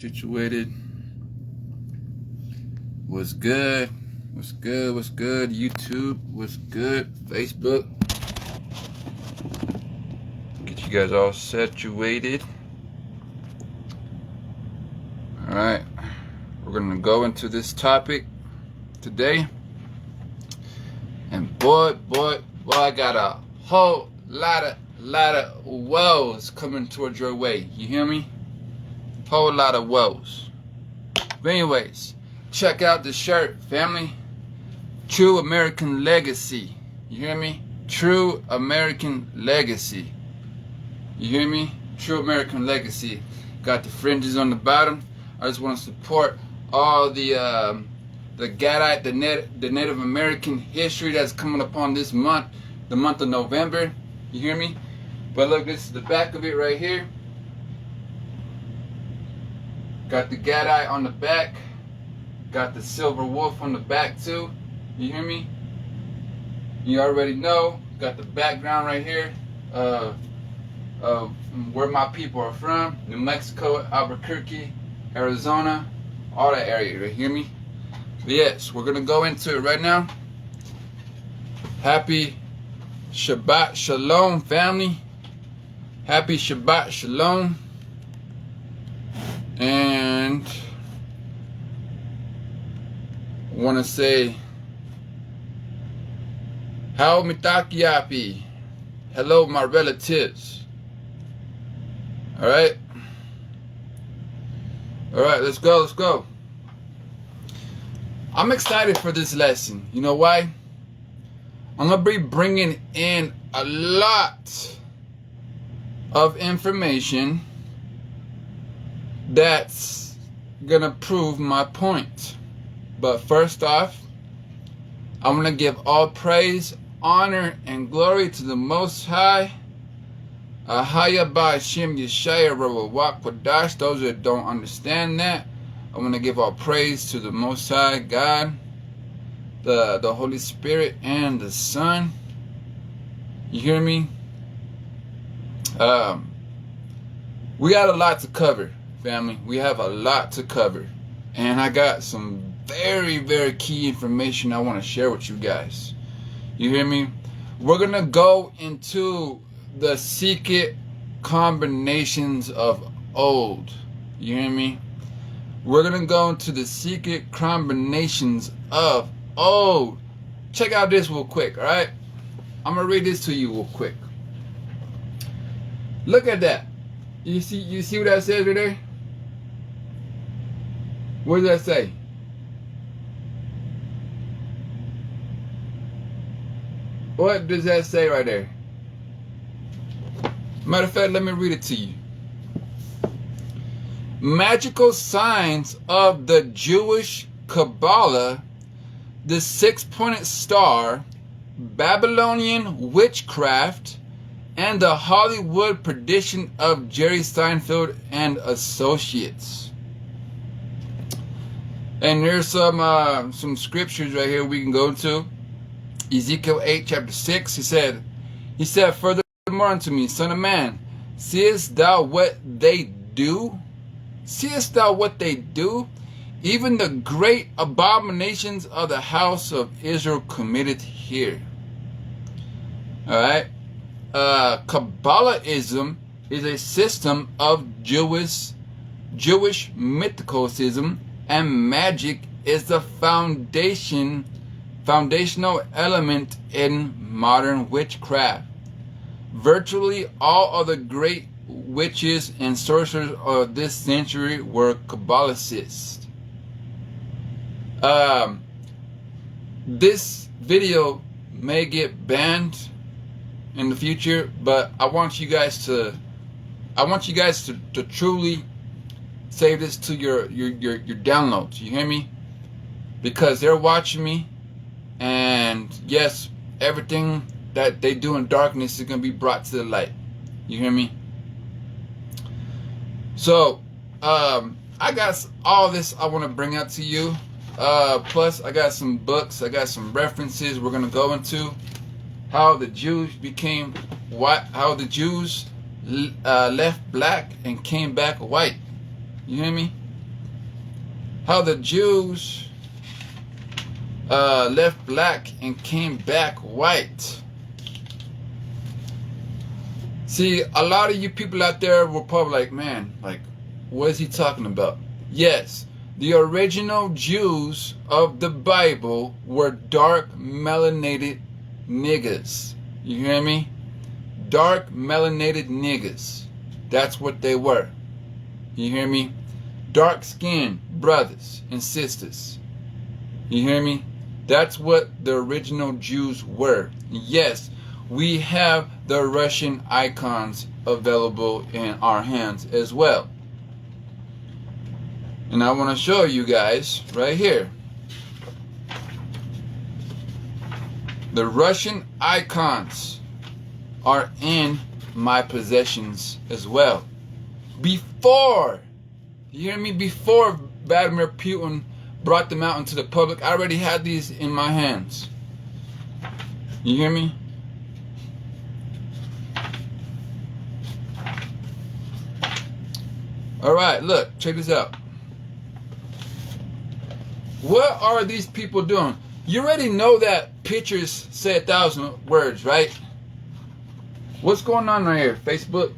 Situated. What's good? What's good? What's good? YouTube. What's good? Facebook. Get you guys all situated. Alright. We're gonna go into this topic today. And boy, I got a whole lot of woes coming towards your way. You hear me? Whole lot of woes. But anyways, check out the shirt, family. True American Legacy. You hear me? True American Legacy. You hear me? True American Legacy. Got the fringes on the bottom. I just want to support all the Gadite, the Native American history that's coming upon this month, the month of November. You hear me? But look, this is the back of it right here. Got the Gadite on the back. Got the Silver Wolf on the back too. You hear me? You already know. Got the background right here of where my people are from. New Mexico, Albuquerque, Arizona, all that area. You hear me? But yes, we're going to go into it right now. Happy Shabbat Shalom, family. Happy Shabbat Shalom. And I want to say, how mitakiapi? Hello, my relatives. Alright? Alright, let's go. I'm excited for this lesson. You know why? I'm going to be bringing in a lot of information that's gonna prove my point. But first off, I'm gonna give all praise, honor, and glory to the Most High. Ahaya Ba'Shem Yeshaya Rawawak Wadash. Those that don't understand that, I'm gonna give all praise to the Most High God, the Holy Spirit, and the Son. You hear me? We got a lot to cover, family. We have a lot to cover, and I got some very key information I want to share with you guys. You hear me? We're gonna go into the secret combinations of old. You hear me? We're gonna go into the secret combinations of old. Check out this real quick, alright? I'm gonna read this to you real quick. Look at that. You see what that says right there? What does that say? What does that say right there? Matter of fact, let me read it to you. Magical signs of the Jewish Kabbalah, the six-pointed star, Babylonian witchcraft, and the Hollywood prediction of Jerry Seinfeld and Associates. And there's some scriptures right here we can go to. Ezekiel 8, chapter 6, he said, furthermore unto me, son of man, seest thou what they do? Seest thou what they do? Even the great abominations of the house of Israel committed here. Alright? Kabbalahism is a system of Jewish mysticism, and magic is the foundational element in modern witchcraft. Virtually all of the great witches and sorcerers of this century were Kabbalicists. This video may get banned in the future, but I want you guys to truly save this to your downloads. You hear me? Because they're watching me, and yes, everything that they do in darkness is gonna be brought to the light. You hear me? So, I got all this I want to bring out to you. Plus, I got some books. I got some references we're gonna go into. How the Jews became white. How the Jews left black and came back white. You hear me? how the Jews left black and came back white. See, a lot of you people out there were probably like, man, like, what is he talking about? Yes, the original Jews of the Bible were dark melanated niggas. You hear me? Dark melanated niggas. That's what they were. You hear me? Dark skinned brothers and sisters. You hear me? That's what the original Jews were. Yes, we have the Russian icons available in our hands as well. And I want to show you guys right here. The Russian icons are in my possessions as well. Before, you hear me? Before Vladimir Putin brought them out into the public, I already had these in my hands. You hear me? Alright, look, check this out. What are these people doing? You already know that pictures say 1,000 words, right? What's going on right here? Facebook?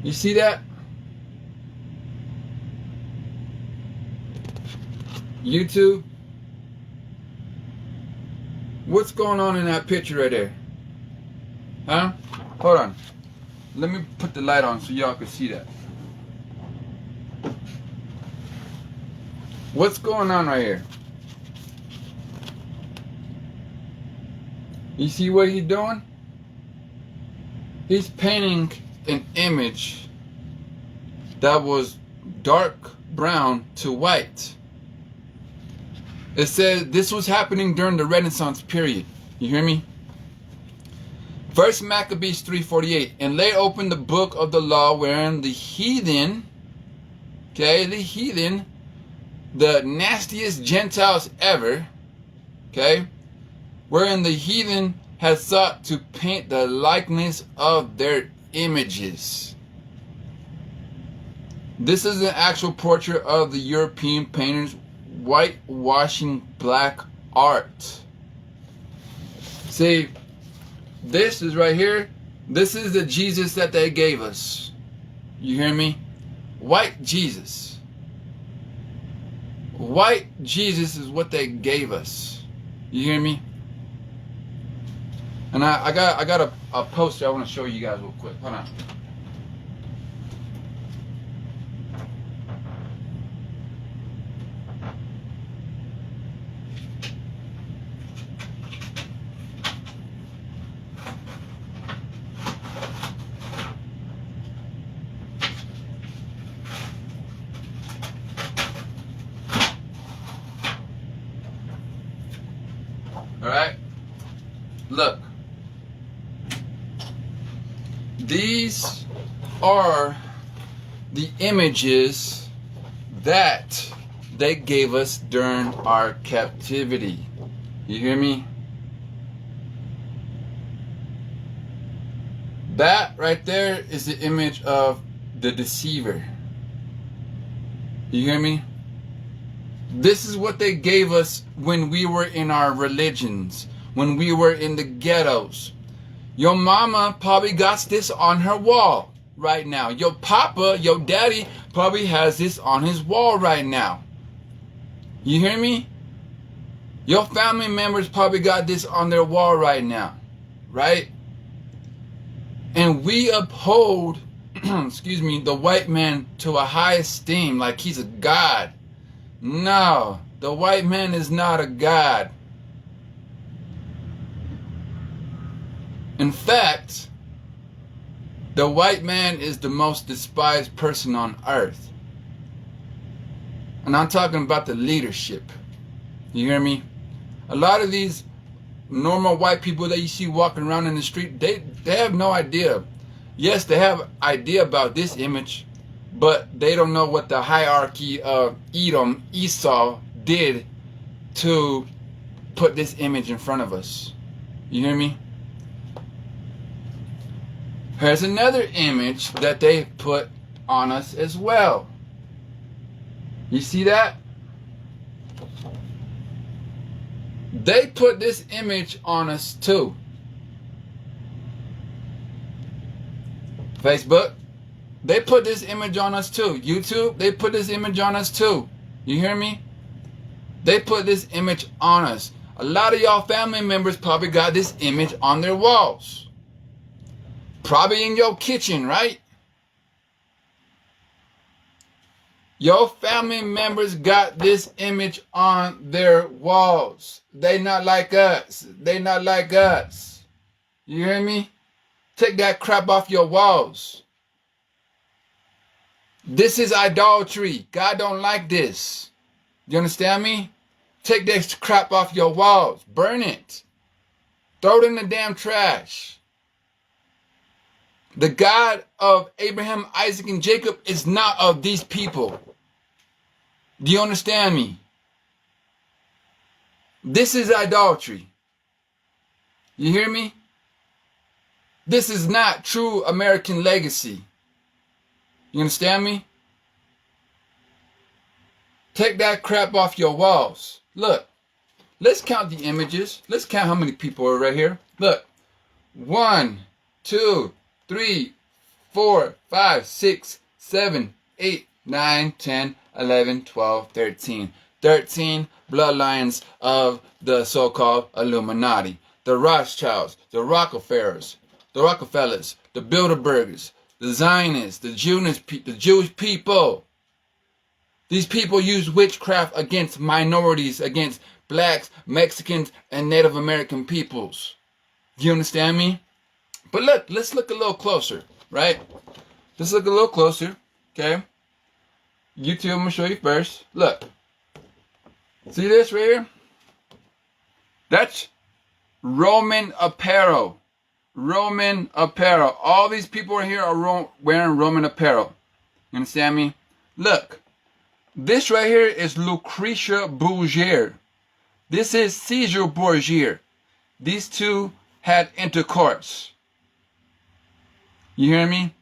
You see that? YouTube? What's going on in that picture right there? Huh? Hold on. Let me put the light on so y'all can see that. What's going on right here? You see what he's doing? He's painting an image that was dark brown to white. It said this was happening during the Renaissance period. You hear me? First Maccabees 3:48, and lay open the book of the law wherein the heathen, okay, the nastiest Gentiles ever, okay, wherein the heathen has sought to paint the likeness of their images. This is an actual portrait of the European painters whitewashing black art. See, this is right here. This is the Jesus that they gave us. You hear me? White Jesus. White Jesus is what they gave us. You hear me? And I got a poster I want to show you guys real quick. Hold on. Alright? Look. These are the images that they gave us during our captivity. You hear me? That right there is the image of the deceiver. You hear me? This is what they gave us when we were in our religions, when we were in the ghettos. Your mama probably got this on her wall right now. Your papa, your daddy probably has this on his wall right now. You hear me? Your family members probably got this on their wall right now, right? And we uphold, excuse me, the white man to a high esteem like he's a god. No, the white man is not a god. In fact, the white man is the most despised person on earth. And I'm talking about the leadership. You hear me? A lot of these normal white people that you see walking around in the street, they have no idea. Yes, they have idea about this image, but they don't know what the hierarchy of Edom, Esau, did to put this image in front of us. You hear me? Here's another image that they put on us as well. You see that? They put this image on us too. Facebook, they put this image on us too. YouTube, they put this image on us too. You hear me? They put this image on us. A lot of y'all family members probably got this image on their walls. Probably in your kitchen, right? Your family members got this image on their walls. They not like us. They not like us. You hear me? Take that crap off your walls. This is idolatry. God don't like this. You understand me? Take this crap off your walls. Burn it. Throw it in the damn trash. The God of Abraham, Isaac, and Jacob is not of these people. Do you understand me? This is idolatry. You hear me? This is not true American legacy. You understand me? Take that crap off your walls. Look, let's count the images. Let's count how many people are right here. Look, 1, 2, 3, 4, 5, 6, 7, 8, 9, 10, 11, 12, 13. 13 bloodlines of the so-called Illuminati. The Rothschilds, the Rockefellers, the Bilderbergers, the Zionists, the Jewish people. These people use witchcraft against minorities, against blacks, Mexicans, and Native American peoples. Do you understand me? But look, let's look a little closer, right? Let's look a little closer, okay? YouTube, I'm going to show you first. Look. See this right here? That's Roman apparel. Roman apparel. All these people here are wearing Roman apparel. You understand me? Look. This right here is Lucretia Borgia. This is Caesar Borgia. These two had intercourse. You hear me?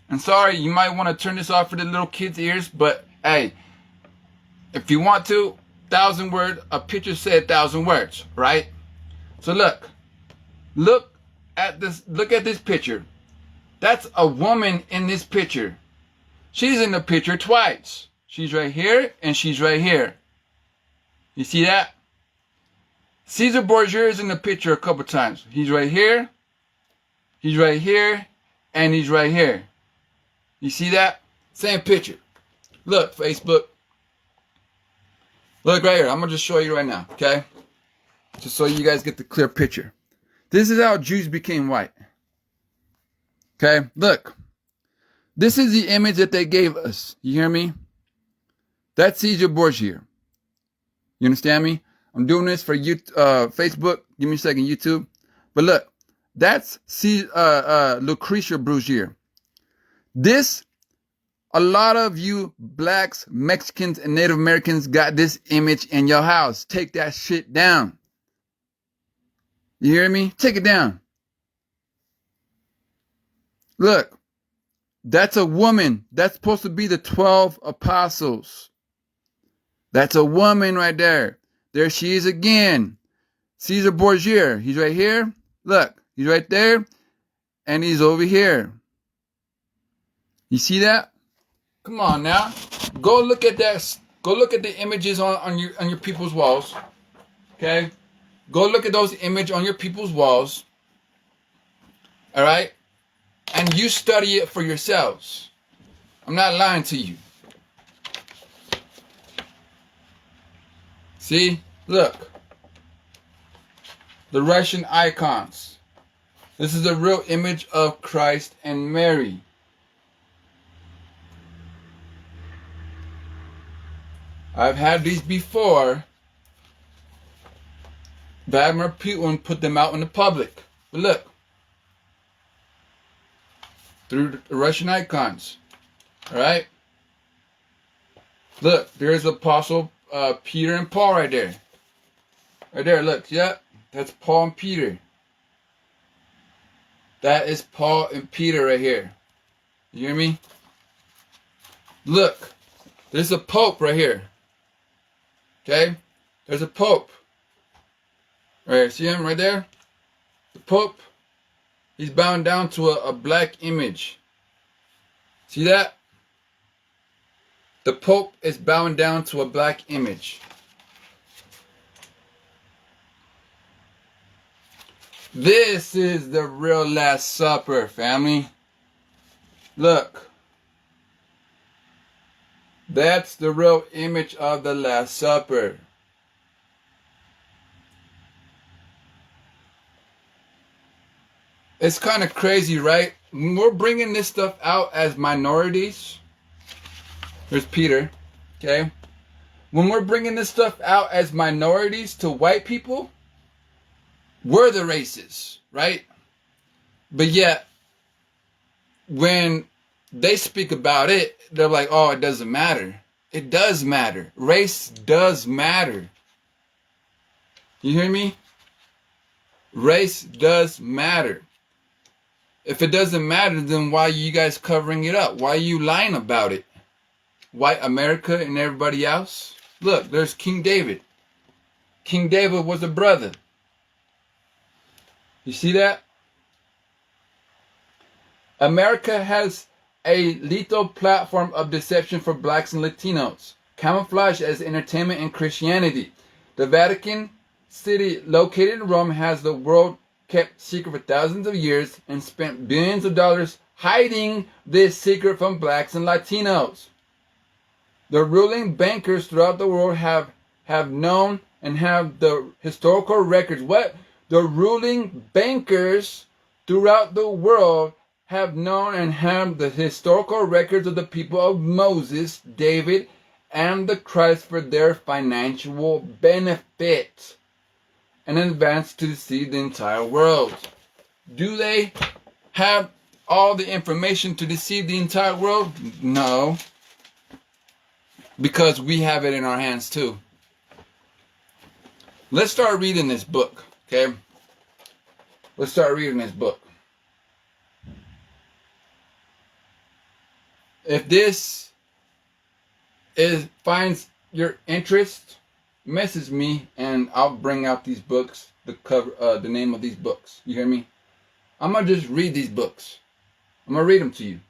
I'm sorry, you might want to turn this off for the little kids' ears, but hey, if you want to, 1,000 words, a picture said 1,000 words, right? So look at this picture. That's a woman in this picture. She's in the picture twice. She's right here and she's right here. You see that? Caesar Borgia is in the picture a couple times. He's right here, and he's right here. You see that? Same picture. Look, Facebook. Look right here. I'm going to just show you right now, okay? Just so you guys get the clear picture. This is how Jews became white. Okay? Look. This is the image that they gave us. You hear me? That's Caesar Borgia. You understand me? I'm doing this for Facebook. Give me a second, YouTube. But look. That's Lucretia Borgia. This, a lot of you blacks, Mexicans, and Native Americans got this image in your house. Take that shit down. You hear me? Take it down. Look, that's a woman. That's supposed to be the 12 apostles. That's a woman right there. There she is again. Caesar Borgia. He's right here. Look, he's right there. And he's over here. You see that? Come on now. Go look at that. Go look at the images on your people's walls. Okay? Go look at those images on your people's walls. All right? And you study it for yourselves. I'm not lying to you. See? Look. The Russian icons. This is a real image of Christ and Mary. I've had these before. Vladimir Putin put them out in the public. But look. Through the Russian icons. Alright? Look, there's Apostle Peter and Paul right there. Right there, look. Yeah, that's Paul and Peter. That is Paul and Peter right here. You hear me? Look. There's a pope right here. Okay? There's a pope. Right, see him right there? The pope. He's bowing down to a black image. See that? The pope is bowing down to a black image. This is the real Last Supper, family. Look. That's the real image of the Last Supper. It's kind of crazy, right? When we're bringing this stuff out as minorities. Here's Peter. Okay? When we're bringing this stuff out as minorities to white people, we're the racists, right? But yet, when they speak about it, they're like, oh, it doesn't matter. It does matter. Race does matter. You hear me? Race does matter. If it doesn't matter, then why are you guys covering it up? Why are you lying about it? White America and everybody else? Look, there's King David. King David was a brother. You see that? America has a lethal platform of deception for blacks and Latinos, camouflaged as entertainment and Christianity. The Vatican City, located in Rome, has the world kept secret for thousands of years and spent billions of dollars hiding this secret from blacks and Latinos. The ruling bankers throughout the world have known and have the historical records. What? The ruling bankers throughout the world have known and have the historical records of the people of Moses, David, and the Christ for their financial benefit and advance to deceive the entire world. Do they have all the information to deceive the entire world? No. Because we have it in our hands too. Let's start reading this book, okay? Let's start reading this book. If this finds your interest, message me and I'll bring out these books, the name of these books. You hear me? I'm gonna just read these books. I'm gonna read them to you.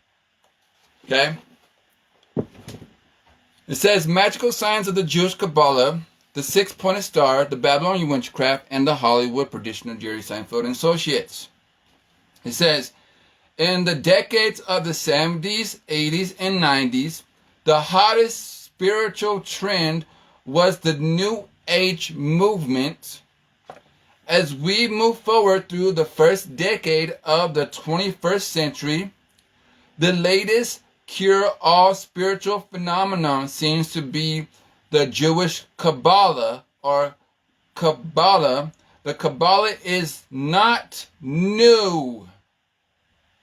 Okay? It says Magical Science of the Jewish Kabbalah, the Six-Pointed Star, the Babylonian Witchcraft, and the Hollywood Prediction of Jerry Seinfeld and Associates. It says, in the decades of the 70s, 80s, and 90s, the hottest spiritual trend was the New Age movement. As we move forward through the first decade of the 21st century, the latest cure-all spiritual phenomenon seems to be the Jewish Kabbalah or Kabbalah. The Kabbalah is not new.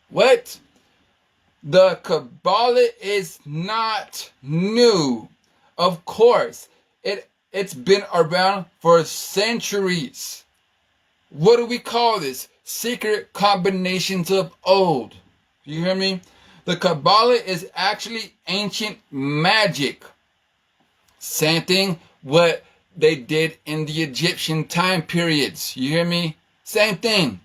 What? The Kabbalah is not new. Of course, it's been around for centuries. What do we call this? Secret combinations of old. You hear me? The Kabbalah is actually ancient magic. Same thing what they did in the Egyptian time periods. You hear me? Same thing.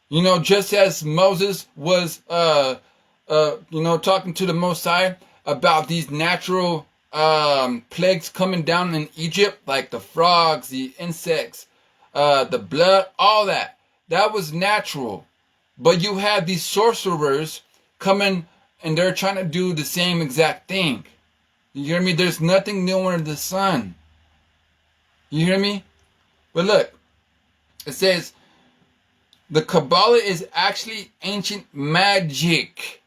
You know, just as Moses was, talking to the Most High about these natural plagues coming down in Egypt, like the frogs, the insects, the blood, all that. That was natural. But you have these sorcerers coming and they're trying to do the same exact thing. You hear me? There's nothing new under the sun. You hear me? But look, it says, the Kabbalah is actually ancient magic.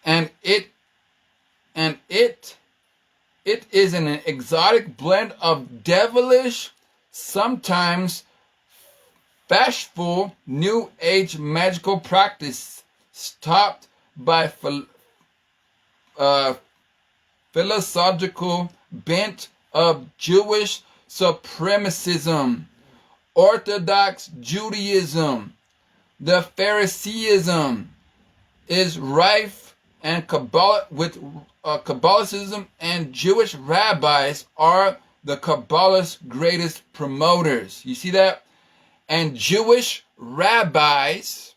And it is an exotic blend of devilish, sometimes bashful, new age magical practice topped by philosophical bent of Jewish supremacism, Orthodox Judaism. The Phariseeism is rife and Kabbalicism and Jewish rabbis are the Kabbalah's greatest promoters. You see that? And Jewish rabbis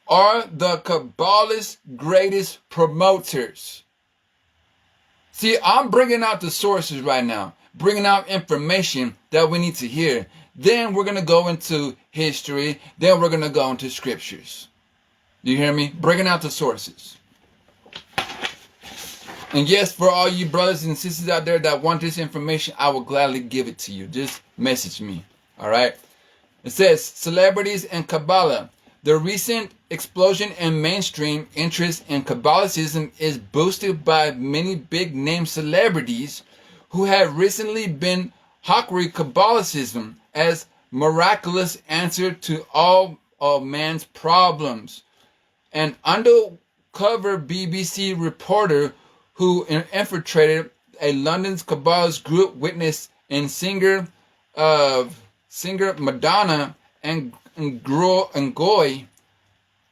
are the Kabbalah's greatest promoters. See, I'm bringing out the sources right now, bringing out information that we need to hear. Then we're going to go into history. Then we're going to go into scriptures. You hear me? Bringing out the sources. And yes, for all you brothers and sisters out there that want this information, I will gladly give it to you. Just message me. All right? It says, celebrities and Kabbalah. The recent explosion in mainstream interest in Kabbalicism is boosted by many big-name celebrities who have recently been hawking Kabbalicism as miraculous answer to all of man's problems. An undercover BBC reporter who infiltrated a London's Kabbalist group witnessed in singer Madonna and Goy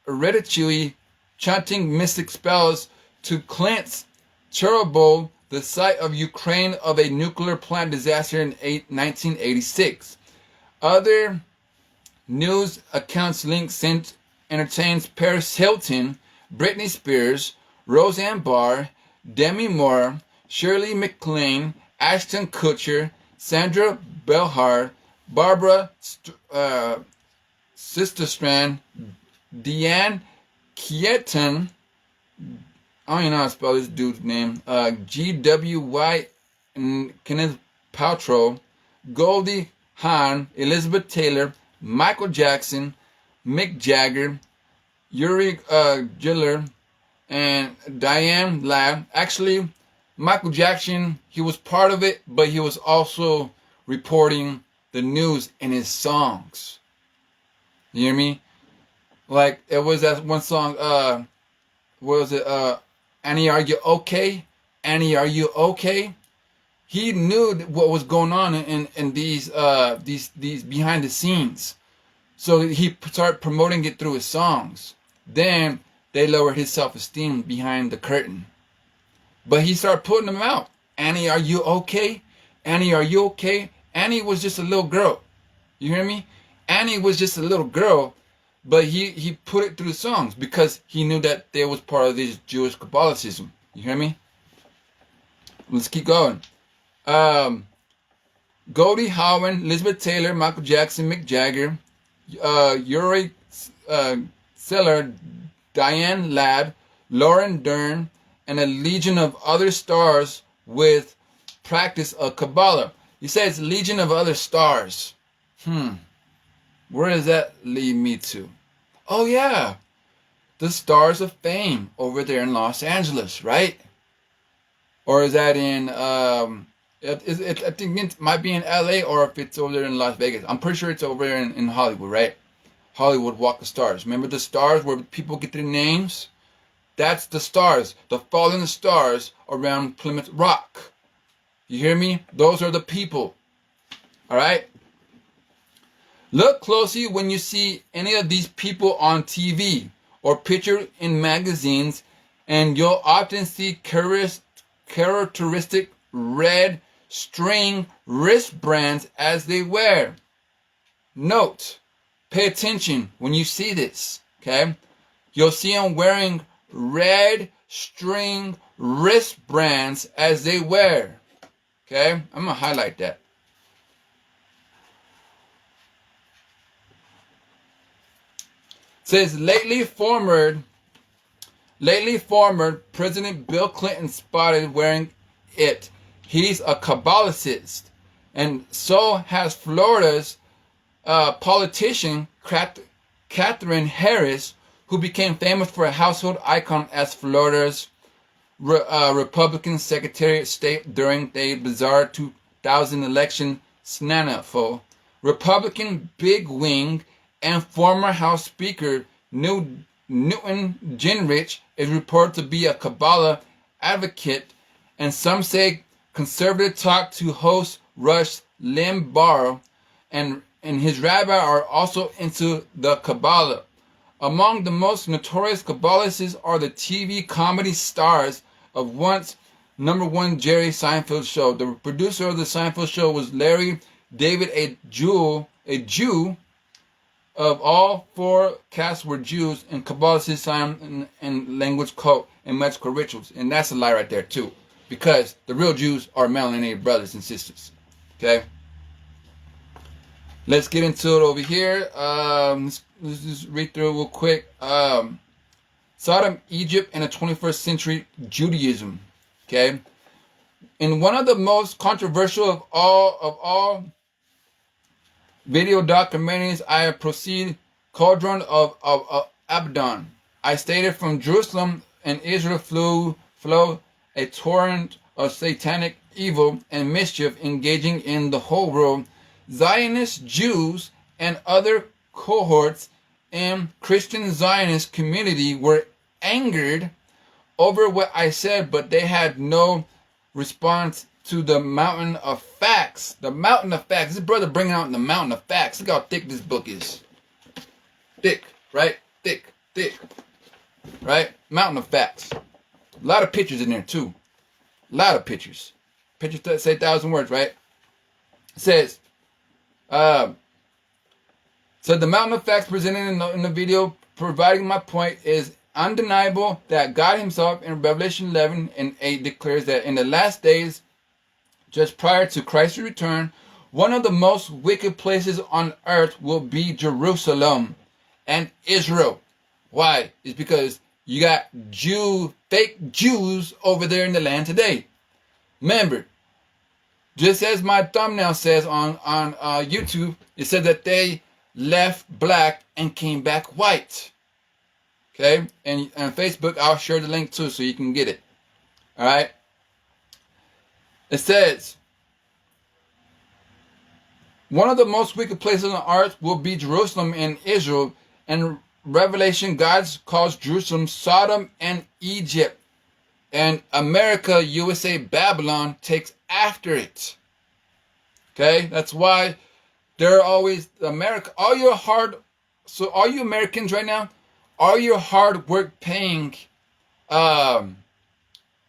Ereditui chanting mystic spells to cleanse Chernobyl, the site of Ukraine of a nuclear plant disaster in 1986. Other news accounts link St. entertains Paris Hilton, Britney Spears, Roseanne Barr, Demi Moore, Shirley MacLaine, Ashton Kutcher, Sandra Belhar, Barbara Sisterstrand, Deanne Keaton, I don't even know how to spell this dude's name, GWY, and Kenneth Paltrow, Goldie Hawn, Elizabeth Taylor, Michael Jackson, Mick Jagger, Uri Geller, and Diane Ladd. Actually, Michael Jackson, he was part of it, but he was also reporting the news in his songs. You hear me? Like, it was that one song, what was it, Annie, are you okay? Annie, are you okay? He knew what was going on in these behind the scenes. So he started promoting it through his songs. Then they lowered his self-esteem behind the curtain. But he started putting them out. Annie, are you okay? Annie, are you okay? Annie was just a little girl. You hear me? Annie was just a little girl, but he put it through songs because he knew that they was part of this Jewish Kabbalicism. You hear me? Let's keep going. Goldie Hawn, Elizabeth Taylor, Michael Jackson, Mick Jagger, Uri Geller, Diane Ladd, Lauren Dern, and a legion of other stars with practice of Kabbalah. He says legion of other stars. Where does that lead me to? Oh yeah, the Stars of Fame over there in Los Angeles, right? Or is that in I think it might be in LA, or if it's over there in Las Vegas. I'm pretty sure it's over there in Hollywood, right? Hollywood Walk of Stars. Remember the stars where people get their names? That's the stars, the fallen stars around Plymouth Rock. You hear me? Those are the people. All right? Look closely when you see any of these people on TV or pictured in magazines, and you'll often see characteristic red string wristbands as they wear. Note, pay attention when you see this, okay? You'll see them wearing red string wristbands as they wear, okay? I'm going to highlight that. It says, lately former President Bill Clinton spotted wearing it. He's a Kabbalist, and so has Florida's politician Katherine Harris, who became famous for a household icon as Florida's Republican Secretary of State during the bizarre 2000 election snafu. Republican bigwig and former House Speaker Newton Gingrich is reported to be a Kabbalah advocate, and some say conservative talk to host Rush Limbaugh and his rabbi are also into the Kabbalah. Among the most notorious Kabbalists are the TV comedy stars of once #1 Jerry Seinfeld show. The producer of the Seinfeld show was Larry David, a Jew. Of all 4 casts were Jews, and Kabbalistic sign and language cult and magical rituals. And that's a lie right there too, because the real Jews are melanated brothers and sisters. Okay, let's get into it over here. Let's just read through it real quick. Sodom, Egypt, and the 21st century Judaism. Okay, in one of the most controversial of all video documentaries, I proceed Cauldron of Abaddon. I stated from Jerusalem and Israel flow a torrent of satanic evil and mischief engaging in the whole world. Zionist Jews and other cohorts in Christian Zionist community were angered over what I said, but they had no response to the mountain of facts. The mountain of facts. This brother bringing out the mountain of facts. Look how thick this book is. Thick, right? Thick. Right? Mountain of facts. A lot of pictures in there too. A lot of pictures. Pictures that say 1,000 words, right? It says, so the mountain of facts presented in the video providing my point is undeniable that God himself in Revelation 11:8 declares that in the last days, just prior to Christ's return, one of the most wicked places on earth will be Jerusalem and Israel. Why? It's because you got fake Jews over there in the land today. Remember, just as my thumbnail says on YouTube, it said that they left black and came back white. Okay? And on Facebook, I'll share the link too so you can get it. All right? It says, one of the most wicked places on earth will be Jerusalem and Israel. And Revelation, God calls Jerusalem Sodom and Egypt. And America, USA, Babylon takes after it. Okay? That's why they're always America. All you Americans right now, all your hard work paying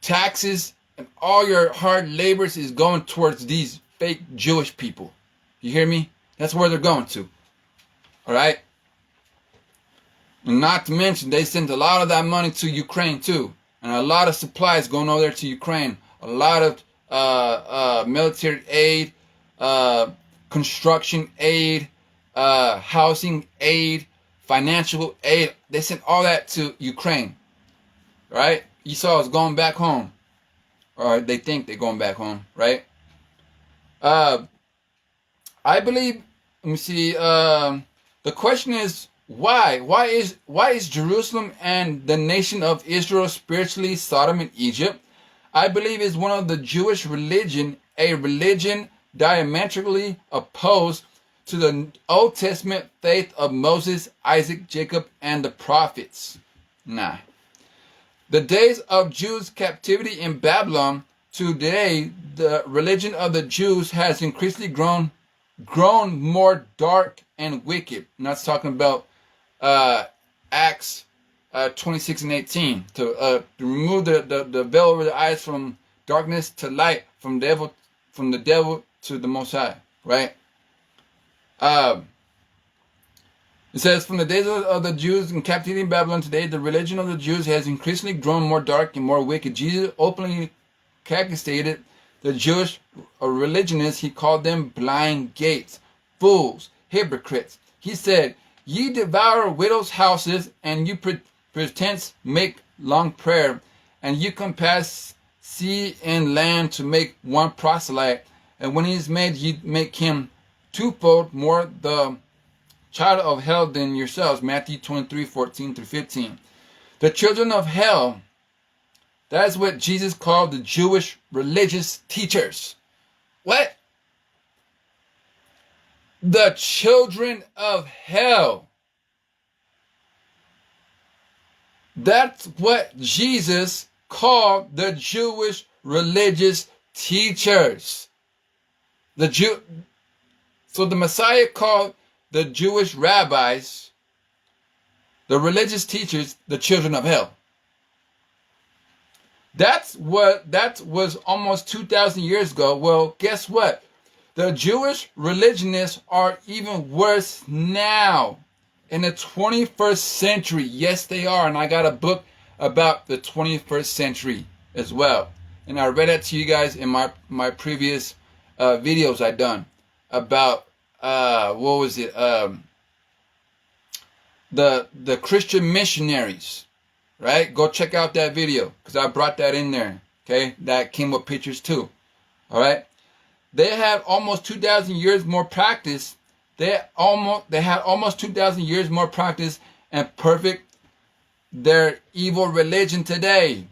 taxes and all your hard labors is going towards these fake Jewish people. You hear me? That's where they're going to. All right? And not to mention, they sent a lot of that money to Ukraine too. And a lot of supplies going over there to Ukraine. A lot of military aid, construction aid, housing aid, financial aid. They sent all that to Ukraine. Right? Esau is going back home. Or they think they're going back home, right? I believe, let me see, the question is, why? Why is Jerusalem and the nation of Israel spiritually Sodom and Egypt? I believe it's one of the Jewish religion, a religion diametrically opposed to the Old Testament faith of Moses, Isaac, Jacob, and the prophets. Nah. The days of Jews' captivity in Babylon to today, the religion of the Jews has increasingly grown more dark and wicked. And that's talking about Acts 26 and 18. To remove the veil over the eyes from darkness to light, from the devil to the Most High. Right? It says, from the days of the Jews in captivity in Babylon today, the religion of the Jews has increasingly grown more dark and more wicked. Jesus openly castigated the Jewish religionists. He called them blind gates, fools, hypocrites. He said, ye devour widows' houses, and you pretense make long prayer, and you compass sea and land to make one proselyte. And when he is made, ye make him twofold more the child of hell than yourselves. Matthew 23:14-15. The children of hell, that is what Jesus called the Jewish religious teachers. What? The children of hell. That's what Jesus called the Jewish religious teachers. So the Messiah called the Jewish rabbis the religious teachers, the children of hell. That was almost 2,000 years ago. Well, guess what? The Jewish religionists are even worse now in the 21st century. Yes, they are. And I got a book about the 21st century as well. And I read that to you guys in my previous videos I done about, what was it? The Christian missionaries. Right? Go check out that video because I brought that in there. Okay? That came with pictures too. Alright? They had almost 2,000 years more practice. They had almost 2,000 years more practice and perfect their evil religion today.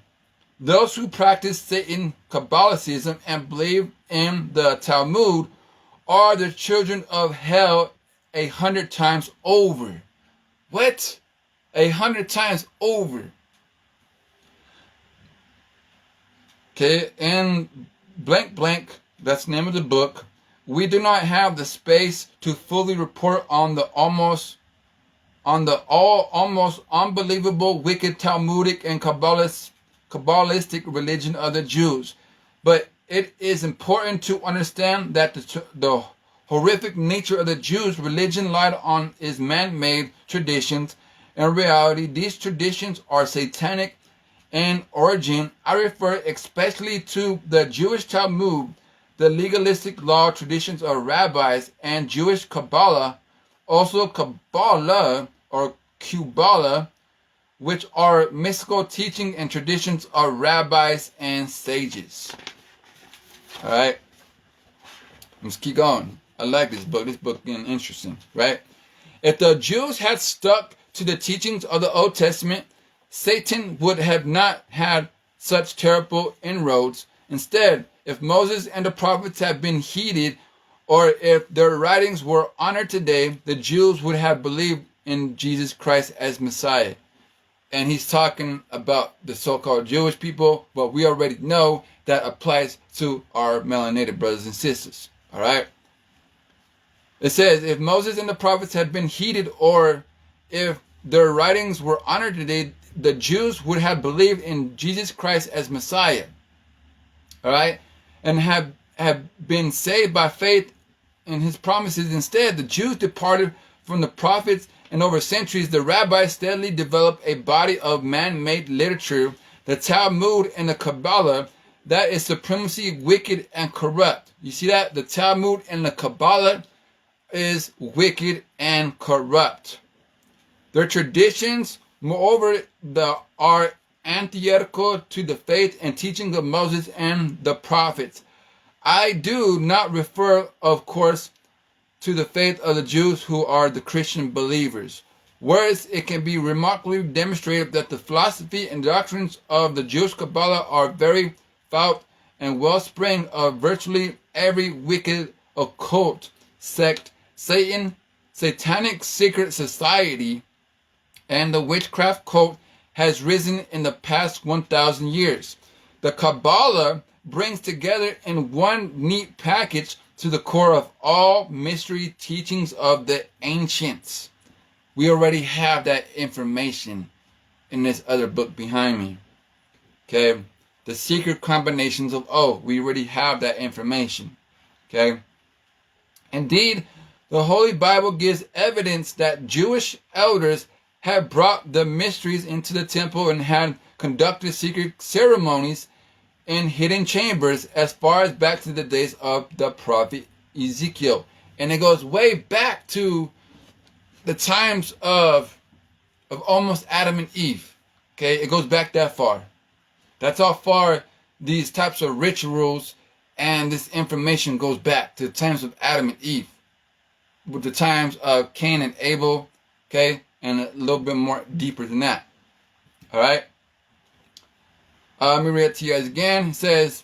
Those who practice Satan Kabbalicism and believe in the Talmud are the children of hell 100 times over. What? 100 times over. Okay, and blank blank, that's the name of the book. We do not have the space to fully report on the almost unbelievable, wicked Talmudic and Kabbalistic religion of the Jews. But it is important to understand that the horrific nature of the Jews' religion relied on is man-made traditions. In reality, these traditions are satanic in origin. I refer especially to the Jewish Talmud, the legalistic law traditions of rabbis, and Jewish Kabbalah, also Kabbalah or Kubbalah, which are mystical teaching and traditions of rabbis and sages. Alright, let's keep going. I like this book. This book is interesting, right? If the Jews had stuck to the teachings of the Old Testament, Satan would have not had such terrible inroads. Instead, if Moses and the prophets had been heeded, or if their writings were honored today, the Jews would have believed in Jesus Christ as Messiah. And he's talking about the so-called Jewish people, but we already know that applies to our melanated brothers and sisters. All right? It says, if Moses and the prophets had been heeded, or if their writings were honored today, the Jews would have believed in Jesus Christ as Messiah. All right? And have been saved by faith in his promises. Instead, the Jews departed from the prophets, and over centuries, the rabbis steadily developed a body of man-made literature, the Talmud and the Kabbalah, that is supremacy, wicked, and corrupt. You see that? The Talmud and the Kabbalah is wicked and corrupt. Their traditions, moreover, are antithetical to the faith and teaching of Moses and the prophets. I do not refer, of course, to the faith of the Jews who are the Christian believers. Whereas it can be remarkably demonstrated that the philosophy and doctrines of the Jewish Kabbalah are very foul and wellspring of virtually every wicked occult sect, satanic secret society, and the witchcraft cult has risen in the past 1,000 years. The Kabbalah brings together in one neat package to the core of all mystery teachings of the ancients. We already have that information in this other book behind me. Okay? The secret combinations of we already have that information. Okay? Indeed, the Holy Bible gives evidence that Jewish elders had brought the mysteries into the temple and had conducted secret ceremonies in hidden chambers as far as back to the days of the prophet Ezekiel. And it goes way back to the times of almost Adam and Eve. Okay, it goes back that far. That's how far these types of rituals and this information goes back to the times of Adam and Eve, with the times of Cain and Abel, okay, and a little bit more deeper than that. All right. Let me read it to you guys again. It says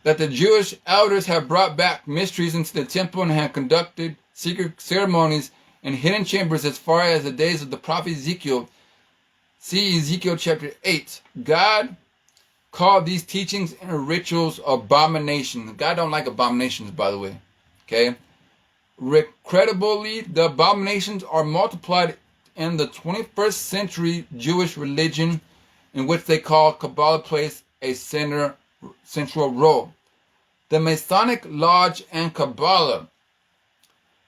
that the Jewish elders have brought back mysteries into the temple and have conducted secret ceremonies in hidden chambers as far as the days of the prophet Ezekiel. See Ezekiel chapter 8. God called these teachings and rituals abominations. God don't like abominations, by the way. Okay? Incredibly, the abominations are multiplied in the 21st century Jewish religion, in which they call Kabbalah, plays a central role. The Masonic Lodge and Kabbalah.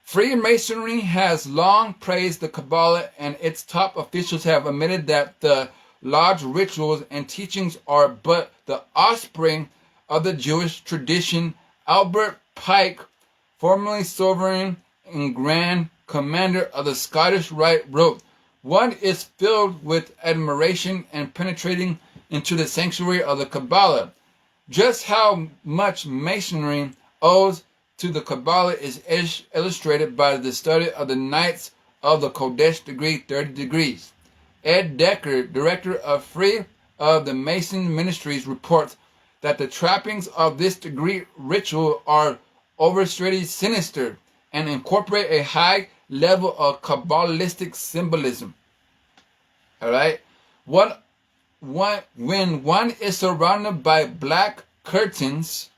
Freemasonry has long praised the Kabbalah, and its top officials have admitted that the lodge rituals and teachings are but the offspring of the Jewish tradition. Albert Pike, formerly sovereign and Grand Commander of the Scottish Rite, wrote, "One is filled with admiration and penetrating into the sanctuary of the Kabbalah. Just how much Masonry owes to the Kabbalah is illustrated by the study of the Knights of the Kodesh degree, 30 degrees. Ed Decker, director of the Mason Ministries, reports that the trappings of this degree ritual are overtly sinister and incorporate a high level of Kabbalistic symbolism." All right? When one is surrounded by black curtains,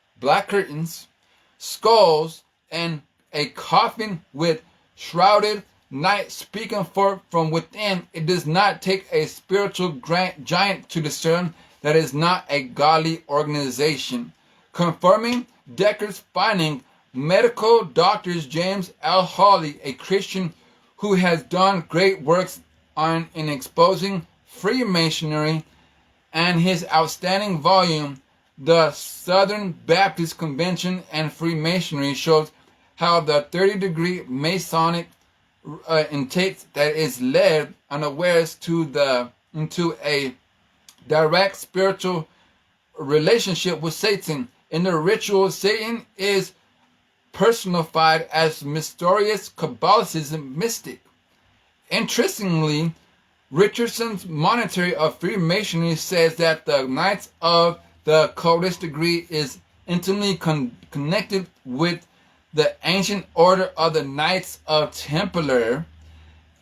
skulls, and a coffin with shrouded night speaking forth from within, it does not take a spiritual giant to discern that it is not a godly organization. Confirming Decker's finding, medical doctor James L. Hawley, a Christian who has done great works in exposing Freemasonry, and his outstanding volume, The Southern Baptist Convention and Freemasonry, shows how the 30-degree Masonic intake that is led unawares into a direct spiritual relationship with Satan. In the ritual, Satan is personified as mysterious Kabbalism mystic. Interestingly, Richardson's Monetary of Freemasonry says that the Knights of the Kodesh degree is intimately connected with the ancient order of the Knights of Templar,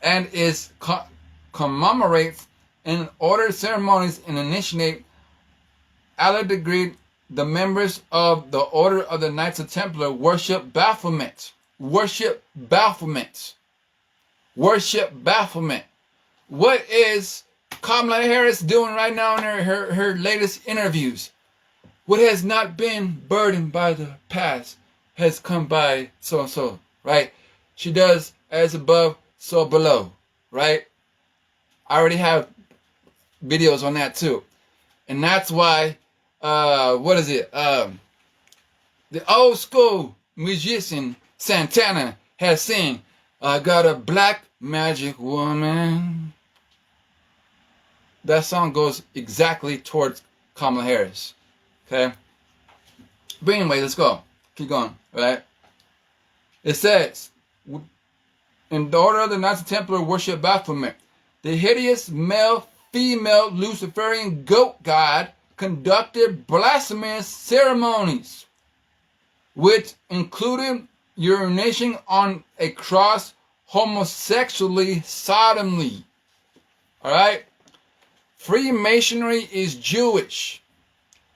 and is commemorates in order ceremonies and initiate a degree. The members of the Order of the Knights of Templar worship Baphomet. Worship Baphomet. Worship Baphomet. What is Kamala Harris doing right now in her latest interviews? What has not been burdened by the past has come by so-and-so, right? She does as above, so below, right? I already have videos on that too. And that's why, the old school musician Santana has sing, "I got a black magic woman." That song goes exactly towards Kamala Harris. Okay? But anyway, let's go. Keep going, right? It says, in the Order of the Knights of Templar worship Baphomet, the hideous male-female Luciferian goat god conducted blasphemous ceremonies, which included urination on a cross, homosexually, sodomy. Alright? Freemasonry is Jewish.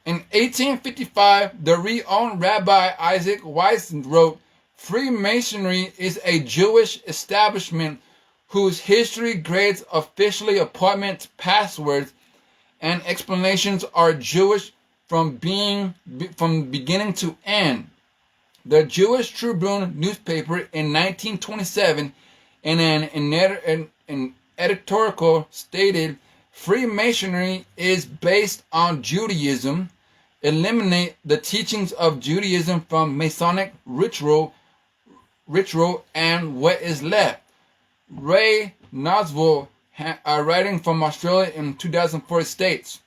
In 1855, the renowned Rabbi Isaac Weisen wrote, "Freemasonry is a Jewish establishment whose history, grades, officially appointments, passwords, and explanations are Jewish from beginning to end." The Jewish Tribune newspaper in 1927, in an editorial, stated, "Freemasonry is based on Judaism. Eliminate the teachings of Judaism from Masonic ritual, and what is left." Ray Noswell, writing from Australia in 2004, states,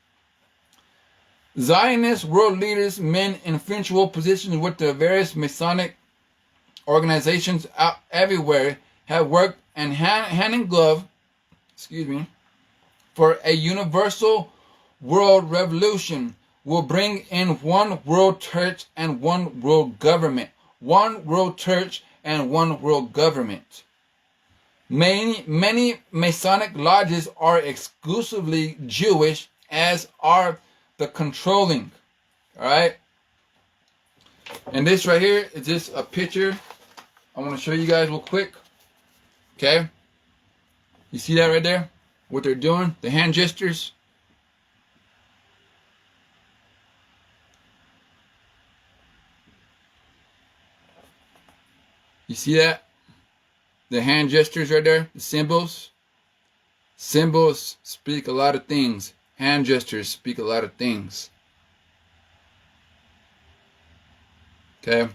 "Zionist world leaders, men in influential positions with the various Masonic organizations out everywhere, have worked hand in glove, for a universal world revolution. Will bring in one world church and one world government. One world church and one world government. Many Masonic lodges are exclusively Jewish, as are the controlling." Alright? And this right here is just a picture I want to show you guys real quick. Okay? You see that right there? What they're doing? The hand gestures. You see that? The hand gestures right there, the symbols. Symbols speak a lot of things. Hand gestures speak a lot of things. Okay?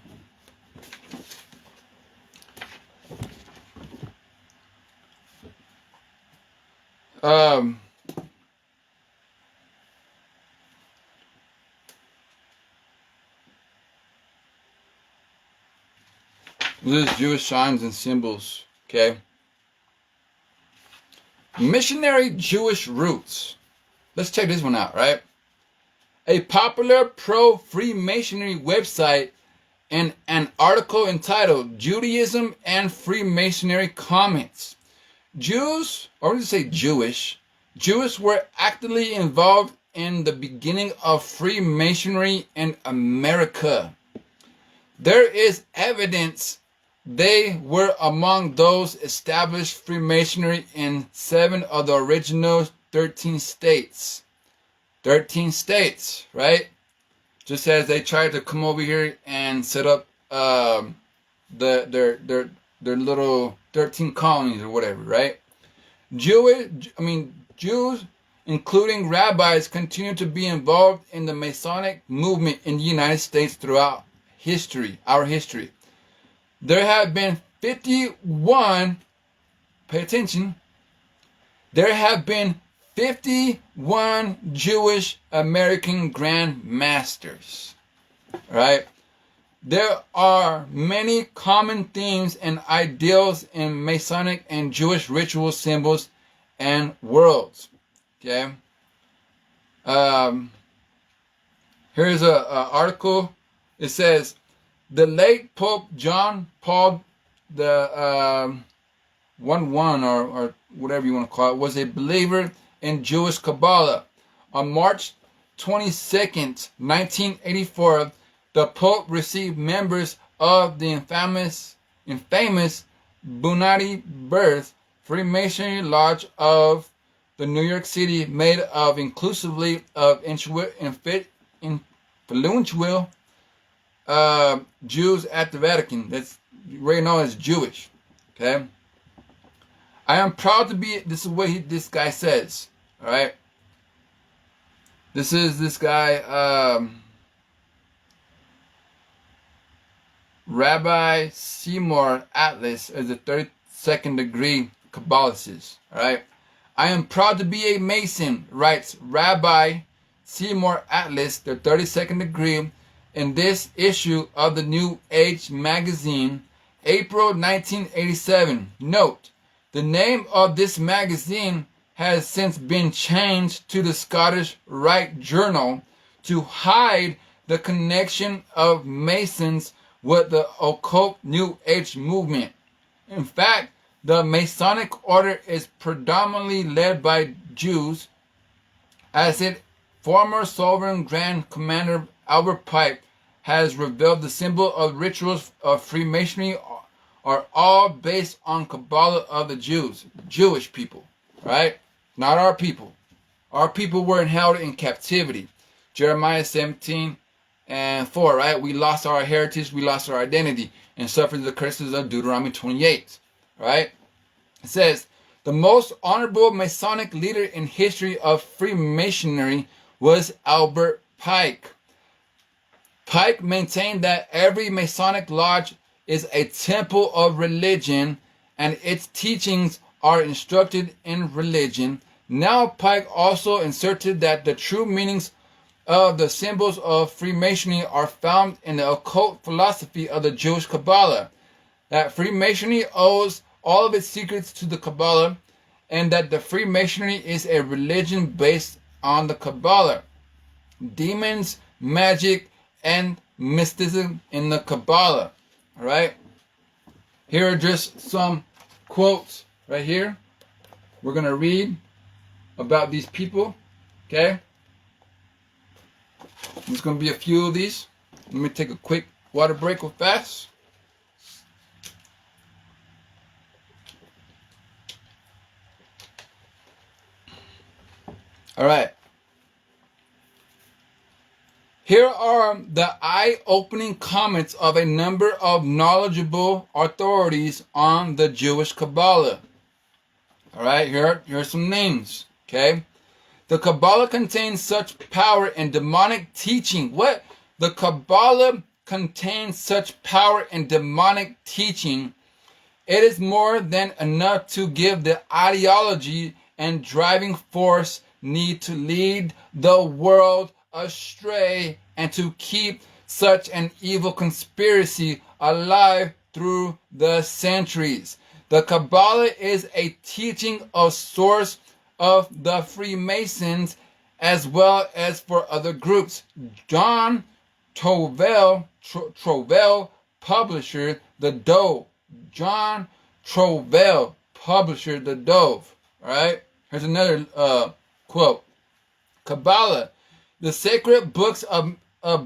This is Jewish signs and symbols. Okay? Missionary Jewish roots. Let's check this one out, right? A popular pro-Freemasonry website and an article entitled Judaism and Freemasonry Comments. Jews, or let's say Jewish were actively involved in the beginning of Freemasonry in America. There is evidence they were among those established Freemasonry in 7 of the original 13 states. 13 states, right? Just as they tried to come over here and set up their little 13 colonies or whatever, right? Jews, including rabbis, continue to be involved in the Masonic movement in the United States throughout history, our history. There have been 51, pay attention, there have been 51 Jewish American Grand Masters, right? There are many common themes and ideals in Masonic and Jewish ritual symbols and worlds, okay? Here's an article. It says, the late Pope John Paul the 11 or whatever you want to call it was a believer in Jewish Kabbalah. On March 22nd, 1984, the Pope received members of the infamous Bunati Birth Freemasonry Lodge of the New York City, made of inclusively of influential Jews at the Vatican. That's right now as Jewish. Okay. I am proud to be. This is what this guy says. All right. This is this guy, Rabbi Seymour Atlas, as a 32nd degree Kabbalist. All right. I am proud to be a Mason, writes Rabbi Seymour Atlas, the 32nd degree, in this issue of the New Age magazine, April 1987. Note, the name of this magazine has since been changed to the Scottish Rite Journal to hide the connection of Masons with the occult New Age movement. In fact, the Masonic order is predominantly led by Jews, as its former Sovereign Grand Commander Albert Pike has revealed. The symbol of rituals of Freemasonry are all based on Kabbalah of the Jews, Jewish people, right? Not our people. Our people were held in captivity. Jeremiah 17:4, right? We lost our heritage, we lost our identity, and suffered the curses of Deuteronomy 28, right? It says, the most honorable Masonic leader in history of Freemasonry was Albert Pike. Pike maintained that every Masonic lodge is a temple of religion and its teachings are instructed in religion. Now Pike also inserted that the true meanings of the symbols of Freemasonry are found in the occult philosophy of the Jewish Kabbalah, that Freemasonry owes all of its secrets to the Kabbalah, and that the Freemasonry is a religion based on the Kabbalah. Demons, magic, and mysticism in the Kabbalah. All right. Here are just some quotes right here. We're going to read about these people. Okay. There's going to be a few of these. Let me take a quick water break real fast. All right. Here are the eye-opening comments of a number of knowledgeable authorities on the Jewish Kabbalah. All right, here are some names, okay? The Kabbalah contains such power and demonic teaching. What? The Kabbalah contains such power and demonic teaching. It is more than enough to give the ideology and driving force need to lead the world astray and to keep such an evil conspiracy alive through the centuries. The Kabbalah is a teaching of source of the Freemasons as well as for other groups. John Trovell, publisher, The Dove. John Trovell, publisher, The Dove. All right. Here's another quote. Kabbalah, the sacred books of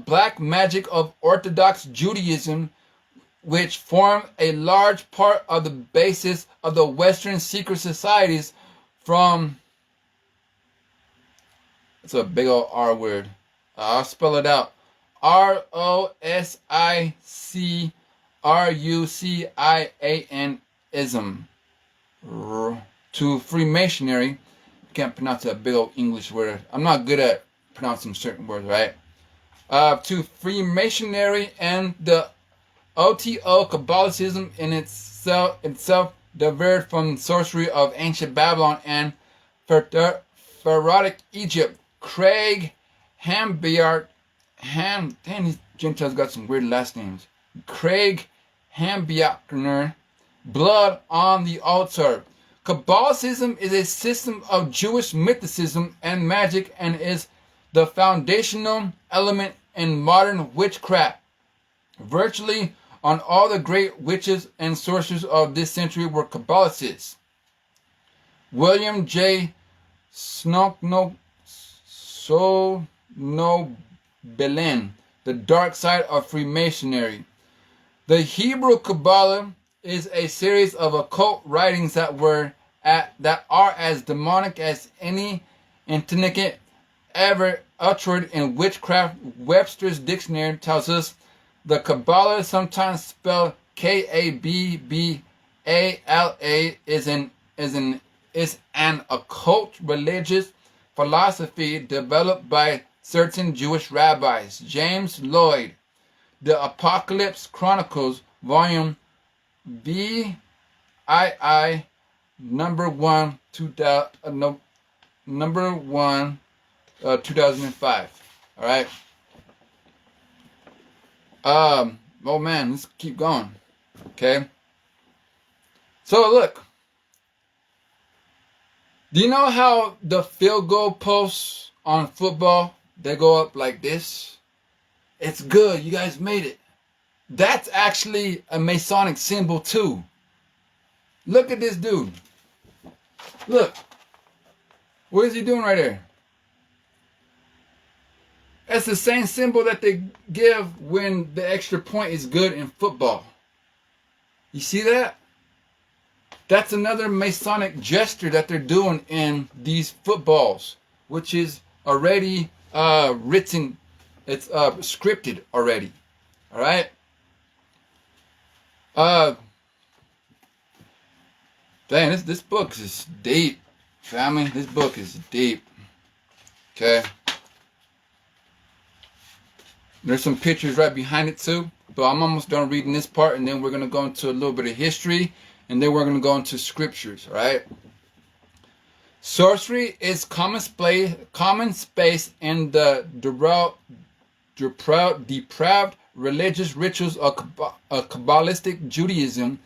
black magic of Orthodox Judaism, which form a large part of the basis of the Western secret societies from... It's a big old R word. I'll spell it out. Rosicrucianism. To Freemasonry. I can't pronounce that big old English word. I'm not good at pronouncing certain words, right? To Freemasonry and the OTO Kabbalism in itself diverged from sorcery of ancient Babylon and pharaonic Egypt. Craig Hambiart, damn, these Gentiles got some weird last names. Craig Hambiartner, Blood on the Altar. Kabbalism is a system of Jewish mysticism and magic and is the foundational element in modern witchcraft. Virtually on all the great witches and sorcerers of this century were Kabbalists. William J. Snoknobelen, The Dark Side of Freemasonry. The Hebrew Kabbalah is a series of occult writings that are as demonic as any intent ever uttered in witchcraft. Webster's dictionary tells us the Kabbalah, sometimes spelled Kabbala, is an occult religious philosophy developed by certain Jewish rabbis. James Lloyd, The Apocalypse Chronicles, Volume BII, number 1, 2005. All right. Oh man, let's keep going. Okay. So look. Do you know how the field goal posts on football, they go up like this? It's good. You guys made it. That's actually a Masonic symbol too. Look at this dude. Look. What is he doing right there? That's the same symbol that they give when the extra point is good in football. You see that? That's another Masonic gesture that they're doing in these footballs, which is already written. It's scripted already. All right. Dang, this book is deep, family. This book is deep. Okay. There's some pictures right behind it too, but I'm almost done reading this part, and then we're gonna go into a little bit of history, and then we're gonna go into scriptures. All right. Sorcery is common space in the depraved religious rituals of Kabbalistic Judaism.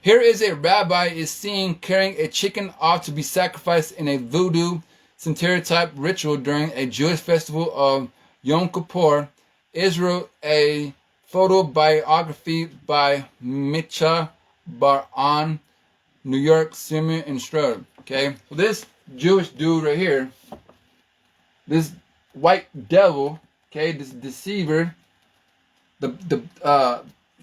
Here is a rabbi is seen carrying a chicken off to be sacrificed in a voodoo stereotype ritual during a Jewish festival of Yom Kippur. Israel, a photobiography by Micha Bar-On, New York, Simeon and Strode. Okay, so this Jewish dude right here, this white devil, okay, this deceiver,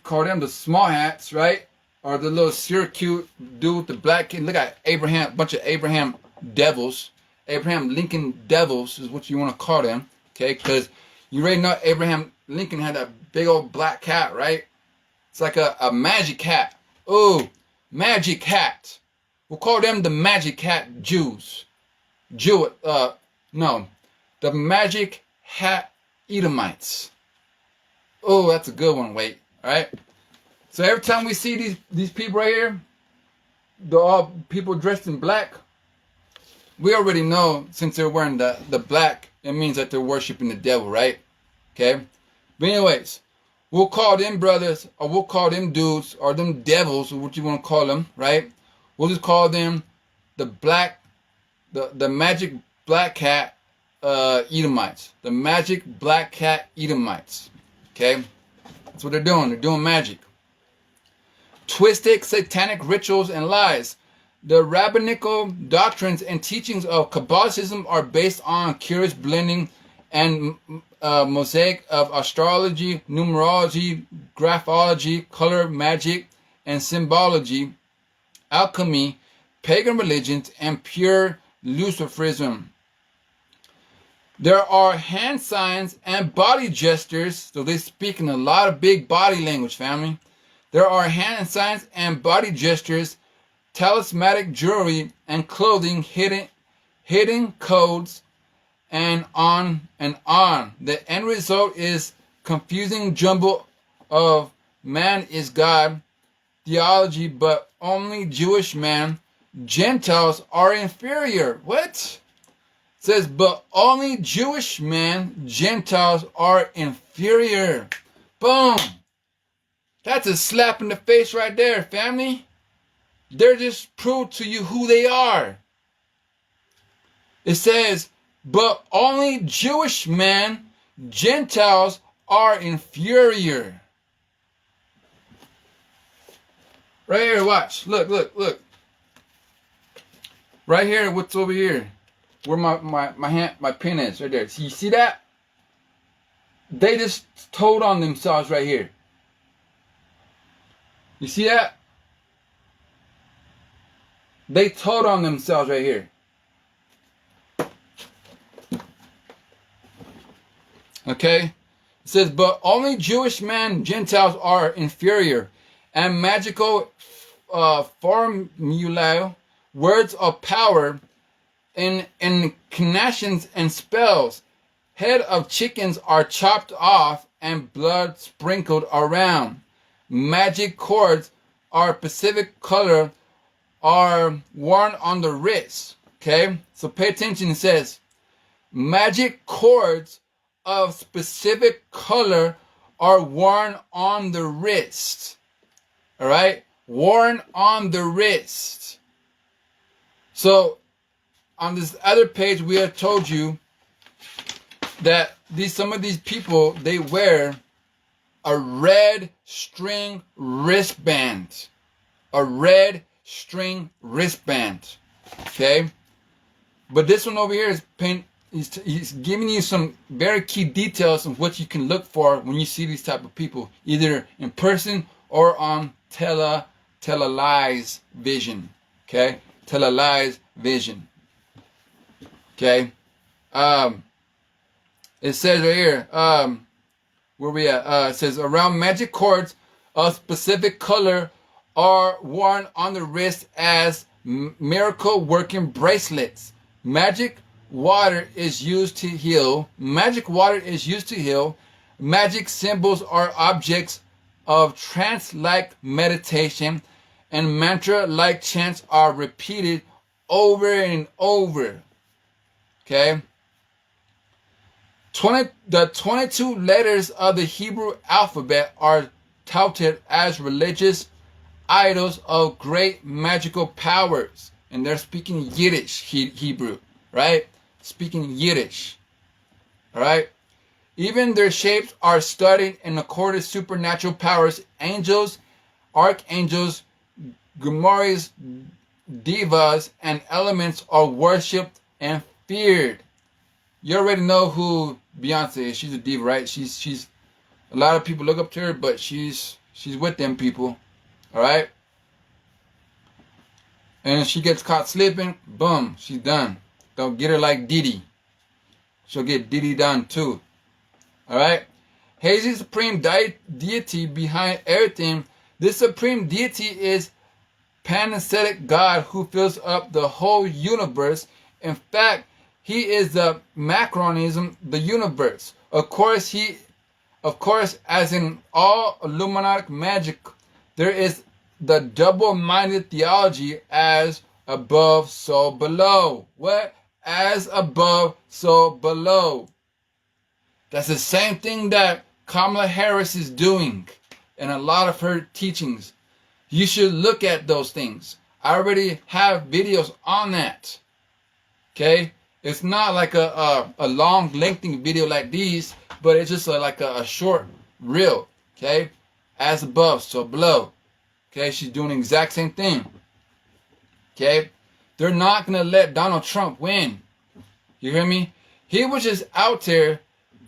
call them the small hats, right? Or the little Syracuse dude with the black kid. Look at Abraham, bunch of Abraham devils. Abraham Lincoln devils is what you want to call them, okay? Because you already know Abraham Lincoln had that big old black cat, right? It's like a magic cat. Oh, magic cat. We'll call them the magic cat Jews. No, the magic hat Edomites. Oh, that's a good one. Wait, all right. So every time we see these people right here, the all people dressed in black, we already know since they're wearing the black, it means that they're worshiping the devil, right? Okay. But anyways, we'll call them brothers, or we'll call them dudes, or them devils, or what you want to call them, right? We'll just call them the magic black cat Edomites. The magic black cat Edomites. Okay? That's what they're doing. They're doing magic. Twisted satanic rituals and lies. The rabbinical doctrines and teachings of Kabbalism are based on curious blending and mosaic of astrology, numerology, graphology, color magic, and symbology, alchemy, pagan religions, and pure Luciferism. There are hand signs and body gestures, so they speak in a lot of big body language, family. There are hand signs and body gestures, talismanic jewelry and clothing, hidden codes, and on and on. The end result is confusing jumble of man is God theology, but only Jewish man. Gentiles are inferior. What? It says, but only Jewish man, Gentiles are inferior. Boom. That's a slap in the face right there, family. They're just prove to you who they are. It says, but only Jewish men, Gentiles are inferior. Right here, watch. Look. Right here, what's over here? Where my pen is, right there. So you see that? They just told on themselves right here. You see that? They told on themselves right here. Okay? It says, but only Jewish men, Gentiles are inferior. And magical formulae, words of power, inclinations and spells. Head of chickens are chopped off and blood sprinkled around. Magic cords are specific color are worn on the wrist. Okay? So pay attention. It says, magic cords of specific color are worn on the wrist. All right? Worn on the wrist. So, on this other page, we have told you that some of these people, they wear a red string wristband. A red string wristband. Okay? But this one over here is he's giving you some very key details of what you can look for when you see these type of people, either in person or on televised vision. Okay? Televised vision. Okay? It says right here, where we at? It says, around magic cords of specific color are worn on the wrist as miracle working bracelets. Magic water is used to heal. Magic water is used to heal. Magic symbols are objects of trance-like meditation, and mantra-like chants are repeated over and over. Okay? The 22 letters of the Hebrew alphabet are touted as religious idols of great magical powers. And they're speaking Yiddish, Hebrew, right? Speaking Yiddish. Alright? Even their shapes are studied in accordance with supernatural powers. Angels, archangels, grimoires, divas, and elements are worshipped and feared. You already know who Beyonce is. She's a diva, right? She's a lot of people look up to her, but she's with them people. Alright? And if she gets caught slipping, boom, she's done. Don't get her like Diddy. She'll get Diddy done too. Alright? Hazy's supreme deity behind everything. This supreme deity is pantheistic God who fills up the whole universe. In fact, he is the macronism, the universe. Of course, as in all Illuminati magic, there is the double-minded theology, as above, so below. What? As above, so below. That's the same thing that Kamala Harris is doing in a lot of her teachings. You should look at those things. I already have videos on that. Okay? It's not like a long, lengthy video like these, but it's just like a short reel. Okay? As above, so below. Okay? She's doing the exact same thing. Okay? They're not going to let Donald Trump win. You hear me? He was just out there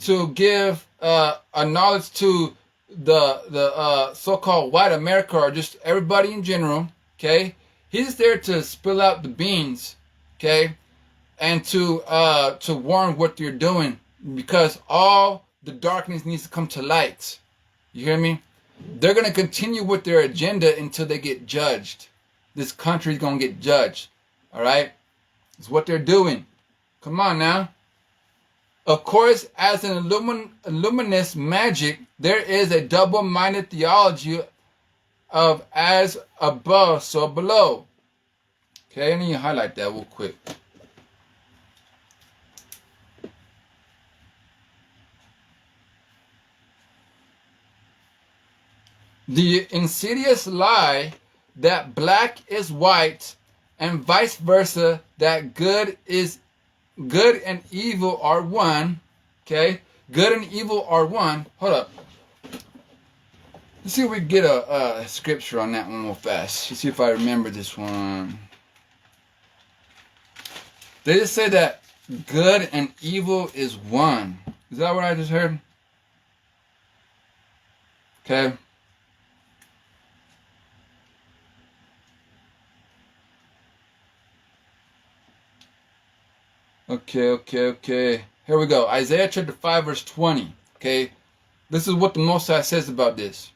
to give a knowledge to the so-called white America, or just everybody in general. Okay? He's there to spill out the beans. Okay? And to warn what you're doing, because all the darkness needs to come to light. You hear me? They're going to continue with their agenda until they get judged. This country's going to get judged. All right? It's what they're doing. Come on now. Of course, as an illuminist magic, there is a double-minded theology of as above, so below. Okay, I need to highlight that real quick. The insidious lie that black is white and vice versa, that good and evil are one. Okay? Good and evil are one. Hold up. Let's see if we can get a scripture on that one real fast. Let's see if I remember this one. They just say that good and evil is one. Is that what I just heard? Okay. Okay. Here we go. Isaiah chapter 5 verse 20. Okay. This is what the Most High says about this.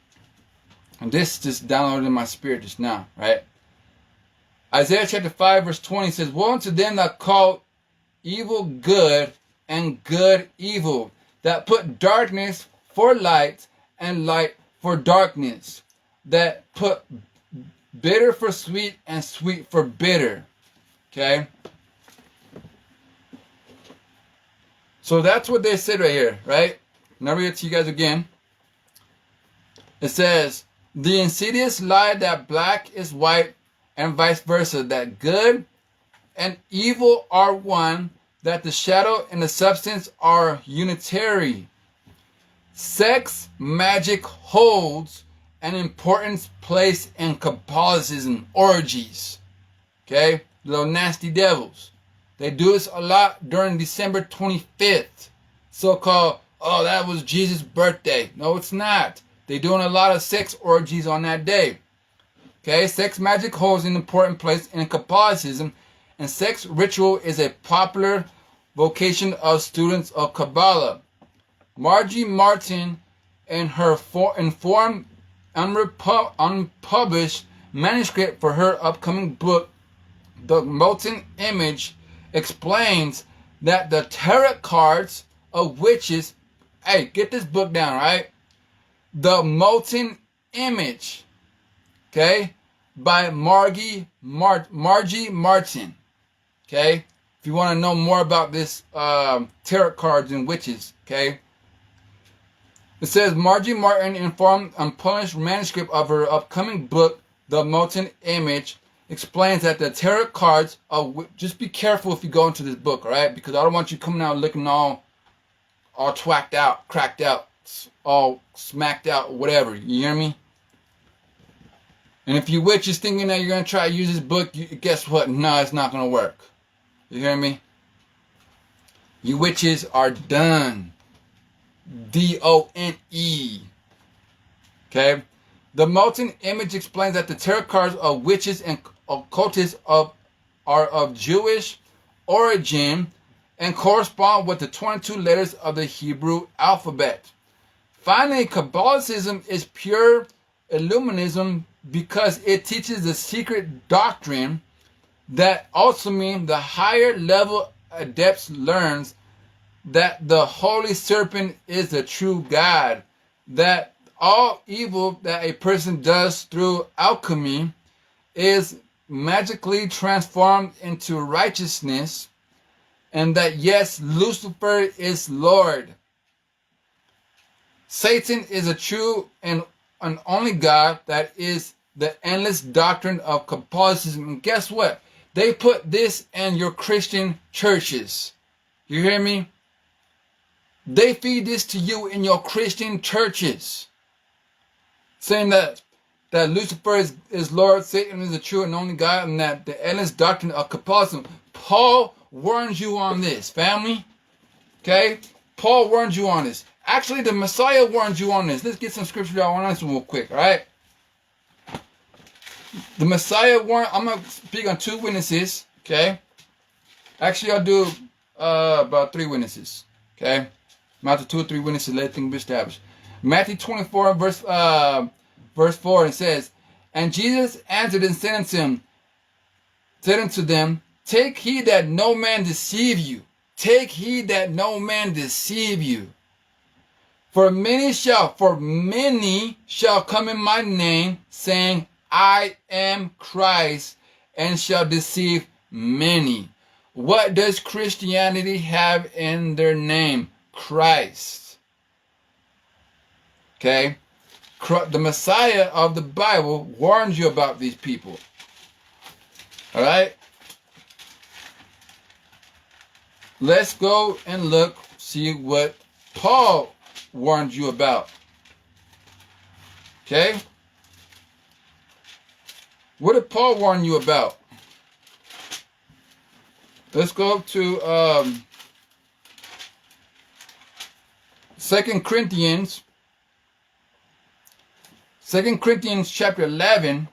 And this just downloaded in my spirit just now, right? Isaiah chapter 5 verse 20 says, woe unto them that call evil good and good evil, that put darkness for light and light for darkness, that put bitter for sweet and sweet for bitter. Okay? So that's what they said right here, right? Now read it to you guys again. It says, the insidious lie that black is white and vice versa, that good and evil are one, that the shadow and the substance are unitary. Sex magic holds an important place in Catholicism orgies. Okay? Little nasty devils. They do this a lot during December 25th. So-called, oh, that was Jesus' birthday. No, it's not. They're doing a lot of sex orgies on that day. Okay, sex magic holds an important place in Catholicism, and sex ritual is a popular vocation of students of Kabbalah. Margie Martin, in her informed, unpublished manuscript for her upcoming book, The Molten Image, explains that the tarot cards of witches, hey, get this book down, right? The Molten Image, okay, by Margie Martin, okay? If you want to know more about this tarot cards and witches, okay? It says Margie Martin informed unpublished manuscript of her upcoming book, The Molten Image, explains that the tarot cards are, just be careful if you go into this book, alright? Because I don't want you coming out looking all twacked out, cracked out, all smacked out, whatever. You hear me? And if you witches thinking that you're going to try to use this book, guess what? No, it's not going to work. You hear me? You witches are done. D-O-N-E. Okay? The Molten Image explains that the tarot cards of witches and occultists are of Jewish origin and correspond with the 22 letters of the Hebrew alphabet. Finally, Kabbalism is pure Illuminism because it teaches the secret doctrine that ultimately the higher level adepts learns that the holy serpent is the true God, that all evil that a person does through alchemy is magically transformed into righteousness, and that yes, Lucifer is Lord. Satan is a true and an only God. That is the endless doctrine of Catholicism. And guess what? They put this in your Christian churches. You hear me? They feed this to you in your Christian churches. Saying that Lucifer is Lord, Satan is the true and only God, and that the endless doctrine of Catholicism. Paul warns you on this, family. Okay? Paul warns you on this. Actually, the Messiah warns you on this. Let's get some scripture out on this real quick, all right? The Messiah warned, I'm going to speak on 2 witnesses, okay? Actually, I'll do about 3 witnesses, okay? After 2 or 3 witnesses, let things be established. Matthew 24, verse 4, it says, "And Jesus answered and said unto them, Take heed that no man deceive you. Take heed that no man deceive you. For many shall come in my name, saying, I am Christ, and shall deceive many." What does Christianity have in their name? Christ. Okay? The Messiah of the Bible warns you about these people. Alright? Let's go and look, see what Paul warned you about. Okay? What did Paul warn you about? Let's go to 2 Corinthians. 2 Corinthians chapter 11.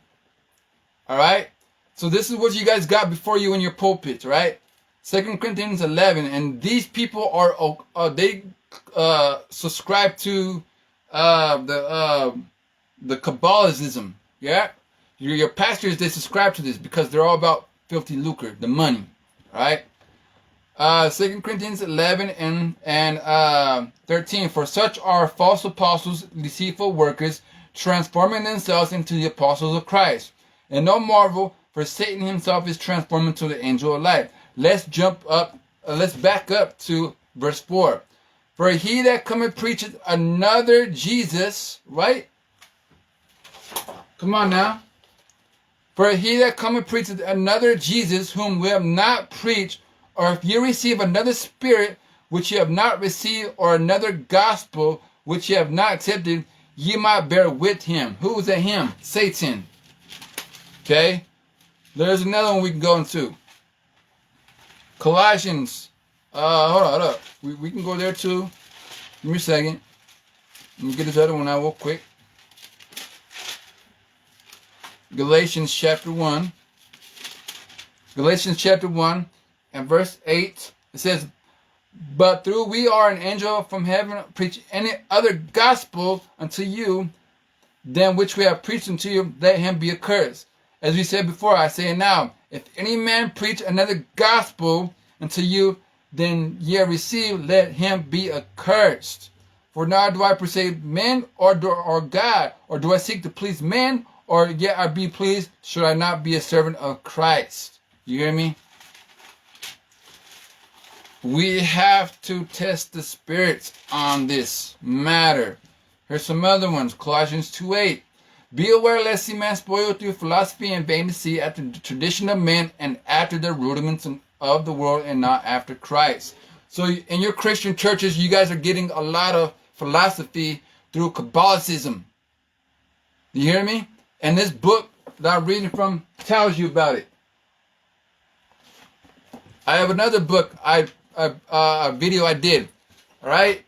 Alright? So this is what you guys got before you in your pulpits, right? 2 Corinthians 11. And these people are they subscribe to the Kabbalism. Yeah? Your pastors, they subscribe to this because they're all about filthy lucre, the money. Right? 2 Corinthians 11 and 13. For such are false apostles, deceitful workers, transforming themselves into the apostles of Christ. And no marvel, for Satan himself is transformed into the angel of light. Let's back up to verse 4. For he that cometh preacheth another Jesus, right? Come on now. For he that cometh preacheth another Jesus, whom we have not preached, or if ye receive another spirit, which ye have not received, or another gospel, which ye have not accepted, ye might bear with him. Who is that him? Satan. Okay? There's another one we can go into. Colossians. Hold up. We can go there too. Give me a second. Let me get this other one out real quick. Galatians chapter 1. Galatians chapter 1 and verse 8. It says, But through we are an angel from heaven preach any other gospel unto you than which we have preached unto you, let him be accursed. As we said before, I say it now, if any man preach another gospel unto you than ye have received, let him be accursed. For now do I persuade men or God, or do I seek to please men, or yet I be pleased? Should I not be a servant of Christ? You hear me? We have to test the spirits on this matter. Here's some other ones. Colossians 2:8. Be aware lest ye man spoil through philosophy and vain deceit after the tradition of men and after the rudiments of the world and not after Christ. So in your Christian churches, you guys are getting a lot of philosophy through Kabbalism. You hear me? And this book that I'm reading from tells you about it. I have another book, a video I did. All right,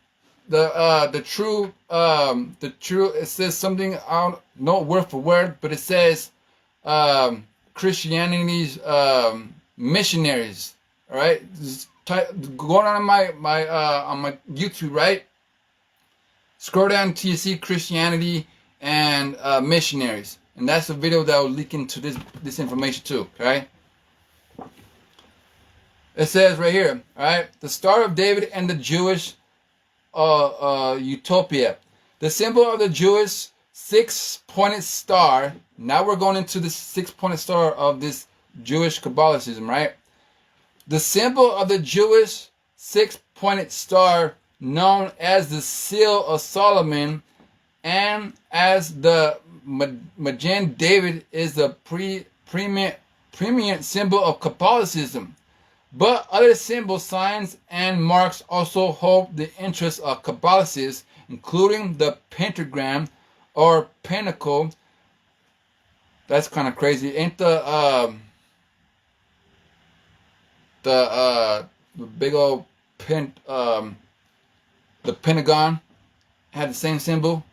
the true. It says something, I don't know word for word, but it says Christianity's missionaries. All right, just go down on my YouTube, right? Scroll down until you see Christianity and missionaries, and that's the video that will leak into this information too. Okay. It says right here, all right, the Star of David and the Jewish utopia. The symbol of the Jewish six-pointed star. Now we're going into the six-pointed star of this Jewish Kabbalism, right? The symbol of the Jewish six-pointed star, known as the Seal of Solomon, and as the Magen David, is the preeminent symbol of Kabbalism. But other symbols, signs, and marks also hold the interest of Kabbalicists, including the pentagram or pentacle. That's kind of crazy. Ain't the big old the Pentagon had the same symbol?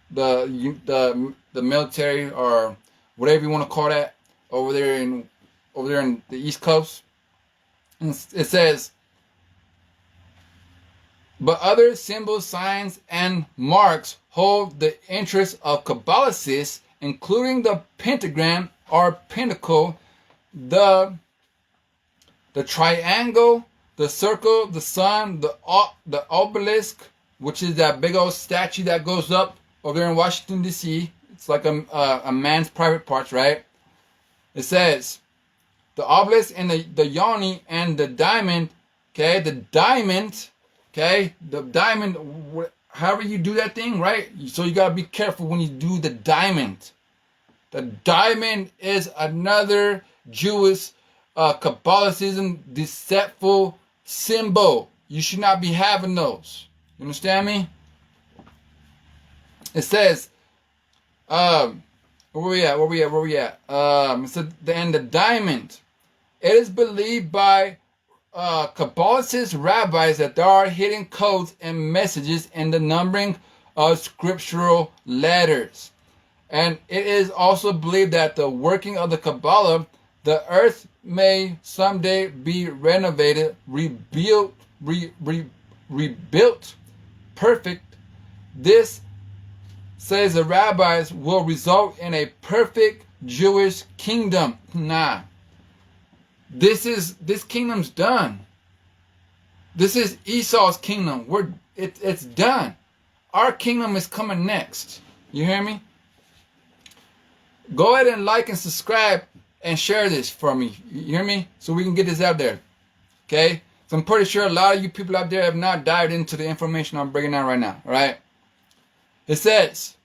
The military, or whatever you want to call that, over there in the East Coast. It says, but other symbols, signs, and marks hold the interest of Kabbalicists, including the pentagram or pentacle, the triangle, the circle, the sun, the obelisk, which is that big old statue that goes up over there in Washington, D.C. It's like a man's private parts, right? It says, the obelisk and the yoni and the diamond, okay? The diamond, okay? The diamond, however you do that thing, right? So you got to be careful when you do the diamond. The diamond is another Jewish Kabbalicism deceitful symbol. You should not be having those. You understand me? It says, where we at? It said, and the diamond. It is believed by Kabbalicist rabbis that there are hidden codes and messages in the numbering of scriptural letters. And it is also believed that the working of the Kabbalah, the earth may someday be renovated, rebuilt, perfect. This, says the rabbis, will result in a perfect Jewish kingdom. Nah. This kingdom's done. This is Esau's kingdom. It's done. Our kingdom is coming next. You hear me? Go ahead and like and subscribe and share this for me. You hear me? So we can get this out there. Okay? So I'm pretty sure a lot of you people out there have not dived into the information I'm bringing down right now. All right? It says,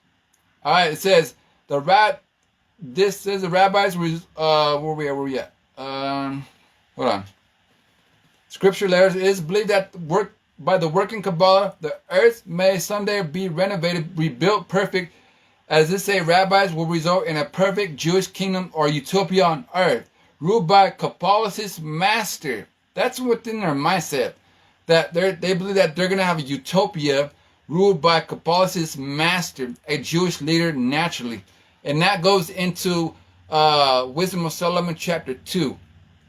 all right, it says, this says the rabbis, where we at? Hold on. Scripture letters, it is believed that by the working Kabbalah, the earth may someday be renovated, rebuilt perfect. As this say, rabbis will result in a perfect Jewish kingdom or utopia on earth, ruled by Kabbalicist master. That's within their mindset. That they believe that they're going to have a utopia ruled by Kabbalicist master, a Jewish leader naturally. And that goes into Wisdom of Solomon chapter 2.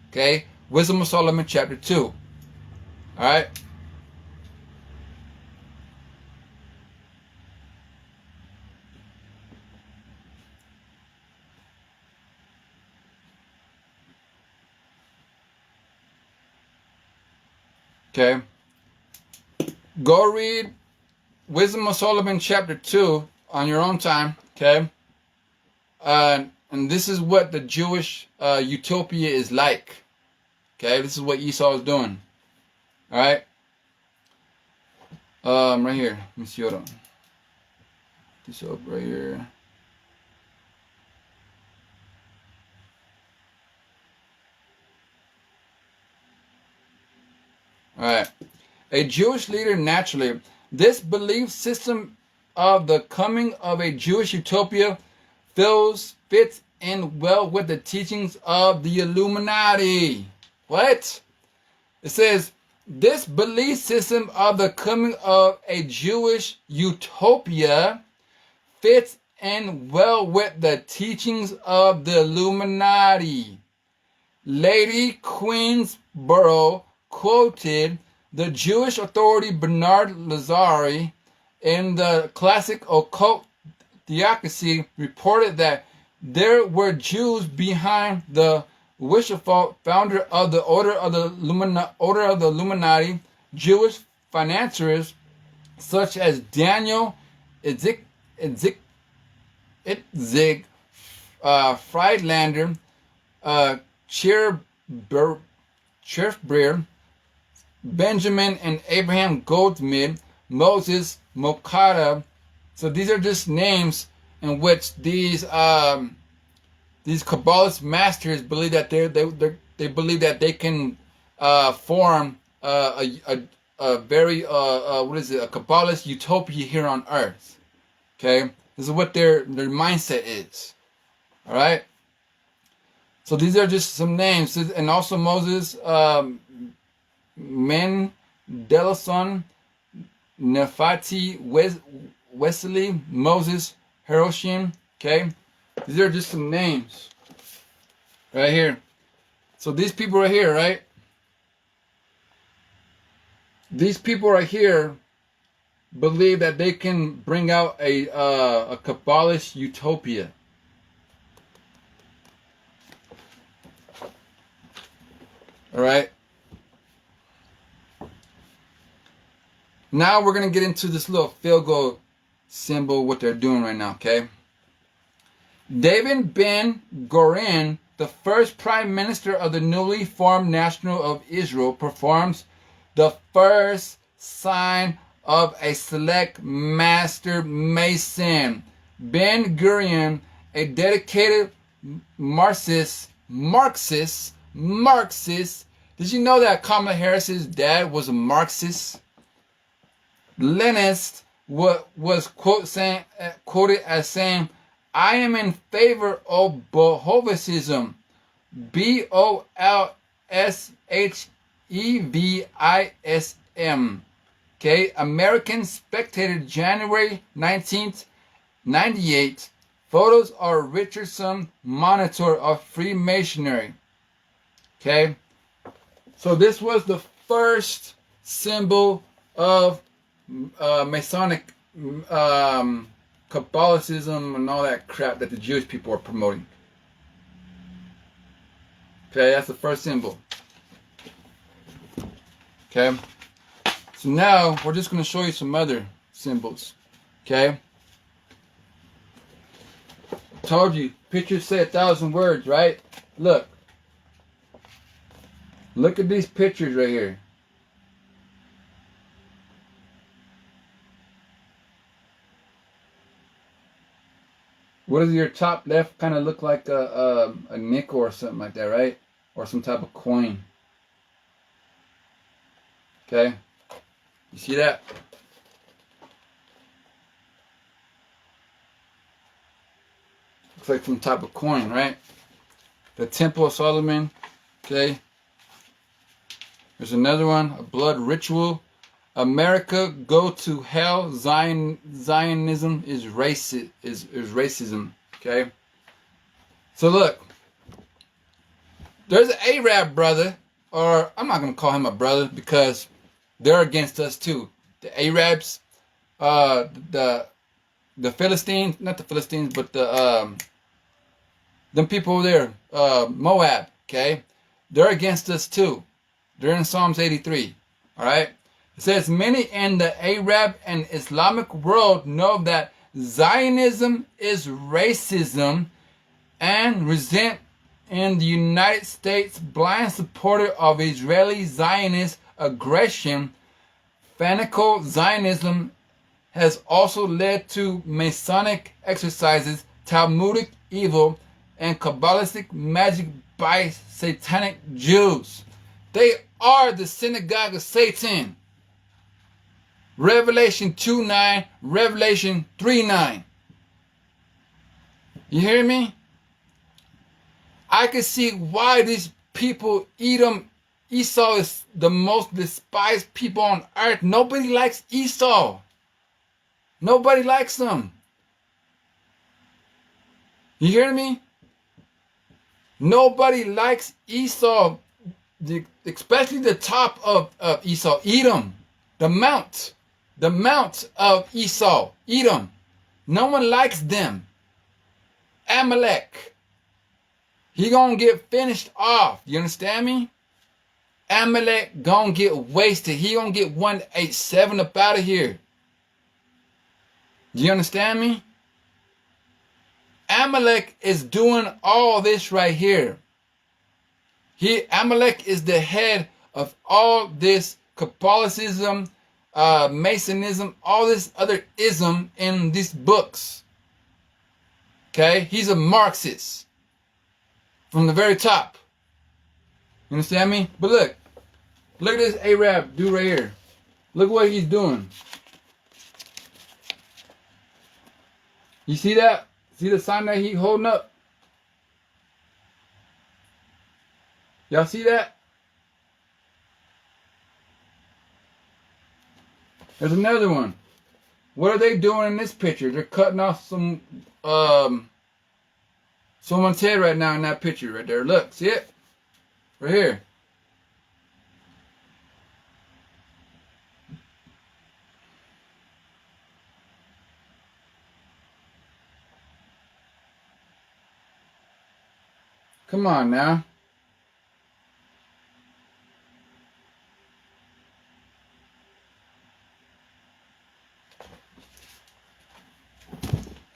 Okay? Wisdom of Solomon chapter 2. Alright? Okay? Go read Wisdom of Solomon chapter 2 on your own time. Okay? And this is what the Jewish utopia is like. Okay, this is what Esau is doing. All right. Right here. Let me see. Hold on. This up right here. All right. A Jewish leader naturally. This belief system of the coming of a Jewish utopia fits in well with the teachings of the Illuminati. What? It says, this belief system of the coming of a Jewish utopia fits in well with the teachings of the Illuminati. Lady Queensborough quoted the Jewish authority Bernard Lazari in the classic Occult Theocracy, reported that there were Jews behind the Wishafold, founder of the Order of the Illuminati, Jewish financiers such as Daniel Itzig Friedlander, Cherfbreer, Benjamin and Abraham Goldsmith, Moses Mokata. So these are just names in which these Kabbalist masters believe that they believe that they can form a very a Kabbalist utopia here on earth. Okay, this is what their mindset is. All right. So these are just some names, and also Moses Mendelssohn, Nefati Wesley, Moses Hiroshim. Okay, these are just some names right here. So these people right here, right? These people right here believe that they can bring out a Kabbalist utopia. All right. Now we're going to get into this little field goal symbol, what they're doing right now, okay? David Ben Gurion, the first prime minister of the newly formed Nation of Israel, performs the first sign of a select master mason. Ben Gurion, a dedicated Marxist. Did you know that Kamala Harris's dad was a Marxist? Leninist was quoted as saying, "I am in favor of Bolshevism, Bolshevism." Okay, American Spectator, January 19th, 98. Photos of Richardson Monitor of Freemasonry. Okay, so this was the first symbol of Masonic Catholicism and all that crap that the Jewish people are promoting. Okay, that's the first symbol. Okay, so now we're just going to show you some other symbols. Okay, I told you, pictures say 1,000 words, right? Look at these pictures right here. What does your top left kind of look like? A nickel or something like that, right? Or some type of coin. Okay, you see that? Looks like some type of coin, right? The Temple of Solomon. Okay. There's another one, a blood ritual. America go to hell. Zionism is racism. Okay. So look, there's an Arab brother, or I'm not gonna call him a brother because they're against us too. The Arabs, the Philistines, not the Philistines, but the them people over there, Moab. Okay, they're against us too. They're in Psalms 83. All right. It says, many in the Arab and Islamic world know that Zionism is racism and resent in the United States blind supporter of Israeli Zionist aggression. Fanatical Zionism has also led to Masonic exercises, Talmudic evil, and Kabbalistic magic by satanic Jews. They are the synagogue of Satan. Revelation 2:9, Revelation 3:9. You hear me? I can see why these people eat them. Esau is the most despised people on earth. Nobody likes Esau. Nobody likes them. You hear me? Nobody likes Esau, especially the top of Esau, Edom, the mount of Esau, Edom. No one likes them. Amalek, he gonna get finished off. You understand me? Amalek gonna get wasted. He gonna get 187 up out of here. Do you understand me? Amalek is doing all this right here. Amalek is the head of all this Catholicism, Masonism, all this other ism in these books. Okay? He's a Marxist from the very top. You understand me? But look at this Arab dude right here. Look what he's doing. You see that? See the sign that he's holding up? Y'all see that? There's another one. What are they doing in this picture? They're cutting off someone's head right now in that picture right there. Look, see it? Right here. Come on now.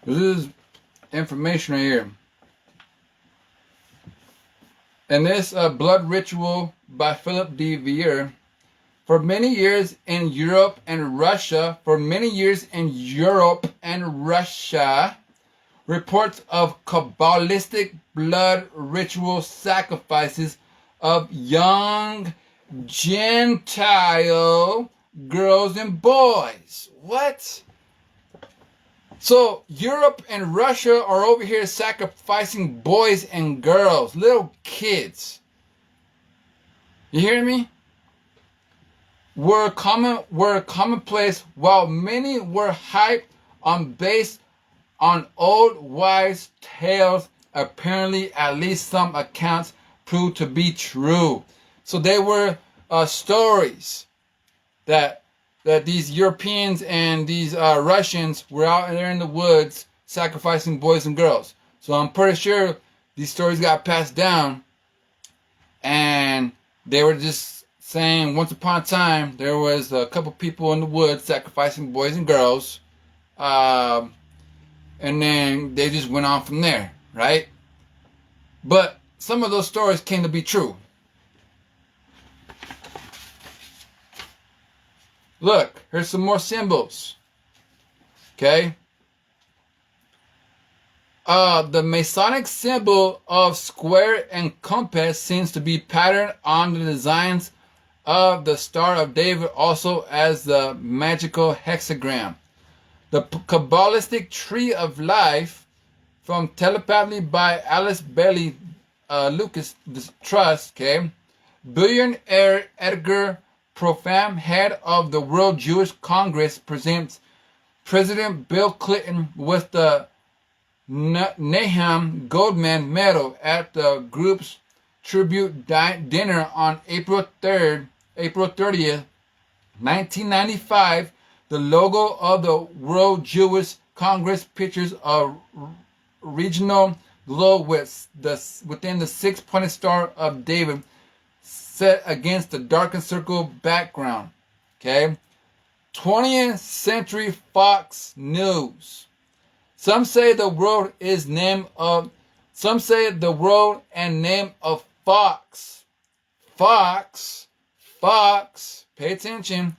This is information right here. And this blood ritual by Philip de Vier. For many years in Europe and Russia, reports of Kabbalistic blood ritual sacrifices of young Gentile girls and boys. What? So Europe and Russia are over here sacrificing boys and girls, little kids. You hear me? Were commonplace, while many were hyped based on old wives' tales. Apparently, at least some accounts proved to be true. So they were stories that these Europeans and these Russians were out there in the woods sacrificing boys and girls. So I'm pretty sure these stories got passed down, and they were just saying once upon a time there was a couple people in the woods sacrificing boys and girls, and then they just went on from there, right? But some of those stories came to be true. Look, here's some more symbols. Okay? The Masonic symbol of square and compass seems to be patterned on the designs of the Star of David, also as the magical hexagram. The Kabbalistic Tree of Life, from Telepathy by Alice Bailey Lucas Trust, okay? Billionaire Edgar Profam, head of the World Jewish Congress, presents President Bill Clinton with the Nahum Goldman Medal at the group's tribute dinner on April 30th, 1995. The logo of the World Jewish Congress pictures a regional globe within the six-pointed Star of David set against the darkened circle background. Okay? 20th Century Fox News. Some say the world and name of Fox. Fox. Pay attention.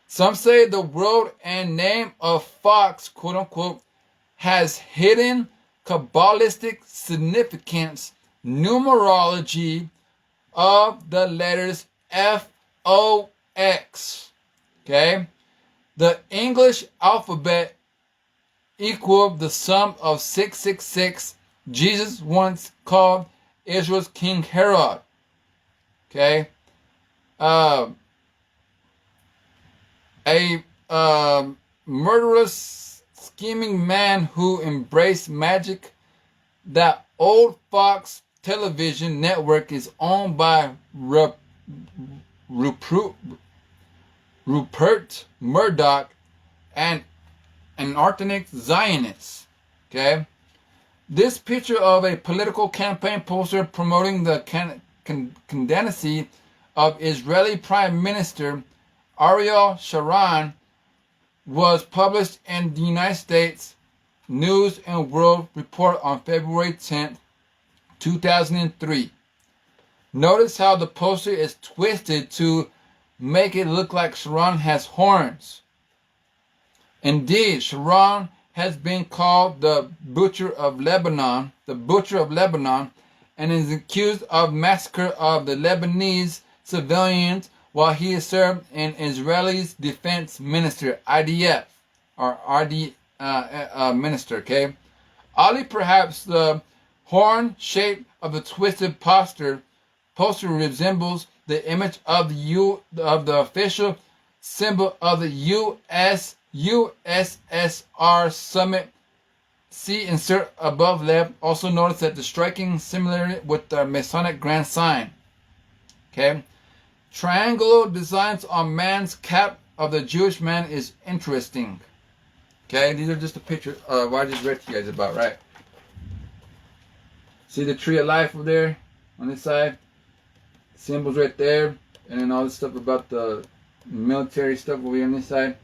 Some say the world and name of Fox, quote unquote, has hidden Kabbalistic significance, numerology of the letters F-O-X. Okay? The English alphabet equal the sum of 666. Jesus once called Israel's King Herod. Okay? A murderous, scheming man who embraced magic. That old fox television network is owned by Rupert Murdoch, and an ethnic Zionist. Okay? This picture of a political campaign poster promoting the candidacy of Israeli Prime Minister Ariel Sharon was published in the United States News and World Report on February 10th, 2003. Notice how the poster is twisted to make it look like Sharon has horns. Indeed, Sharon has been called the Butcher of Lebanon, and is accused of massacre of the Lebanese civilians while he served in Israel's Defense Minister, IDF, or RD minister, okay? Oddly, perhaps the horn shape of the twisted poster resembles the image of the official symbol of the USSR summit. See insert above left. Also notice that the striking similarity with the Masonic grand sign. Okay. Triangular designs on man's cap of the Jewish man is interesting. Okay, these are just a picture of what I just read to you guys about, right? See the tree of life over there on this side? Symbols right there. And then all this stuff about the military stuff over here on this side.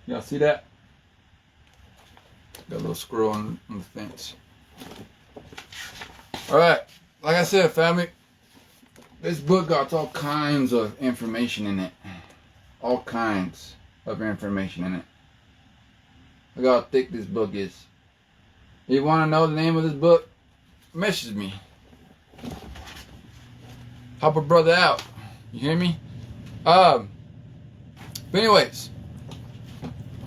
Y'all see that? Got a little squirrel on the fence. Alright, like I said, family, this book got all kinds of information in it. All kinds of information in it. Look how thick this book is. If you want to know the name of this book, message me. Help a brother out. You hear me? But anyways,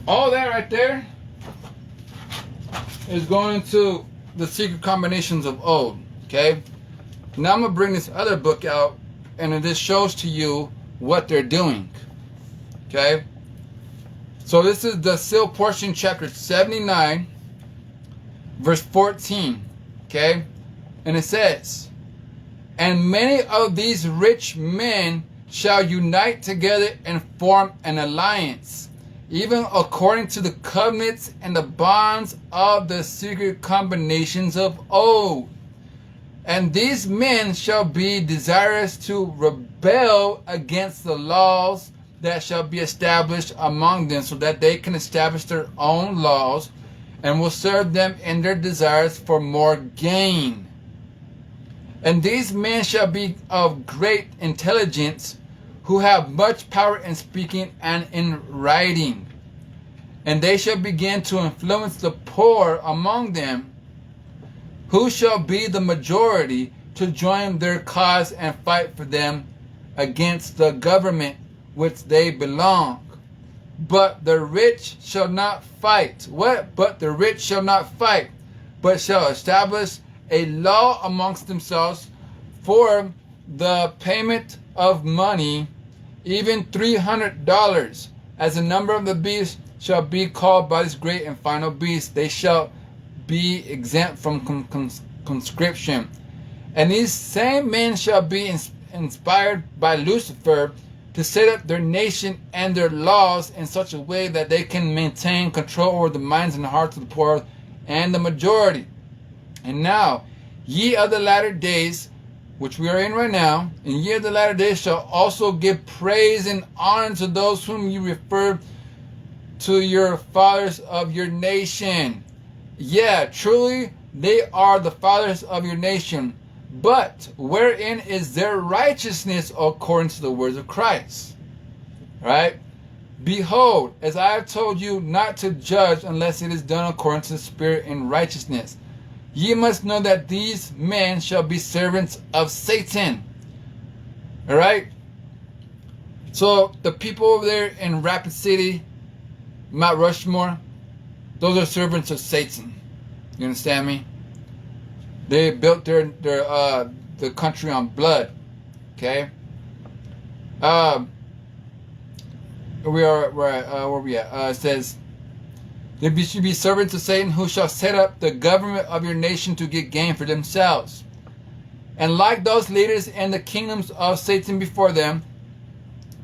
all that right there is going to the secret combinations of old. Okay? Now I'm going to bring this other book out, and this shows to you what they're doing. Okay? So this is the seal portion, chapter 79, verse 14. Okay? And it says, "And many of these rich men shall unite together and form an alliance, even according to the covenants and the bonds of the secret combinations of old. And these men shall be desirous to rebel against the laws that shall be established among them, so that they can establish their own laws, and will serve them in their desires for more gain. And these men shall be of great intelligence, who have much power in speaking and in writing. And they shall begin to influence the poor among them, who shall be the majority, to join their cause and fight for them against the government which they belong. But the rich shall not fight." What? "But the rich shall not fight, but shall establish a law amongst themselves for the payment of money, even $300, as the number of the beast shall be called by this great and final beast. They shall be exempt from conscription. And these same men shall be inspired by Lucifer to set up their nation and their laws in such a way that they can maintain control over the minds and the hearts of the poor and the majority. And now, ye of the latter days," which we are in right now, "and ye of the latter days shall also give praise and honor to those whom you refer to your fathers of your nation." Yeah, truly, they are the fathers of your nation. But wherein is their righteousness according to the words of Christ? Right? "Behold, as I have told you not to judge unless it is done according to the Spirit in righteousness. Ye must know that these men shall be servants of Satan." All right? So the people over there in Rapid City, Mount Rushmore, those are servants of Satan. You understand me? They built the country on blood. Okay? Where we at? It says, "There should be servants to Satan who shall set up the government of your nation to get gain for themselves. And like those leaders in the kingdoms of Satan before them,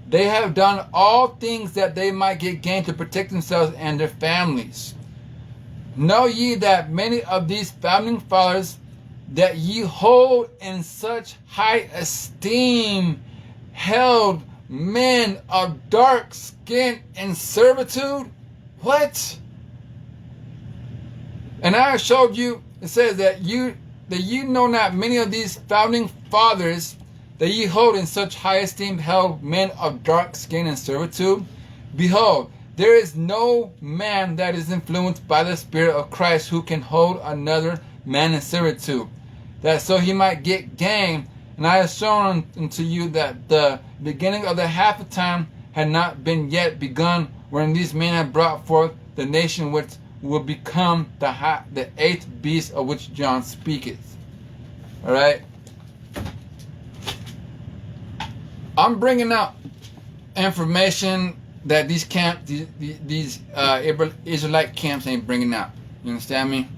they have done all things that they might get gain to protect themselves and their families. Know ye that many of these founding fathers that ye hold in such high esteem held men of dark skin and servitude?" What? "And I showed you," it says that you know not many of these founding fathers that ye hold in such high esteem held men of dark skin and servitude. Behold, there is no man that is influenced by the Spirit of Christ who can hold another man in servitude, that so he might get gain. And I have shown unto you that the beginning of the half of time had not been yet begun, when these men have brought forth the nation which will become the eighth beast of which John speaketh." All right. I'm bringing out information that these Israelite camps ain't bringing out. You understand me?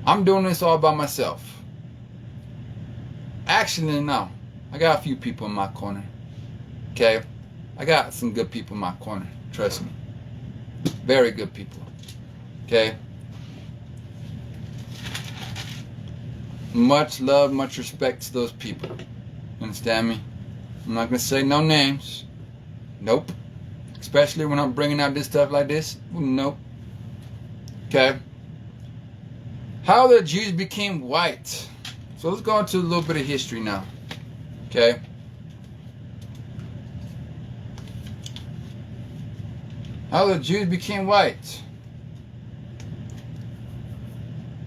I'm doing this all by myself. Actually, no. I got a few people in my corner. Okay? I got some good people in my corner. Trust me. Very good people. Okay? Much love, much respect to those people. You understand me? I'm not going to say no names. Nope. Especially when I'm bringing out this stuff like this. Nope. Okay? How the Jews became white. So let's go into a little bit of history now. Okay? How the Jews became white.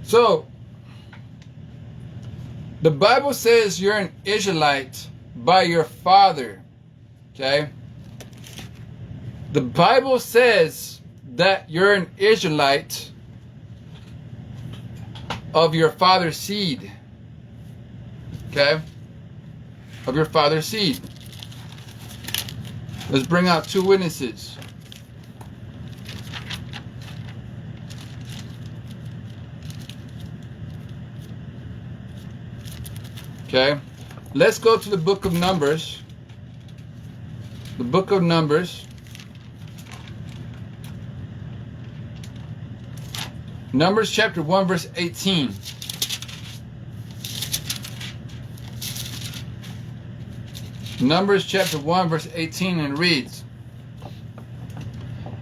So, the Bible says you're an Israelite by your father. Okay? The Bible says that you're an Israelite of your father's seed. Okay? Of your father's seed. Let's bring out two witnesses. Okay? Let's go to the book of Numbers. The book of Numbers. Numbers chapter 1 verse 18. Numbers chapter 1 verse 18, and reads,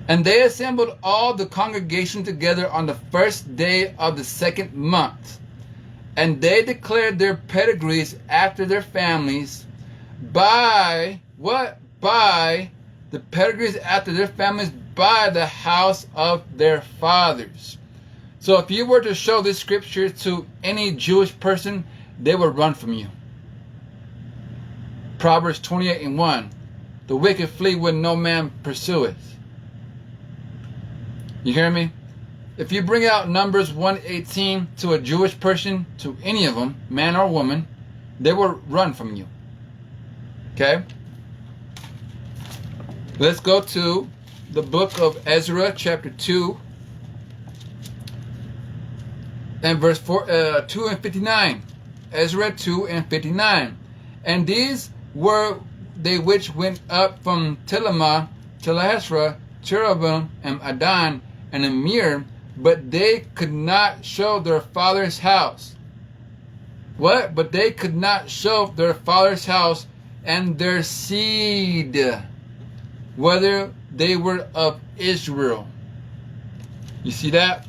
"And they assembled all the congregation together on the first day of the second month. And they declared their pedigrees after their families by," what? "By the pedigrees after their families by the house of their fathers." So if you were to show this scripture to any Jewish person, they would run from you. Proverbs 28:1. "The wicked flee when no man pursueth." You hear me? If you bring out Numbers 1:18 to a Jewish person, to any of them, man or woman, they will run from you. Okay? Let's go to the book of Ezra, chapter 2, and verse 2 and 59. Ezra 2 and 59. "And these were they which went up from Telamah, Telahasra, Cherubim, and Adon, and Amir, but they could not show their father's house." What? "But they could not show their father's house and their seed, whether they were of Israel." You see that?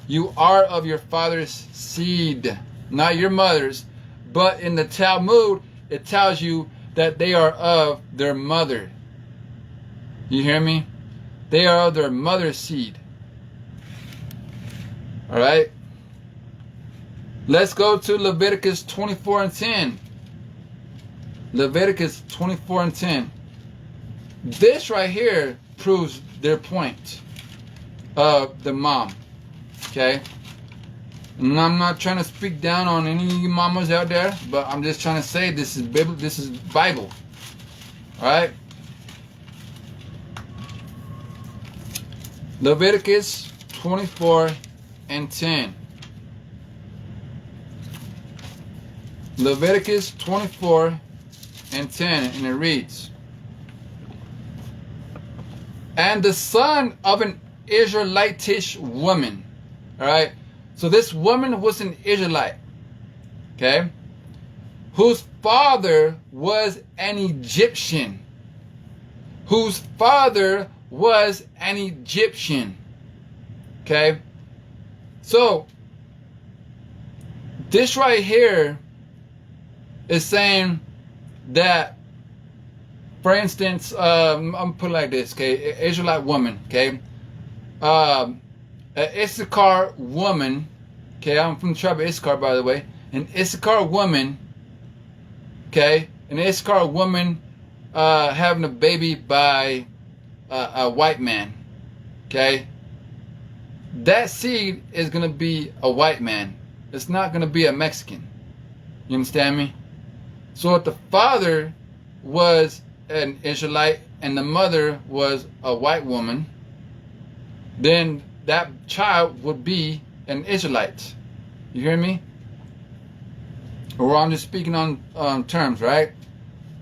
You are of your father's seed, not your mother's. But in the Talmud, it tells you that they are of their mother. You hear me? They are of their mother's seed. Alright? Let's go to Leviticus 24 and 10. Leviticus 24 and 10. This right here proves their point of the mom. Okay? And I'm not trying to speak down on any of you mamas out there, but I'm just trying to say this is Bible. All right. Leviticus 24:10. Leviticus 24:10, and it reads, "And the son of an Israelitish woman," all right. So this woman was an Israelite, okay, whose father was an Egyptian. Whose father was an Egyptian. Okay? So, this right here is saying that, for instance, I'm going to put it like this, okay? Israelite woman, okay? An Issachar woman, okay? I'm from the tribe of Issachar, by the way. An Issachar woman, okay? An Issachar woman having a baby by a white man, okay? That seed is going to be a white man. It's not going to be a Mexican. You understand me? So if the father was an Israelite and the mother was a white woman, then that child would be an Israelite. You hear me? Or I'm just speaking on terms, right?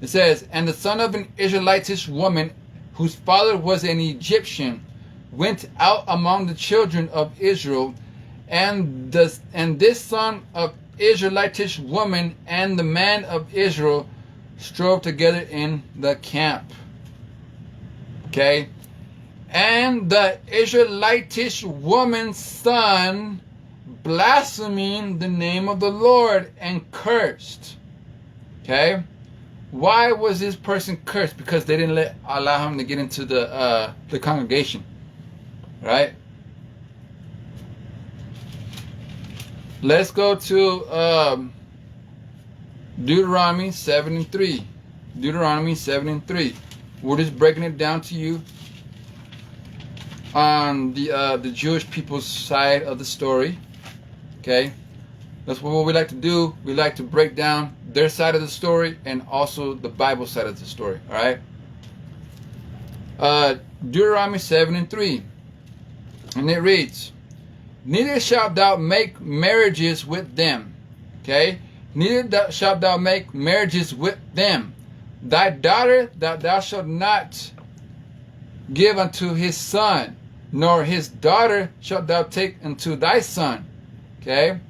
It says, "And the son of an Israelitish woman, whose father was an Egyptian, went out among the children of Israel, and this son of Israelitish woman and the man of Israel strove together in the camp." Okay? "And the Israelitish woman's son blaspheming the name of the Lord and cursed." Okay? Why was this person cursed? Because they didn't allow him to get into the congregation, right? Let's go to Deuteronomy 7:3. Deuteronomy 7:3. We're just breaking it down to you on the Jewish people's side of the story. Okay, that's what we like to do. We like to break down their side of the story and also the Bible side of the story. All right. Deuteronomy 7:3, and it reads, "Neither shalt thou make marriages with them." Okay, neither shalt thou make marriages with them. "Thy daughter that thou shalt not give unto his son, nor his daughter shalt thou take unto thy son." Okay?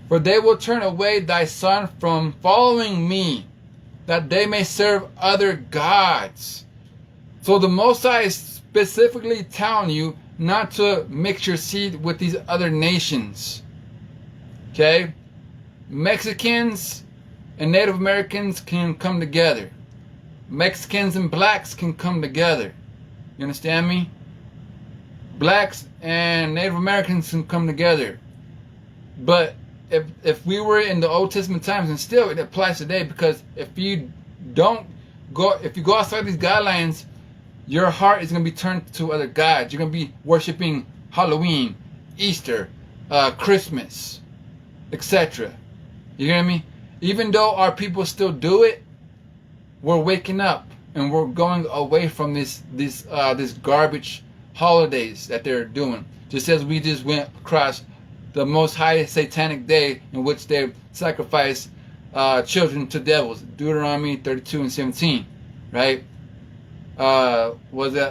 "For they will turn away thy son from following me, that they may serve other gods." So the Most High is specifically telling you not to mix your seed with these other nations. Okay? Mexicans and Native Americans can come together. Mexicans and blacks can come together. You understand me? Blacks and Native Americans can come together. But if we were in the Old Testament times, and still it applies today, because if you go outside these guidelines, your heart is going to be turned to other gods. You're going to be worshiping Halloween, Easter, Christmas, etc. You hear me? Even though our people still do it, we're waking up and we're going away from this garbage holidays that they're doing. Just as we just went across the most high satanic day in which they sacrifice children to devils, Deuteronomy 32:17, right? Was it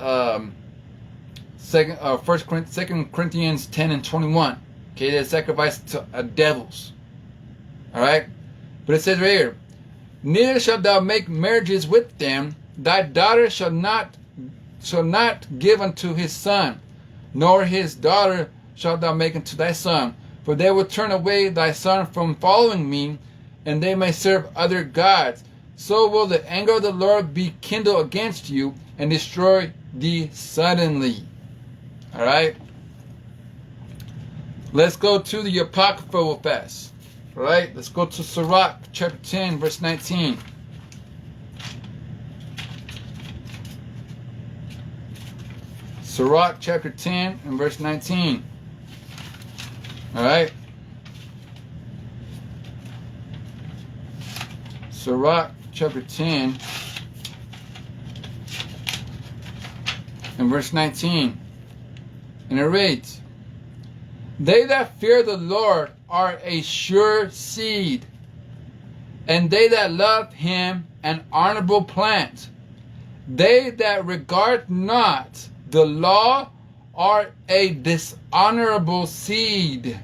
2 Corinthians 10:21? Okay, they sacrifice to devils. All right, but it says right here, "Neither shalt thou make marriages with them. Thy daughter shall not give unto his son, nor his daughter shalt thou make unto thy son, for they will turn away thy son from following me, and they may serve other gods. So will the anger of the Lord be kindled against you, and destroy thee suddenly." All right. Let's go to the Apocryphal fast. All right. Let's go to Sirach chapter 10, verse 19. Sirach chapter 10 and verse 19. All right. Sirach chapter 10 in verse 19. And it reads, they that fear the Lord are a sure seed, and they that love him an honorable plant. They that regard not the law are a dishonorable seed.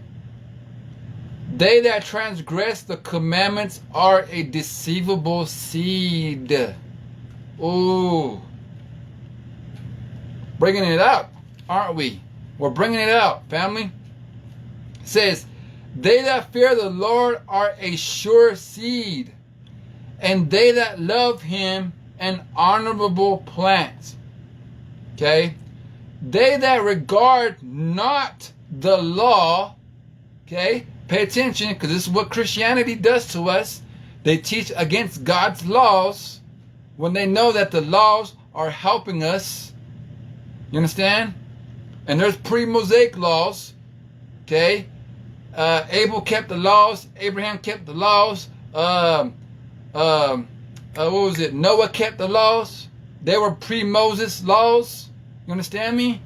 They that transgress the commandments are a deceivable seed. Ooh. Bringing it out, aren't we? We're bringing it out, family. It says, they that fear the Lord are a sure seed, and they that love him an honorable plant. Okay? They that regard not the law, okay? Pay attention, because this is what Christianity does to us. They teach against God's laws when they know that the laws are helping us. You understand? And there's pre-Mosaic laws, okay? Abel kept the laws. Abraham kept the laws. What was it? Noah kept the laws. They were pre-Moses laws. You understand me?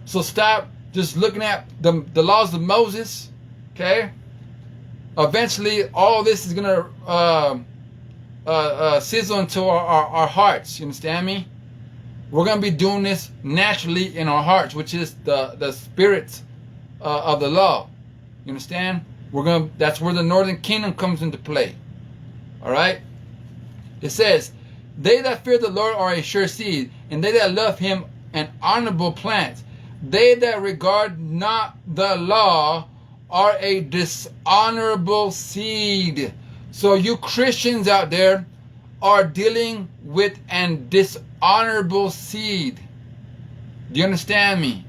So stop just looking at the laws of Moses, okay? Eventually, all this is going to sizzle into our hearts. You understand me? We're going to be doing this naturally in our hearts, which is the spirit of the law. You understand? That's where the northern kingdom comes into play. All right? It says, they that fear the Lord are a sure seed, and they that love him an honorable plant. They that regard not the law are a dishonorable seed. So you Christians out there are dealing with an dishonorable seed. Do you understand me?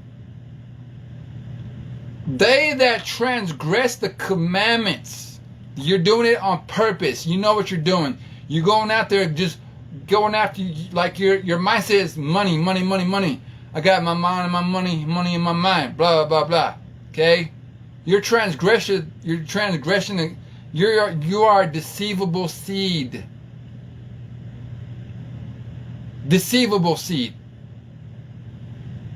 They that transgress the commandments, you're doing it on purpose. You know what you're doing. You're going out there just going after, like your mindset is money, money, money, money. I got my mind and my money, money in my mind, blah, blah, blah. Okay? Your transgression, you are a deceivable seed. Deceivable seed.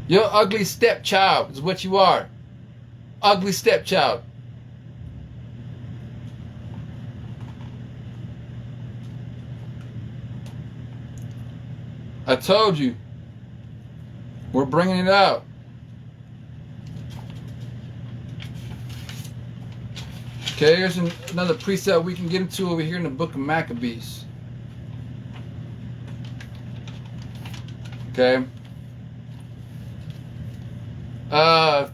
You're ugly stepchild is what you are. Ugly stepchild. I told you. We're bringing it out. Okay, here's another precept we can get into over here in the book of Maccabees. Okay.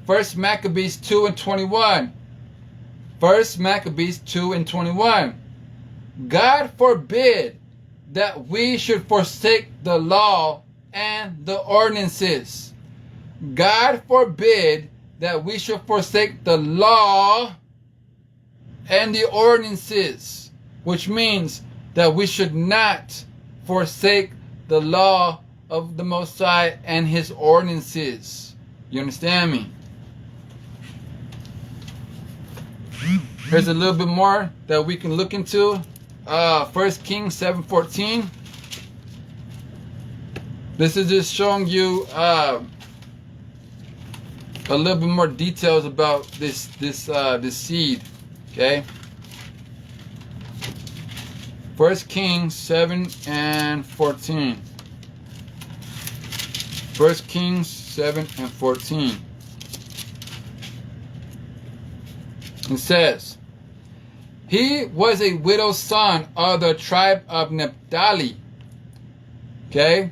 First Maccabees 2:21. First Maccabees 2:21. God forbid that we should forsake the law and the ordinances. God forbid that we should forsake the law and the ordinances, which means that we should not forsake the law of the Most High and his ordinances. You understand me? Here's a little bit more that we can look into. 1 Kings 7:14. This is just showing you a little bit more details about this seed. Okay. 1 Kings 7:14. 1 Kings 7:14. It says, he was a widow's son of the tribe of Naphtali. Okay?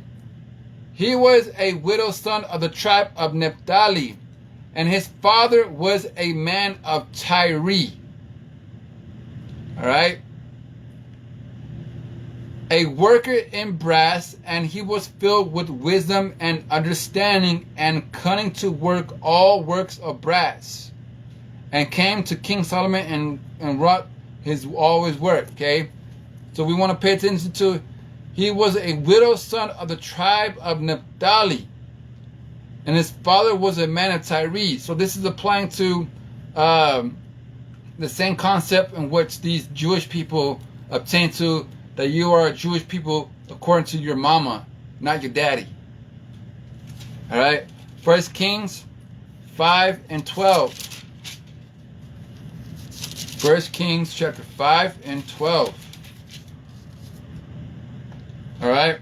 He was a widow's son of the tribe of Naphtali, and his father was a man of Tyre. Alright? A worker in brass, and he was filled with wisdom and understanding and cunning to work all works of brass, and came to King Solomon and wrought all his work. Okay, so we want to pay attention to, he was a widow's son of the tribe of Naphtali, and his father was a man of Tyre. So this is applying to the same concept in which these Jewish people obtain to, that you are a Jewish people according to your mama, not your daddy. All right. 1 Kings 5 and 12. 1 Kings chapter 5 and 12. All right.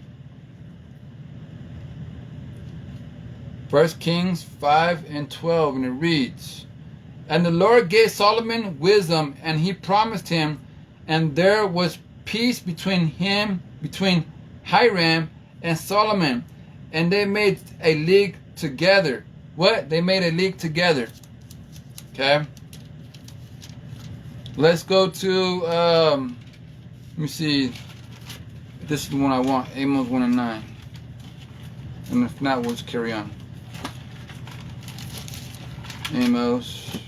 1 Kings 5 and 12, and it reads, "And the Lord gave Solomon wisdom, and he promised him, and there was peace between Hiram and Solomon, and they made a league together." What? They made a league together. Okay. Let's go to, let me see. This is the one I want. Amos 1 and 9. And if not, we'll just carry on. Amos.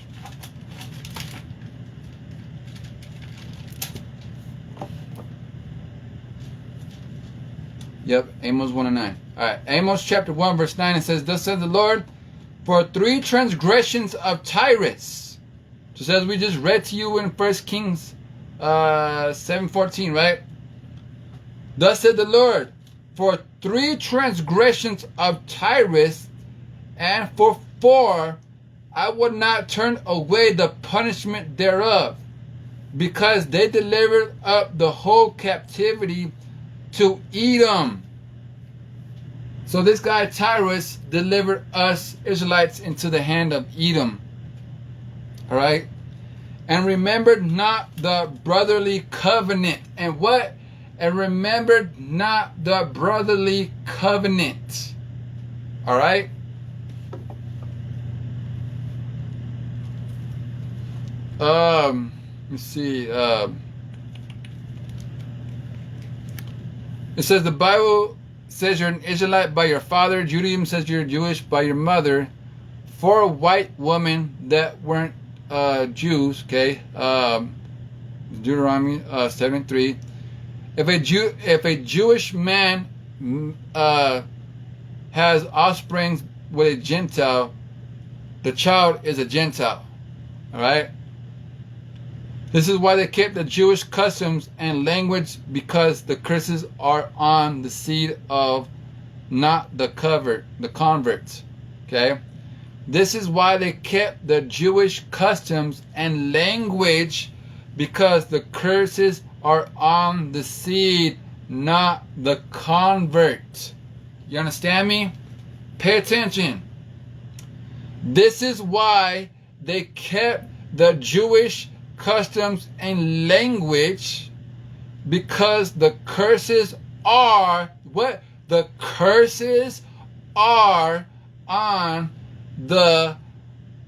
Yep, Amos 1 and 9. Alright, Amos chapter 1 verse 9, it says, "Thus says the Lord, for 3 transgressions of Tyrus." Just as we just read to you in 1 Kings 7:14, right? "Thus said the Lord, for 3 transgressions of Tyrus, and for 4, I would not turn away the punishment thereof, because they delivered up the whole captivity to Edom." So this guy Tyrus delivered us Israelites into the hand of Edom. All right? "And remembered not the brotherly covenant." And what? "And remembered not the brotherly covenant." All right? Let me see. It says the Bible says you're an Israelite by your father. Judaism says you're Jewish by your mother. 4 white women that weren't Jews. Okay. Deuteronomy 7:3. If a Jewish man has offspring with a Gentile, the child is a Gentile. All right. This is why they kept the Jewish customs and language, because the curses are on the seed of not the converts. Okay? This is why they kept the Jewish customs and language, because the curses are on the seed, not the convert. You understand me? Pay attention. This is why they kept the Jewish customs and language, because the curses are what? The curses are on the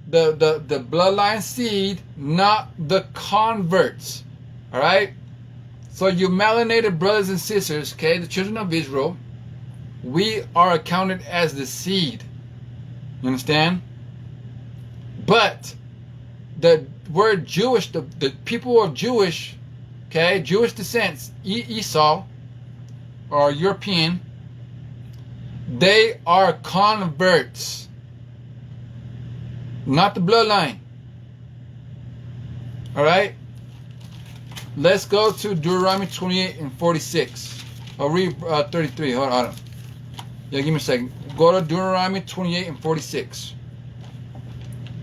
bloodline seed, not the converts. All right? So you melanated brothers and sisters, okay, the children of Israel, we are accounted as the seed. You understand? But the word Jewish, the people of Jewish, okay, Jewish descent, Esau, or European, they are converts, not the bloodline. All right? Let's go to Deuteronomy 28 and 46. I'll read 33. Hold on. Yeah, give me a second. Go to Deuteronomy 28 and 46.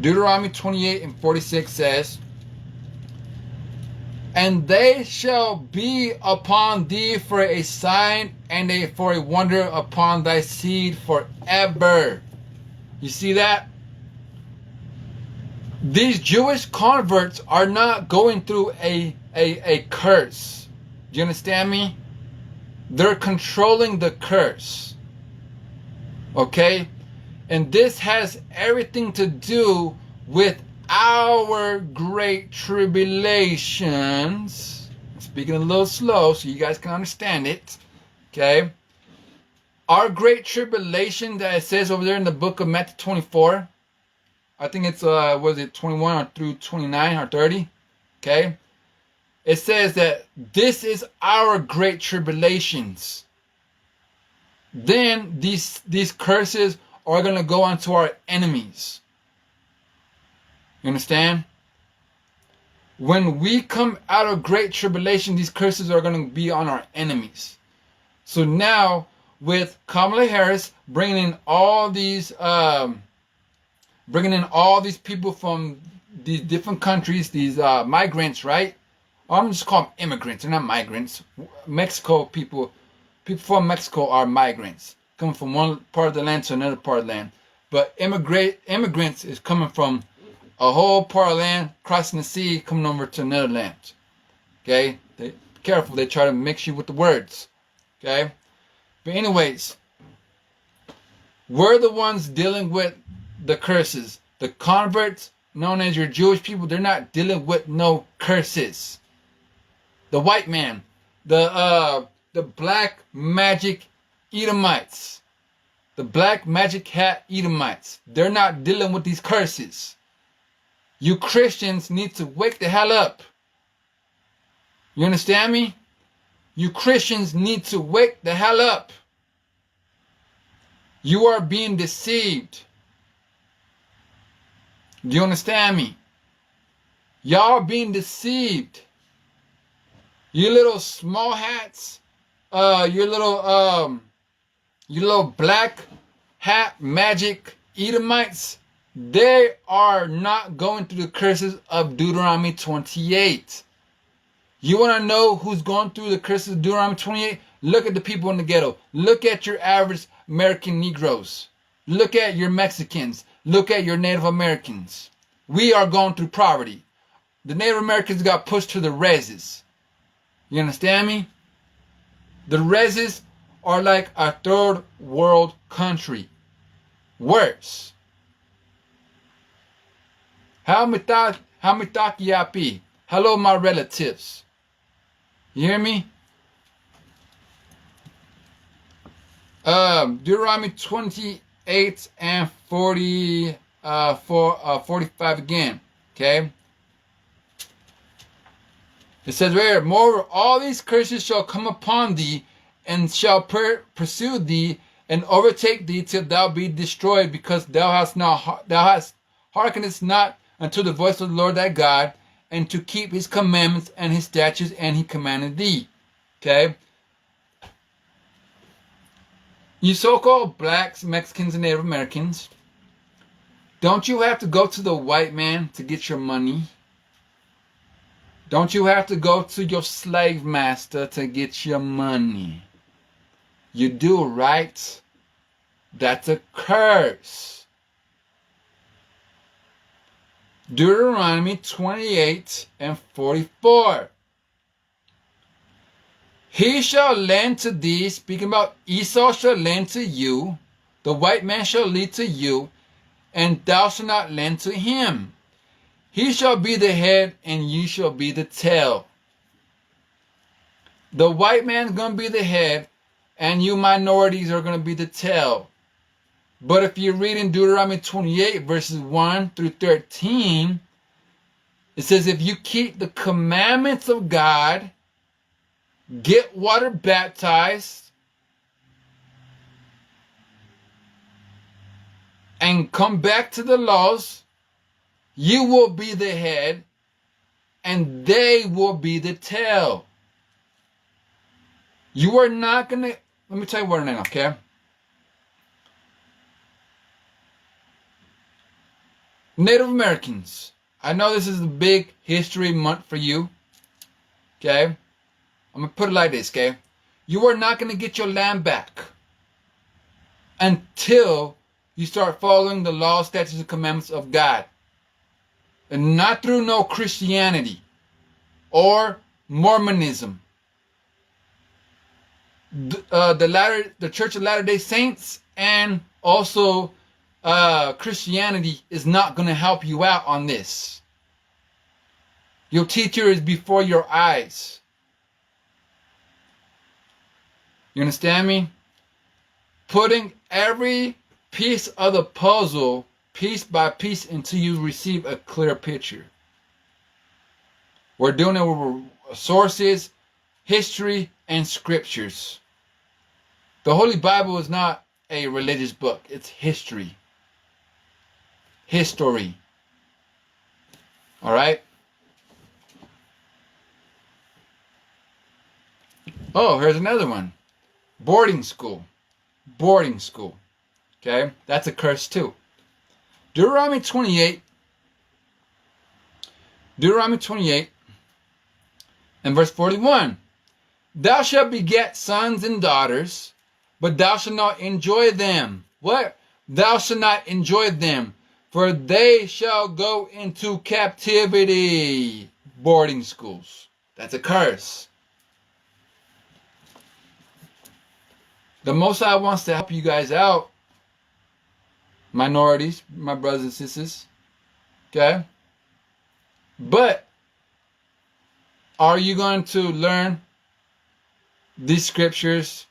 Deuteronomy 28 and 46 says, "And they shall be upon thee for a sign and for a wonder upon thy seed forever." You see that? These Jewish converts are not going through a curse. Do you understand me? They're controlling the curse. Okay? And this has everything to do with our great tribulations. I'm speaking a little slow so you guys can understand it. Okay? Our great tribulation that it says over there in the book of Matthew 24. I think it's, was it 21 or through 29 or 30? Okay? It says that this is our great tribulations. Then these curses are going to go on to our enemies. You understand? When we come out of great tribulation, these curses are going to be on our enemies. So now with Kamala Harris bringing in all these people from these different countries, these migrants, right? I'm just call them immigrants. They're not migrants. Mexico people from Mexico are migrants, coming from one part of the land to another part of the land. But immigrants is coming from a whole part of land, crossing the sea, coming over to another land. Okay? Be careful. They try to mix you with the words. Okay? But anyways, we're the ones dealing with the curses. The converts, known as your Jewish people, they're not dealing with no curses. The white man, the black magic Edomites, the black magic hat Edomites, they're not dealing with these curses. You Christians need to wake the hell up. You understand me? You Christians need to wake the hell up. You are being deceived. Do you understand me? Y'all are being deceived. You little small hats, your little black hat magic Edomites, they are not going through the curses of Deuteronomy 28. You want to know who's going through the curses of Deuteronomy 28? Look at the people in the ghetto. Look at your average American Negroes. Look at your Mexicans. Look at your Native Americans. We are going through poverty. The Native Americans got pushed to the reses. You understand me? The reses are like a third world country. Worse. How yapi? Hello, my relatives. You hear me? Deuteronomy 28 and 45 again. Okay? It says where, moreover, all these curses shall come upon thee, and shall pursue thee, and overtake thee till thou be destroyed, because thou hast hearkenest not unto the voice of the Lord thy God, and to keep his commandments and his statutes, and he commanded thee. Okay? You so-called blacks, Mexicans, and Native Americans, don't you have to go to the white man to get your money? Don't you have to go to your slave master to get your money? You do, right? That's a curse. Deuteronomy 28 and 44. He shall lend to thee, speaking about Esau shall lend to you, the white man shall lend to you, and thou shalt not lend to him. He shall be the head, and you shall be the tail. The white man's going to be the head, and you minorities are going to be the tail. But if you read in Deuteronomy 28, verses 1 through 13, it says, if you keep the commandments of God, get water baptized, and come back to the laws, you will be the head, and they will be the tail. You are not going to... Let me tell you what now, okay? Native Americans. I know this is a big history month for you. Okay? I'm going to put it like this, okay? You are not going to get your land back until you start following the law, statutes, and commandments of God. And not through no Christianity or Mormonism. The Church of Latter-day Saints and also Christianity is not going to help you out on this. Your teacher is before your eyes. You understand me? Putting every piece of the puzzle piece by piece until you receive a clear picture. We're doing it with sources, history, and scriptures. The Holy Bible is not a religious book. It's history. History. Alright? Oh, here's another one. Boarding school. boarding school. Okay? That's a curse too. Deuteronomy 28 and verse 41. Thou shalt beget sons and daughters, but thou shalt not enjoy them. What? Thou shalt not enjoy them, for they shall go into captivity. Boarding schools. That's a curse. The Most High wants to help you guys out, minorities, my brothers and sisters. Okay? But are you going to learn these scriptures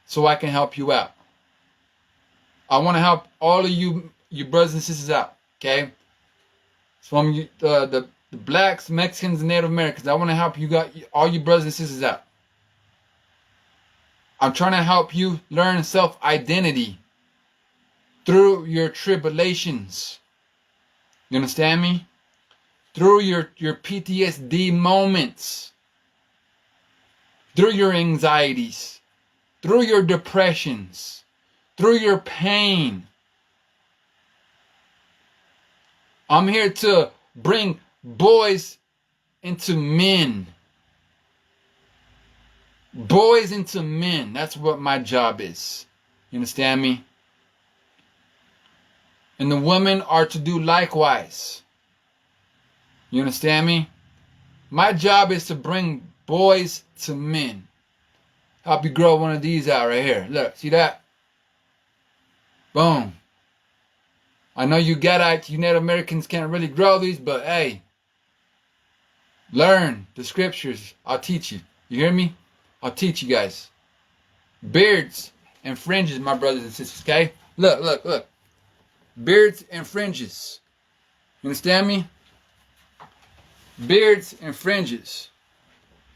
so I can help you out? I want to help all of you brothers and sisters out. Okay? From you, the blacks, Mexicans, and Native Americans. I want to help you all you brothers and sisters out. I'm trying to help you learn self-identity through your tribulations. You understand me? Through your PTSD moments. Through your anxieties. Through your depressions. Through your pain. I'm here to bring boys into men. Boys into men. That's what my job is. You understand me? And the women are to do likewise. You understand me? My job is to bring boys to men. Help you grow one of these out right here. Look, see that? Boom. I know you Gadites, you Native Americans can't really grow these, but hey, learn the scriptures. I'll teach you. You hear me? I'll teach you guys. Beards and fringes, my brothers and sisters, okay? Look, look, look. Beards and fringes. You understand me? Beards and fringes.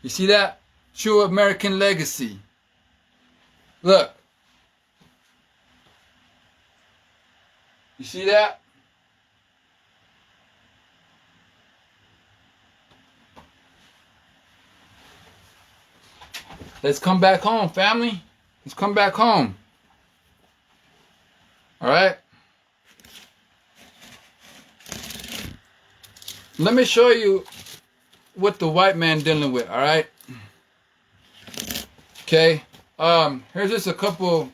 You see that? True American legacy. Look. You see that? Let's come back home, family. Let's come back home. All right? Let me show you what the white man dealing with, all right? Okay. Here's just a couple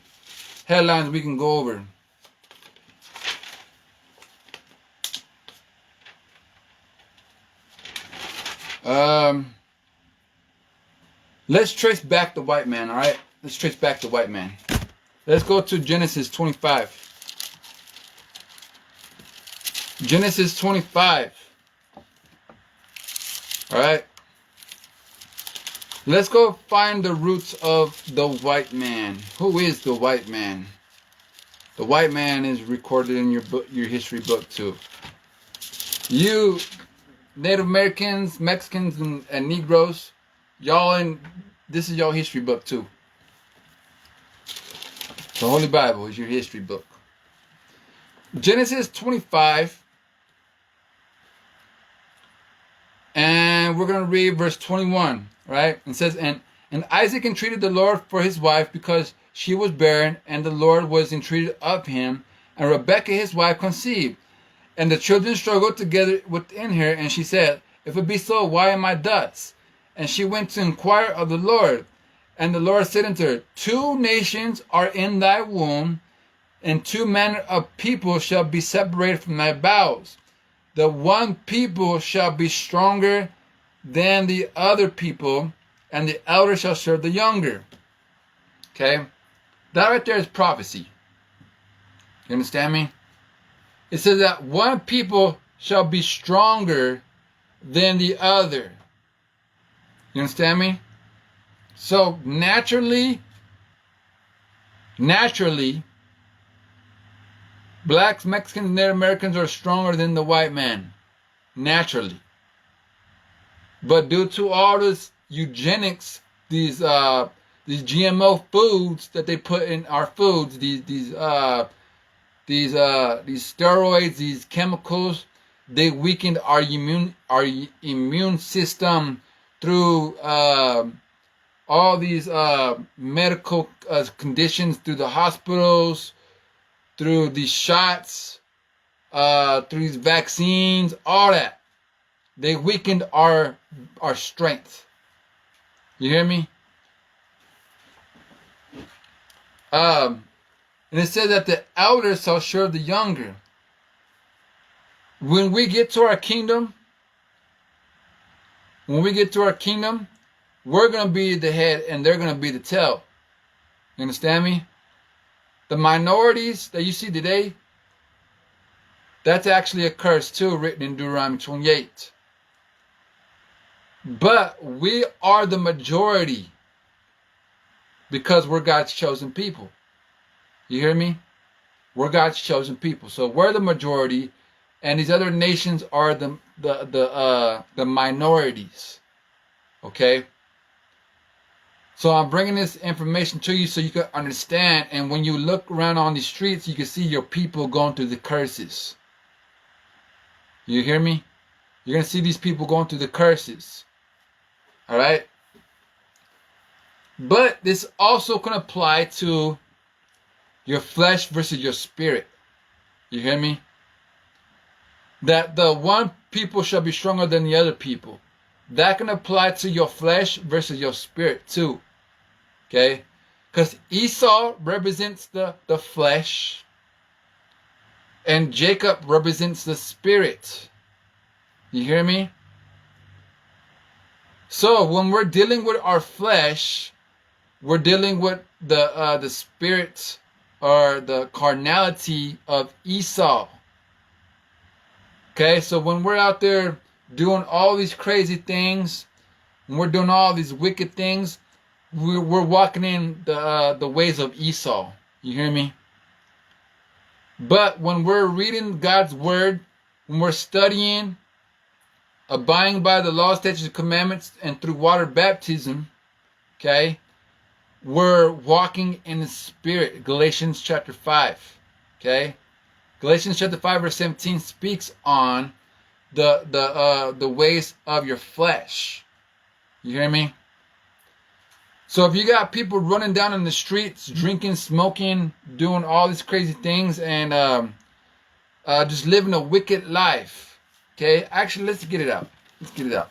headlines we can go over. Let's trace back the white man, all right? Let's trace back the white man. Let's go to Genesis 25. Genesis 25. All right? Let's go find the roots of the white man. Who is the white man? The white man is recorded in your book, your history book too. You Native Americans, Mexicans, and Negroes, this is your history book too. The Holy Bible is your history book. Genesis 25. And we're going to read verse 21, right? It says, And Isaac entreated the Lord for his wife because she was barren, and the Lord was entreated of him. And Rebekah his wife conceived. And the children struggled together within her, and she said, If it be so, why am I thus? And she went to inquire of the Lord. And the Lord said unto her, 2 nations are in thy womb, and 2 manner of people shall be separated from thy bowels. The one people shall be stronger than the other people, and the elder shall serve the younger. Okay? That right there is prophecy. You understand me? It says that one people shall be stronger than the other. You understand me? So naturally, blacks, Mexicans, and Native Americans are stronger than the white man. Naturally. But due to all this eugenics, these GMO foods that they put in our foods, these steroids, these chemicals, they weakened our immune system through all these medical conditions through the hospitals, through these shots, through these vaccines, all that. They weakened our strength. You hear me? And it says that the elder shall serve the younger. When we get to our kingdom, we're going to be the head and they're going to be the tail. You understand me? The minorities that you see today, that's actually a curse too, written in Deuteronomy 28. But we are the majority because we're God's chosen people. You hear me? We're God's chosen people. So we're the majority, and these other nations are the minorities. Okay? So I'm bringing this information to you so you can understand, and when you look around on the streets, you can see your people going through the curses. You hear me? You're going to see these people going through the curses. All right? But this also can apply to your flesh versus your spirit. You hear me? That the one people shall be stronger than the other people. That can apply to your flesh versus your spirit too. Okay? Because Esau represents the flesh, and Jacob represents the spirit. You hear me? So when we're dealing with our flesh, we're dealing with the spirit or the carnality of Esau. Okay, so when we're out there doing all these crazy things, when we're doing all these wicked things, we're walking in the ways of Esau. You hear me? But when we're reading God's word, when we're studying, abiding by the law, statutes, and commandments, and through water baptism, okay, we're walking in the Spirit. Galatians chapter 5, okay? Galatians chapter 5 verse 17 speaks on the ways of your flesh. You hear me? So if you got people running down in the streets, drinking, smoking, doing all these crazy things, and just living a wicked life, okay? Actually, let's get it out. Let's get it out.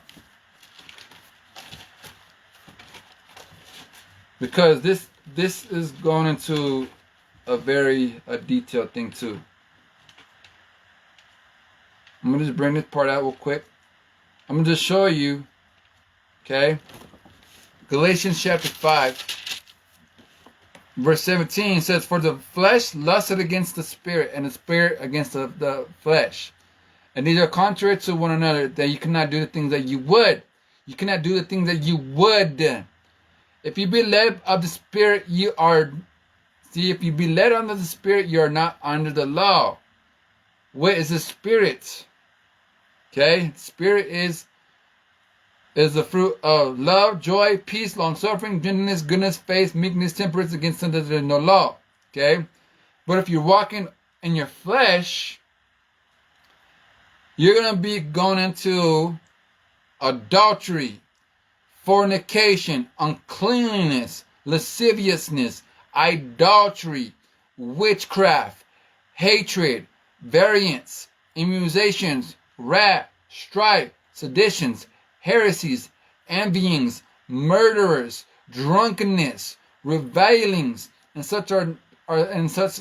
Because this is going into a very detailed thing too. I'm gonna just bring this part out real quick. I'm gonna just show you, okay? Galatians chapter 5, verse 17 says, "For the flesh lusted against the spirit, and the spirit against the flesh. And these are contrary to one another, that you cannot do the things that you would." You cannot do the things that you would. If you be led of the Spirit, you are... See, if you be led under the Spirit, you are not under the law. What is the Spirit? Okay? Spirit is the fruit of love, joy, peace, long-suffering, gentleness, goodness, faith, meekness, temperance. Against them there is no law. Okay? But if you're walking in your flesh, you're going to be going into adultery, fornication, uncleanness, lasciviousness, idolatry, witchcraft, hatred, variance, emulations, wrath, strife, seditions, heresies, envyings, murderers, drunkenness, revilings, and such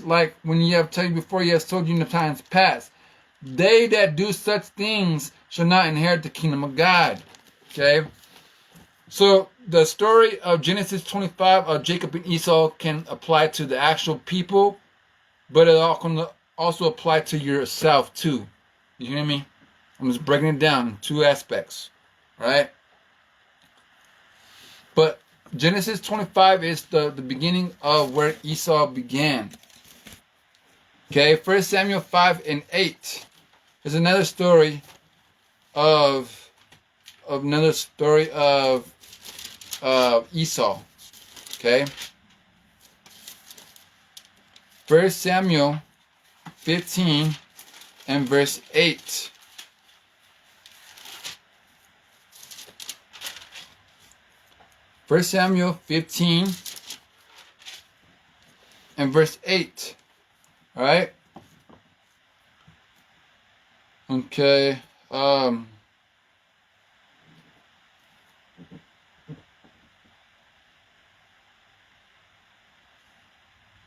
like when you have told you before, you have told you in the times past. They that do such things shall not inherit the kingdom of God. Okay? So the story of Genesis 25 of Jacob and Esau can apply to the actual people, but it can also apply to yourself too. You hear me? I'm just breaking it down in two aspects, right? But Genesis 25 is the beginning of where Esau began. Okay, 1 Samuel 5 and 8 is another story of Esau. Okay, 1 Samuel 15 and verse 8. 1 Samuel 15 and verse 8. All right. Okay. Let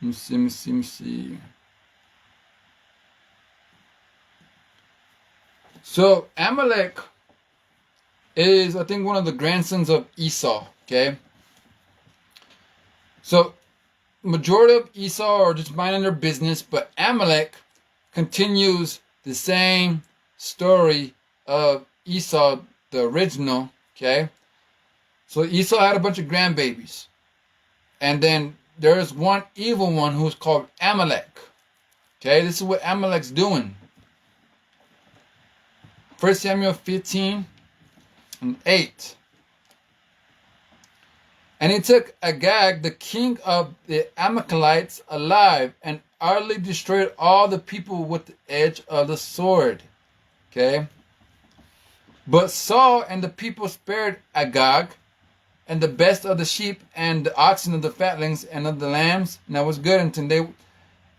me see. So Amalek is, I think, one of the grandsons of Esau. Okay. So majority of Esau are just minding their business, but Amalek continues the same story of Esau, the original. Okay. So Esau had a bunch of grandbabies, and then there's one evil one who's called Amalek. Okay, this is what Amalek's doing. 1 Samuel 15 and 8. And he took Agag, the king of the Amalekites, alive, and utterly destroyed all the people with the edge of the sword. Okay. But Saul and the people spared Agag, and the best of the sheep, and the oxen, of the fatlings, and of the lambs, and that was good until they,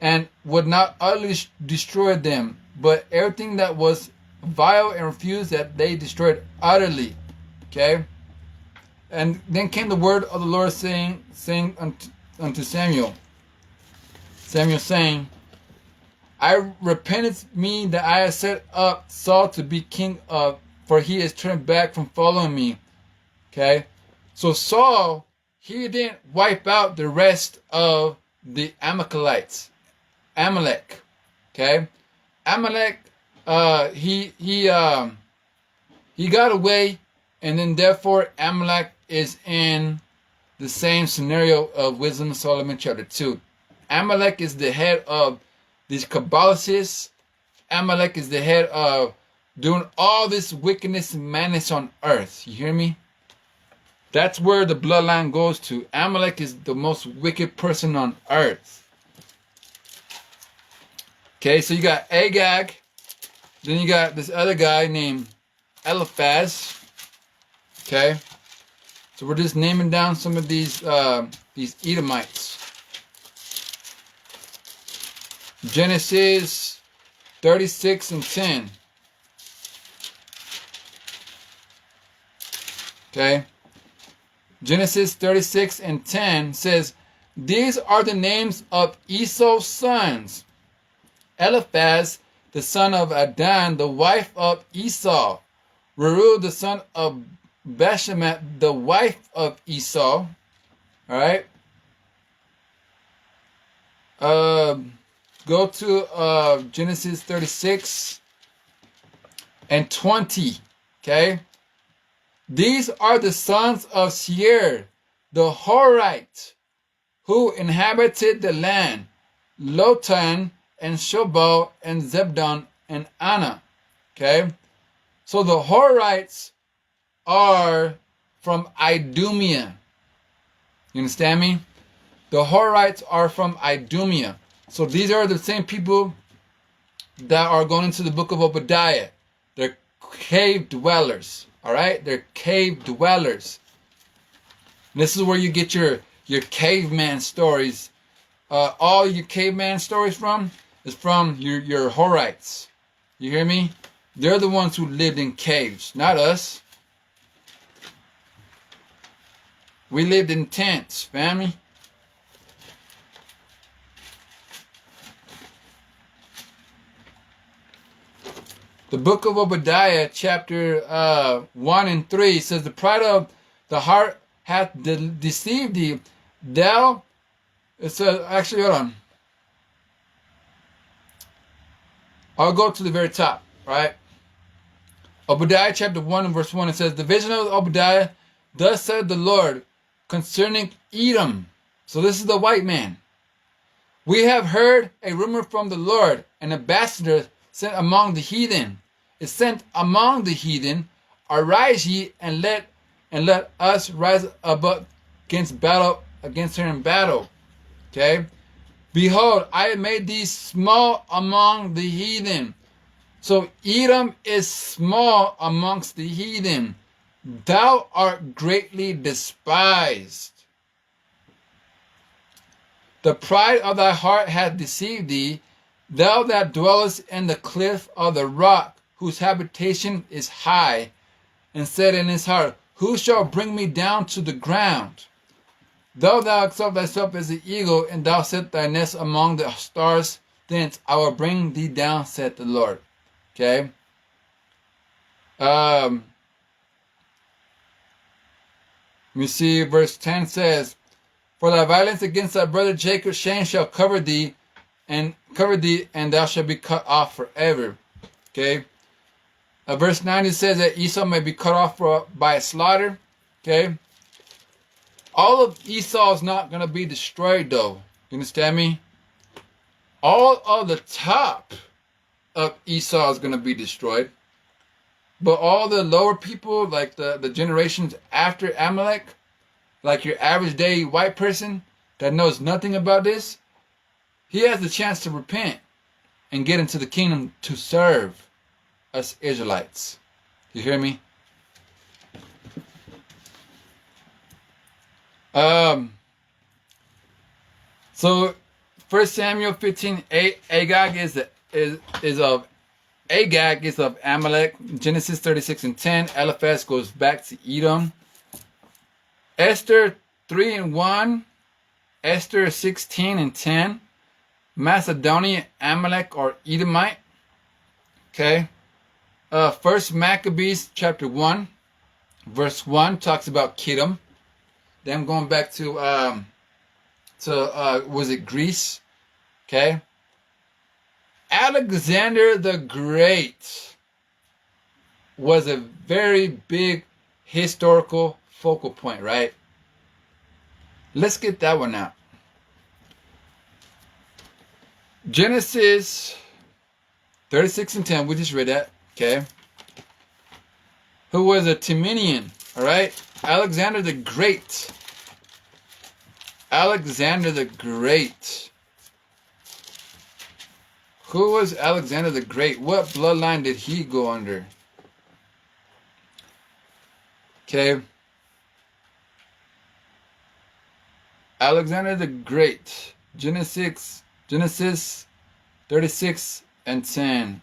and would not utterly destroy them, but everything that was vile and refused, that they destroyed utterly. Okay. And then came the word of the Lord saying unto Samuel. Samuel saying, I repented me that I had set up Saul to be king of, for he is turned back from following me. Okay. So Saul, he didn't wipe out the rest of the Amalekites. Amalek. Okay. Amalek, he got away, and then therefore Amalek is in the same scenario of Wisdom of Solomon chapter 2. Amalek is the head of these Kabbalists. Amalek is the head of doing all this wickedness and madness on earth. You hear me? That's where the bloodline goes to. Amalek is the most wicked person on earth. Okay, so you got Agag. Then you got this other guy named Eliphaz. Okay. So we're just naming down some of these Edomites. Genesis 36 and 10. Okay. Genesis 36 and 10 says, these are the names of Esau's sons. Eliphaz, the son of Adan, the wife of Esau. Reu, the son of Bashemat, the wife of Esau. Alright. Go to Genesis 36 and 20. Okay. These are the sons of Seir, the Horite, who inhabited the land, Lotan and Shobal and Zebdan and Anna. Okay. So the Horites are from Idumea. You understand me? The Horites are from Idumea. So these are the same people that are going into the book of Obadiah. They're cave dwellers. Alright? They're cave dwellers. And this is where you get your caveman stories. All your caveman stories is from your Horites. You hear me? They're the ones who lived in caves, not us. We lived in tents, family. The book of Obadiah, chapter 1 and 3 says, the pride of the heart hath deceived thee. Thou, it says, actually, hold on. I'll go to the very top, right? Obadiah chapter 1 and verse 1, it says, the vision of Obadiah, thus said the Lord, concerning Edom. So this is the white man. We have heard a rumor from the Lord, an ambassador sent among the heathen. Is sent among the heathen. Arise ye and let us rise up against her in battle. Okay. Behold, I have made thee small among the heathen. So Edom is small amongst the heathen. thou art greatly despised. The pride of thy heart hath deceived thee, thou that dwellest in the cliff of the rock, whose habitation is high, and said in his heart, who shall bring me down to the ground? Though thou exalt thyself as the eagle, and thou set thy nest among the stars, thence I will bring thee down, saith the Lord. Okay? Let me see, verse 10 says, for thy violence against thy brother Jacob, shame shall cover thee, and thou shalt be cut off forever. Okay? Verse 9 it says that Esau may be cut off by a slaughter. Okay? All of Esau is not going to be destroyed though. You understand me? All of the top of Esau is going to be destroyed. But all the lower people, like the generations after Amalek, like your average day white person that knows nothing about this, he has the chance to repent and get into the kingdom to serve us Israelites. You hear me? So 1 Samuel 15:8, Agag is of Amalek. Genesis 36:10, Eliphaz goes back to Edom. Esther 3:1, Esther 16:10, Macedonia, Amalek or Edomite. Okay. 1 Maccabees chapter 1, verse 1 talks about Kittim. Then going back to was it Greece? Okay. Alexander the Great was a very big historical focal point, right? Let's get that one out. Genesis 36:10, we just read that, okay? Who was a Timenian, all right? Alexander the Great. Alexander the Great. Who was Alexander the Great? What bloodline did he go under? Okay. Alexander the Great. Genesis 36:10.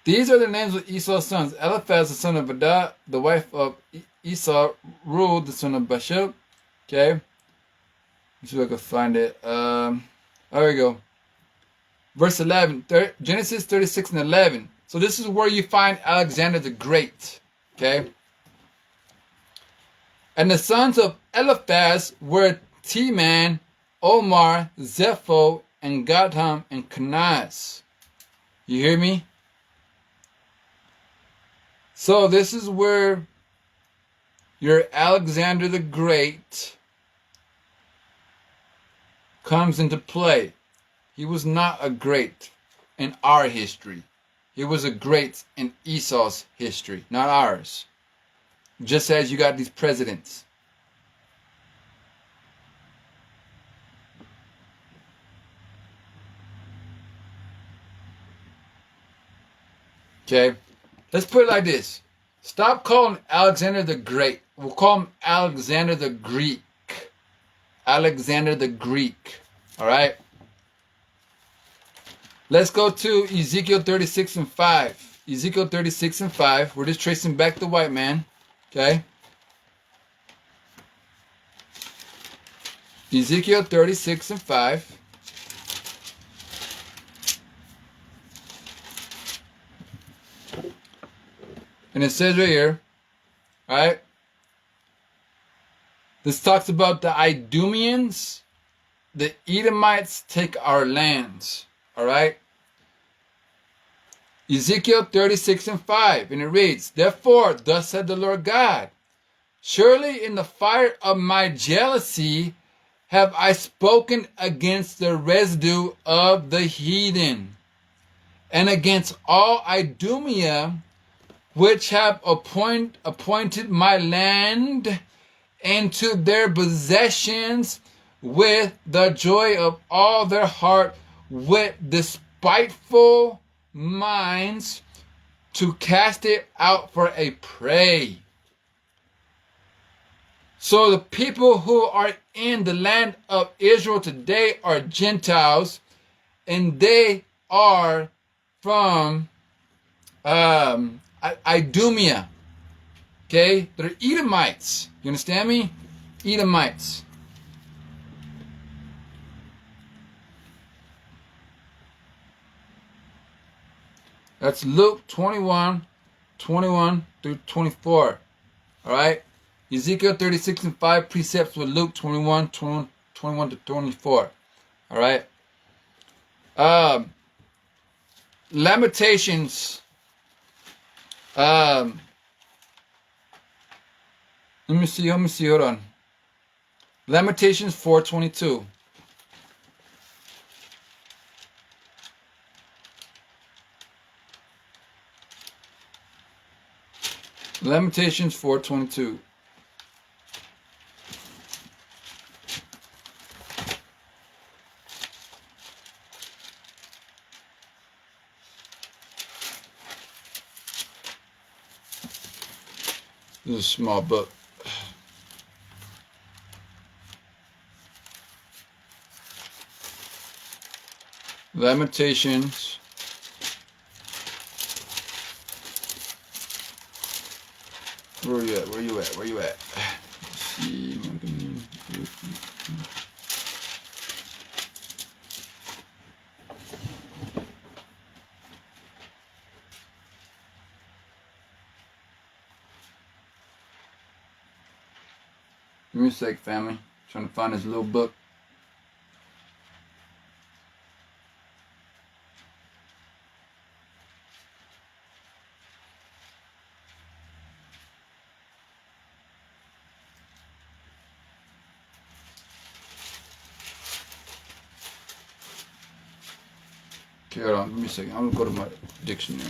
These are the names of Esau's sons. Eliphaz, the son of Adah, the wife of Esau, ruled the son of Bashil. Okay. Let's see if I can find it. There we go. Verse 11. Genesis 36:11. So this is where you find Alexander the Great. Okay. And the sons of Eliphaz were Teman, Omar, Zepho, and Gatam, and Kenaz. You hear me? So this is where your Alexander the Great comes into play. He was not a great in our history. He was a great in Esau's history, not ours. Just as you got these presidents. Okay, let's put it like this. Stop calling Alexander the Great. We'll call him Alexander the Greek. Alexander the Greek. All right. Let's go to Ezekiel 36:5. Ezekiel 36:5. We're just tracing back the white man. Okay. Ezekiel 36:5. And it says right here, right? This talks about the Idumeans, the Edomites take our lands, all right? Ezekiel 36:5, and it reads, therefore, thus said the Lord God, surely in the fire of my jealousy have I spoken against the residue of the heathen, and against all Idumea, which have appointed my land into their possessions with the joy of all their heart, with despiteful minds, to cast it out for a prey. So the people who are in the land of Israel today are Gentiles, and they are from Idumea. Okay? They're Edomites. You understand me? Edomites. That's Luke 21 through 24. Alright? Ezekiel 36 and 5 precepts with Luke 21 to 24. Alright? Lamentations. Let me see, hold on. Lamentations 4:22. Lamentations 4:22. This is a small book. Lamentations. Where you at? Where you at? Where you at? Let's see. Give me a sec, family. Trying to find this little book. Okay, hold on. Give me a second. I'm going to go to my dictionary.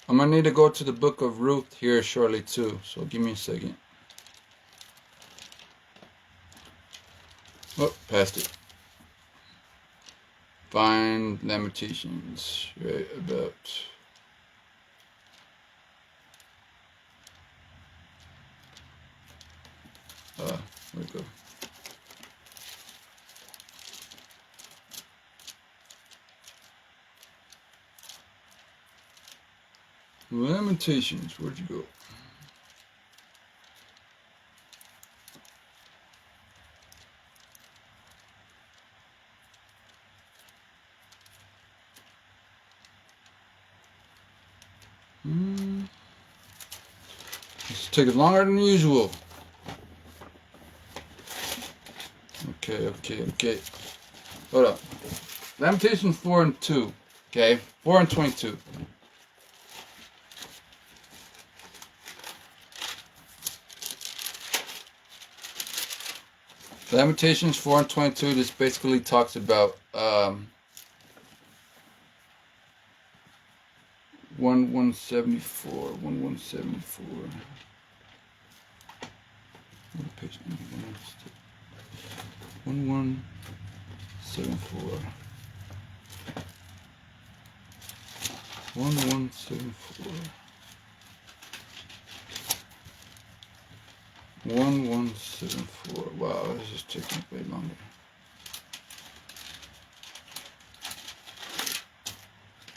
I'm going to need to go to the book of Ruth here shortly too. So give me a second. Oh, passed it. Find Lamentations. Right about... Where'd it go? Lamentations, where'd you go? It's taking longer than usual. Okay. Hold up. Lamentations 4 and 2. Okay, 4 and 22. Lamentations 4 and 22. This basically talks about 1174. 1174. What page? 1174. 1174. 1174. Wow, this is taking way longer.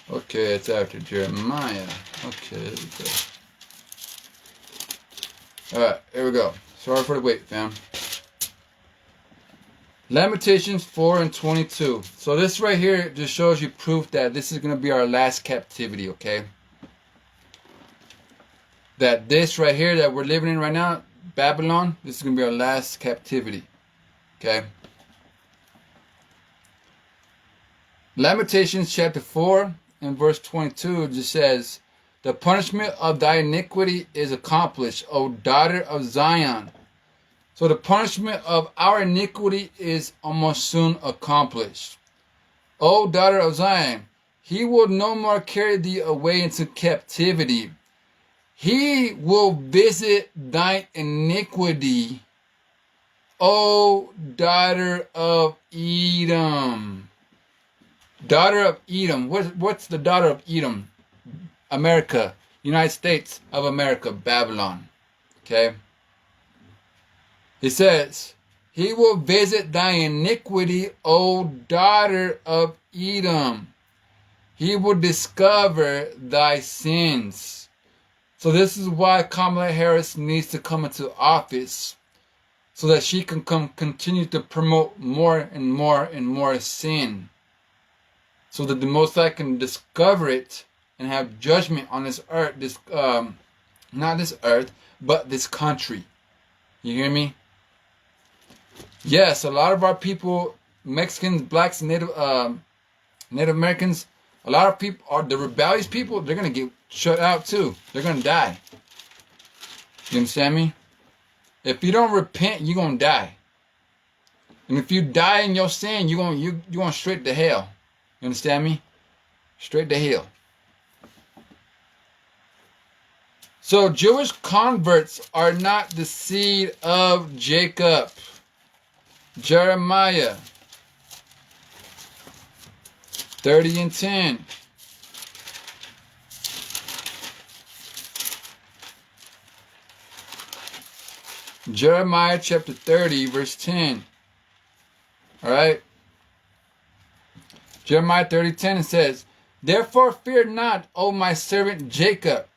Okay, it's after Jeremiah. Okay, there we go. Alright, here we go. Sorry for the wait, fam. Lamentations 4 and 22. So this right here just shows you proof that this is going to be our last captivity, okay? That this right here that we're living in right now, Babylon, this is going to be our last captivity, okay? Lamentations chapter 4 and verse 22 just says, "The punishment of thy iniquity is accomplished, O daughter of Zion." So the punishment of our iniquity is almost soon accomplished. O daughter of Zion, he will no more carry thee away into captivity. He will visit thine iniquity, O daughter of Edom. Daughter of Edom. What's the daughter of Edom? America. United States of America. Babylon. Okay. It says, he will visit thy iniquity, O daughter of Edom. He will discover thy sins. So this is why Kamala Harris needs to come into office, so that she can continue to promote more and more and more sin, so that the Most High can discover it and have judgment on this earth, not this earth, but this country. You hear me? Yes, a lot of our people, Mexicans, blacks, Native Americans, a lot of people are the rebellious people. They're gonna get shut out too. They're gonna die. You understand me? If you don't repent, you're gonna die. And if you die in your sin, you're going straight to hell. You understand me? Straight to hell. So Jewish converts are not the seed of Jacob. Jeremiah 30:10. Jeremiah chapter 30, verse 10. Alright? Jeremiah 30:10, it says, therefore fear not, O my servant Jacob,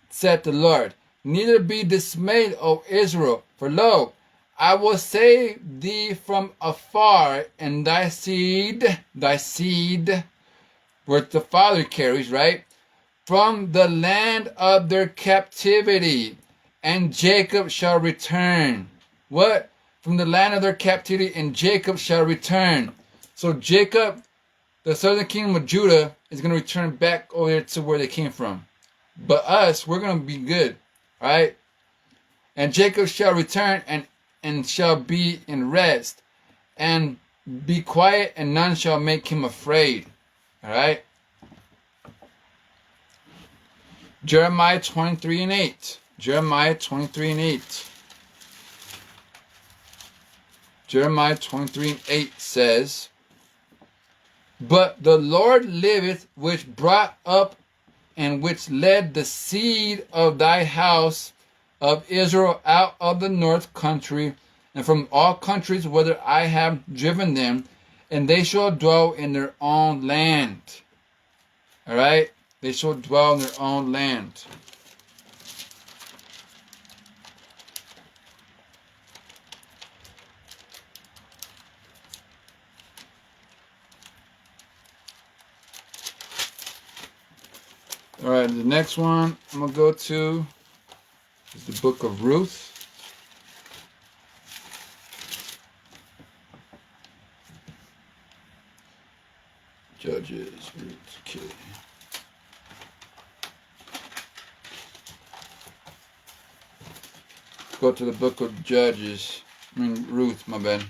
said the Lord, neither be dismayed, O Israel, for lo, I will save thee from afar, and thy seed, which the father carries, right? From the land of their captivity, and Jacob shall return. What? From the land of their captivity, and Jacob shall return. So Jacob, the southern kingdom of Judah, is going to return back over there to where they came from. But us, we're going to be good. Alright? And Jacob shall return and shall be in rest, and be quiet, and none shall make him afraid. Alright? Jeremiah 23:8. Jeremiah 23:8. Jeremiah 23:8 says, but the Lord liveth, which brought up and which led the seed of thy house of Israel out of the north country, and from all countries whither I have driven them, and they shall dwell in their own land. Alright? They shall dwell in their own land. Alright, the next one I'm going to go to is the book of Ruth. Judges, Ruth, okay. Go to the book of Judges. Ruth, my bad.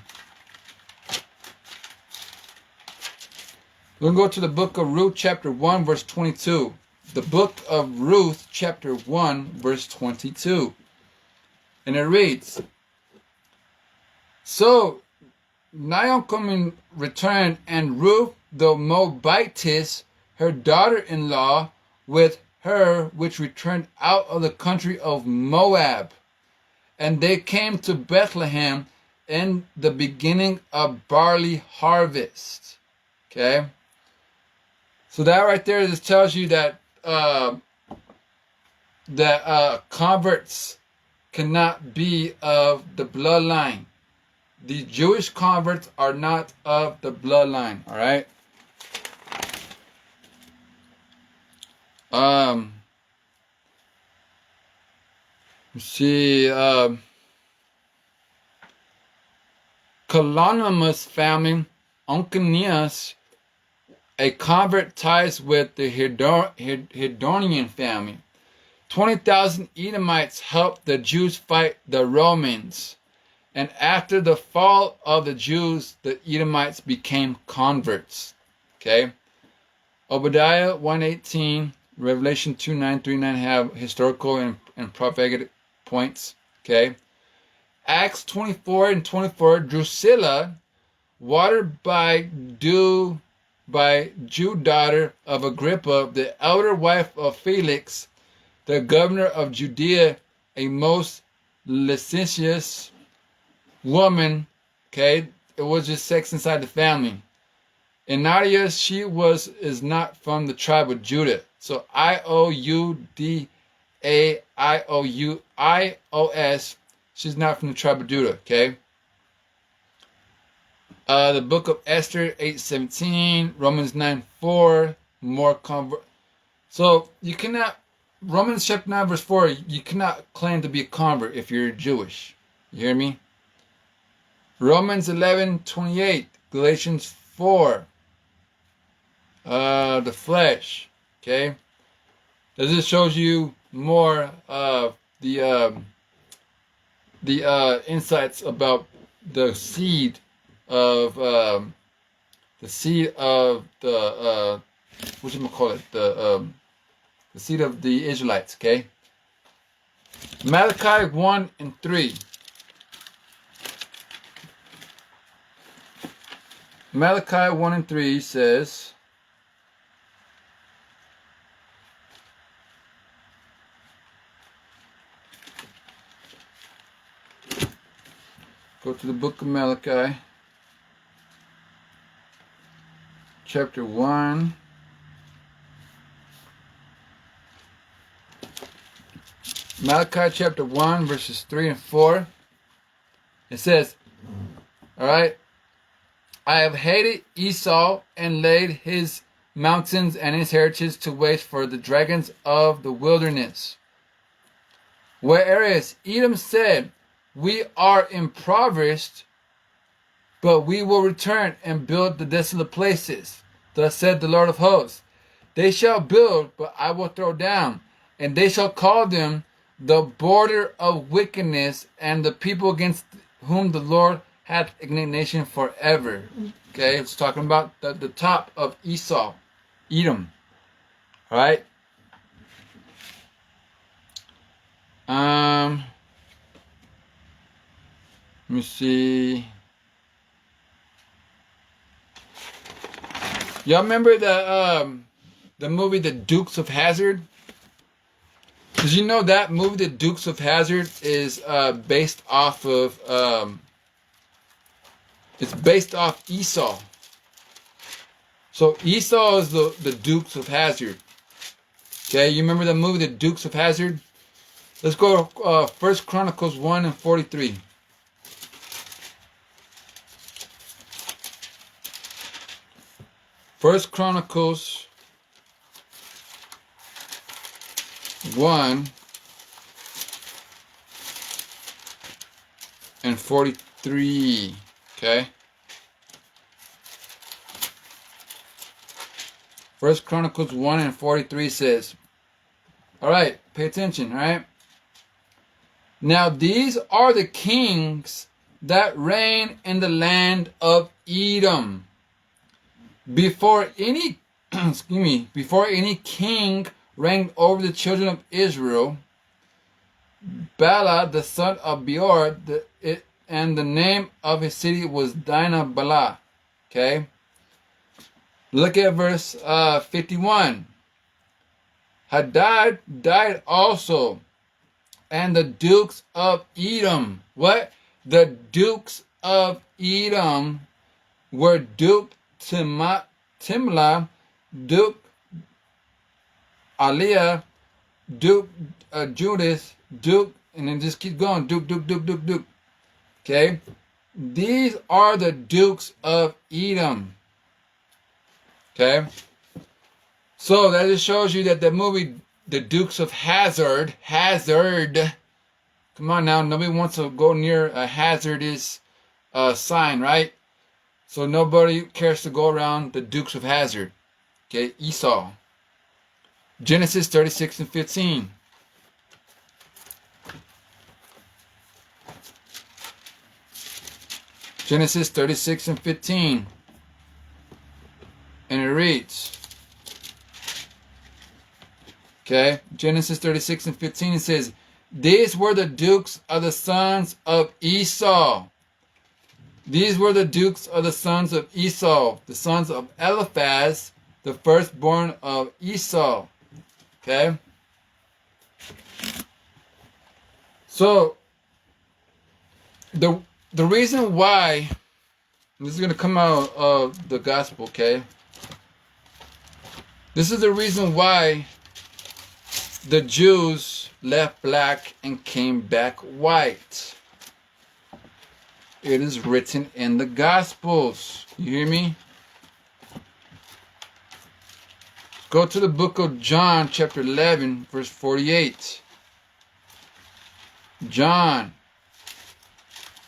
We're going to go to the book of Ruth, chapter 1, verse 22. The book of Ruth, chapter 1, verse 22. And it reads, so Naomi returned, and Ruth the Moabitess, her daughter-in-law, with her, which returned out of the country of Moab. And they came to Bethlehem in the beginning of barley harvest. Okay? So that right there just tells you that converts cannot be of the bloodline. The Jewish converts are not of the bloodline. All right. See, Colonimus family, Oncanias, a convert ties with the Hedonian family. 20,000 Edomites helped the Jews fight the Romans. And after the fall of the Jews, the Edomites became converts. Okay? Obadiah 1:18, Revelation 2:9-9 have historical and prophetic points. Okay? Acts 24:24, Drusilla, watered by by Jew daughter of Agrippa, the elder wife of Felix, the governor of Judea, a most licentious woman. Okay, it was just sex inside the family. And Nadia, she is not from the tribe of Judah. So Ioudaioos, she's not from the tribe of Judah. Okay. The book of Esther 8:17, Romans 9:4, more convert. So you cannot, Romans chapter 9 verse 4, you cannot claim to be a convert if you're Jewish. You hear me? Romans 11:28, Galatians 4, the flesh. Okay, this just shows you more of the insights about the seed of the the seed of the Israelites. Okay, Malachi 1 and 3. Malachi 1 and 3 says, go to the book of Malachi, chapter 1. Malachi chapter 1, verses 3 and 4. It says, all right, I have hated Esau and laid his mountains and his heritage to waste for the dragons of the wilderness. Whereas Edom said, we are impoverished, but we will return and build the desolate places. Thus said the Lord of hosts, they shall build, but I will throw down, and they shall call them the border of wickedness, and the people against whom the Lord hath indignation forever. Okay, it's talking about the top of Esau, Edom. All right. Let me see. Y'all remember the movie The Dukes of Hazzard? Did you know that movie, The Dukes of Hazzard, is based off of it's based off Esau. So Esau is the Dukes of Hazzard. Okay, you remember the movie, The Dukes of Hazzard? Let's go to 1 Chronicles 1 and 43. First Chronicles 1 and 43. Okay. First Chronicles 1 and 43 says, all right, pay attention, all right? Now these are the kings that reign in the land of Edom. Before any before any king reigned over the children of Israel, Bala, the son of Beor, and the name of his city was Dinah-Bala. Okay? Look at verse 51. Hadad died also, and the dukes of Edom. What? The dukes of Edom were Duke Timlah, Duke Aliyah, Duke Judas, Duke, and then just keep going. Duke. Okay? These are the dukes of Edom. Okay? So that just shows you that the movie, The Dukes of Hazzard, come on now, nobody wants to go near a hazardous sign, right? So nobody cares to go around the Dukes of Hazzard. Okay, Esau. Genesis 36 and 15. Genesis 36 and 15. And it reads, okay, Genesis 36 and 15, it says, these were the dukes of the sons of Esau. These were the dukes of the sons of Esau, the sons of Eliphaz, the firstborn of Esau. Okay? So, the reason why, this is going to come out of the gospel, okay? This is the reason why the Jews left black and came back white. It is written in the Gospels. You hear me? Go to the book of John, chapter 11, verse 48. John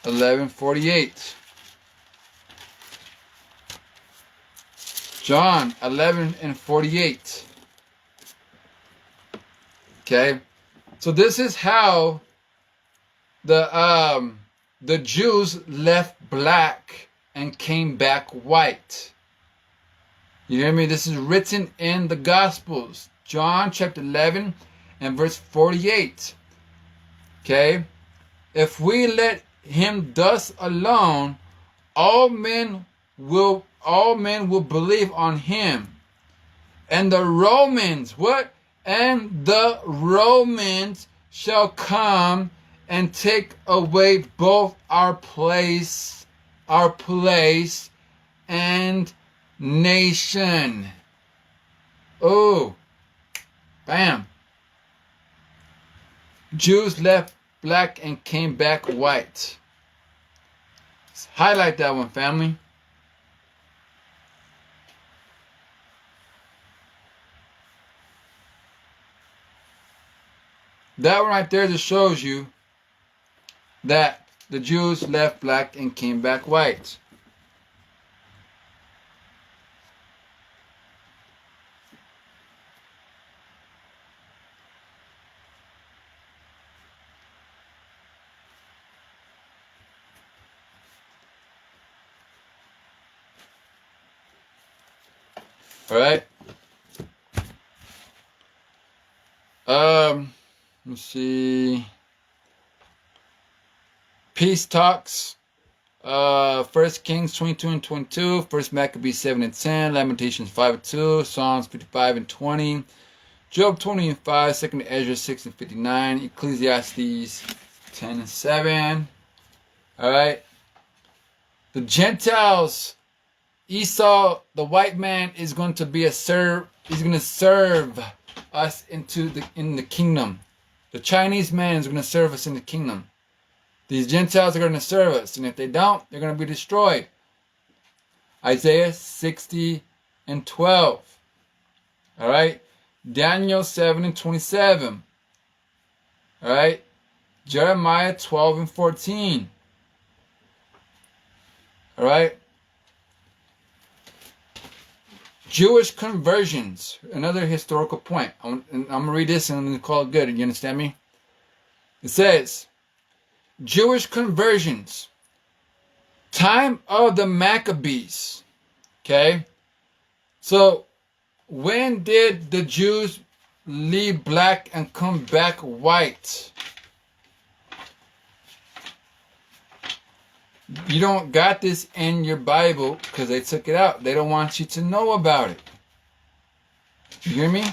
11:48. John 11:48. Okay, so this is how the Jews left black and came back white. You hear me? This is written in the Gospels. John chapter 11 and verse 48. Okay? If we let him thus alone, all men will believe on him. And the Romans, what? And the Romans shall come and take away both our place and nation. Oh, bam. Jews left black and came back white. Let's highlight that one, family. That one right there just shows you that the Jews left black and came back white. All right. Let's see. Peace talks. 1 Kings 22 and 22. 1 Maccabees 7 and 10. Lamentations 5 and 2. Psalms 55 and 20. Job 20 and 5. 2 Ezra 6 and 59. Ecclesiastes 10 and 7. All right. The Gentiles. Esau, the white man, is going to be He's going to serve us in the kingdom. The Chinese man is going to serve us in the kingdom. These Gentiles are going to serve us, and if they don't, they're going to be destroyed. Isaiah 60 and 12. All right. Daniel 7 and 27. All right. Jeremiah 12 and 14. All right. Jewish conversions, another historical point. I'm going to read this and I'm going to call it good. You understand me? It says, Jewish conversions, time of the Maccabees. Okay? So, when did the Jews leave black and come back white? You don't got this in your Bible because they took it out. They don't want you to know about it. You hear me?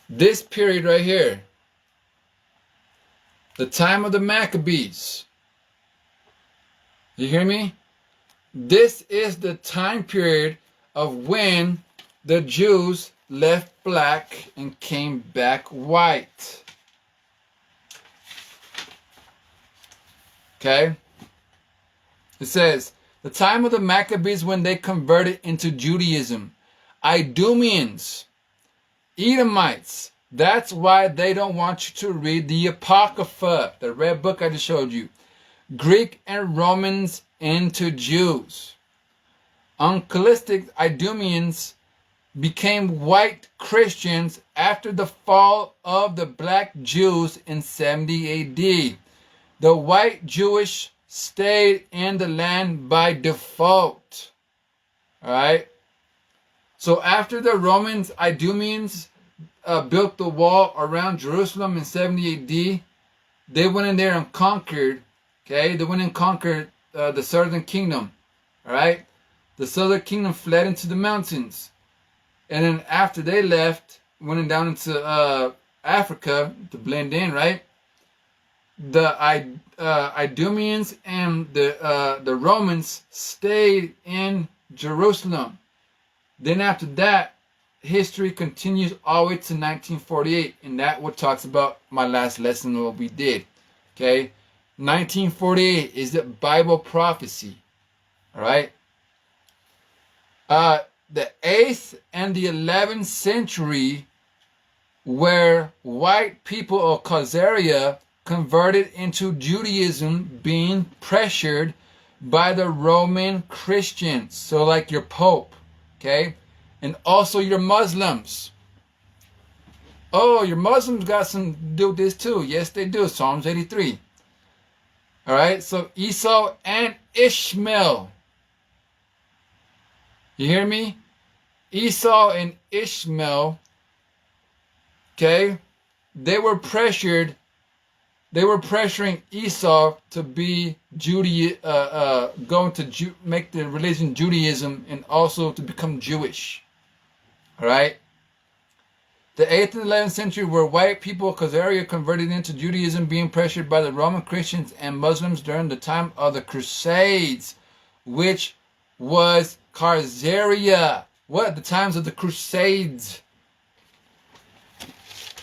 This period right here, the time of the Maccabees. You hear me? This is the time period of when the Jews left black and came back white. Okay? It says, the time of the Maccabees when they converted into Judaism. Idumeans, Edomites. That's why they don't want you to read the Apocrypha, the red book I just showed you. Greek and Romans into Jews. Uncalistic Idumeans became white Christians after the fall of the black Jews in 70 AD. The white Jewish stayed in the land by default. Alright? So after the Romans, Idumeans built the wall around Jerusalem in 70 AD, they went in there and conquered. Okay, they went and conquered the southern kingdom. All right, the southern kingdom fled into the mountains, and then after they left, went down into Africa to blend in. Right, the Idumeans and the Romans stayed in Jerusalem. Then after that, history continues all the way to 1948, and that what talks about my last lesson of what we did. Okay, 1948 is the Bible prophecy. All right. The 8th and the 11th century, where white people of Khazaria converted into Judaism, being pressured by the Roman Christians. So like your Pope, okay? And also your Muslims. Oh, your Muslims got some to do with this too. Yes, they do. Psalms 83. All right, so Esau and Ishmael. You hear me? Esau and Ishmael, okay? They were pressuring Esau to be going to make the religion Judaism and also to become Jewish. All right. The 8th and 11th century were white people of Khazaria converted into Judaism, being pressured by the Roman Christians and Muslims during the time of the Crusades, which was Khazaria. What? The times of the Crusades.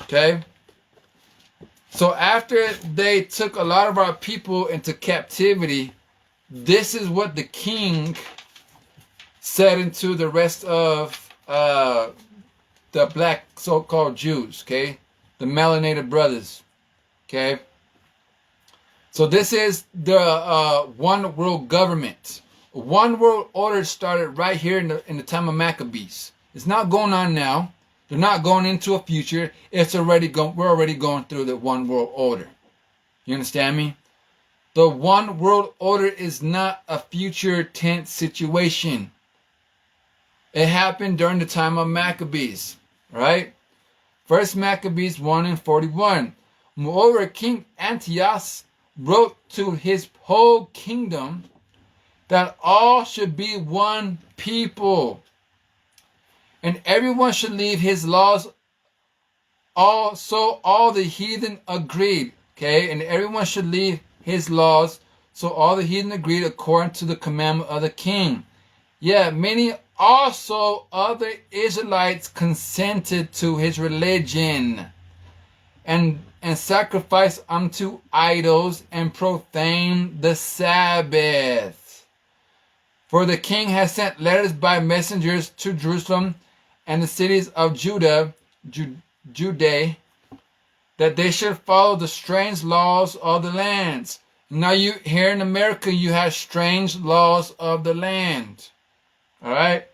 Okay. So after they took a lot of our people into captivity, this is what the king said into the rest of the black so-called Jews, okay? The melanated brothers, okay? So this is the one world government. One world order started right here in the time of Maccabees. It's not going on now. They're not going into a future. It's already we're already going through the one world order. You understand me? The one world order is not a future tense situation. It happened during the time of Maccabees, right? First Maccabees 1 and 41. Moreover, King Antiochus wrote to his whole kingdom that all should be one people, and everyone should leave his laws. So all the heathen agreed, okay? And everyone should leave his laws. So all the heathen agreed according to the commandment of the king. Yeah, many also other Israelites consented to his religion and sacrificed unto idols and profaned the Sabbath. For the king has sent letters by messengers to Jerusalem and the cities of Judah, that they should follow the strange laws of the lands. Now you here in America, you have strange laws of the land. All right.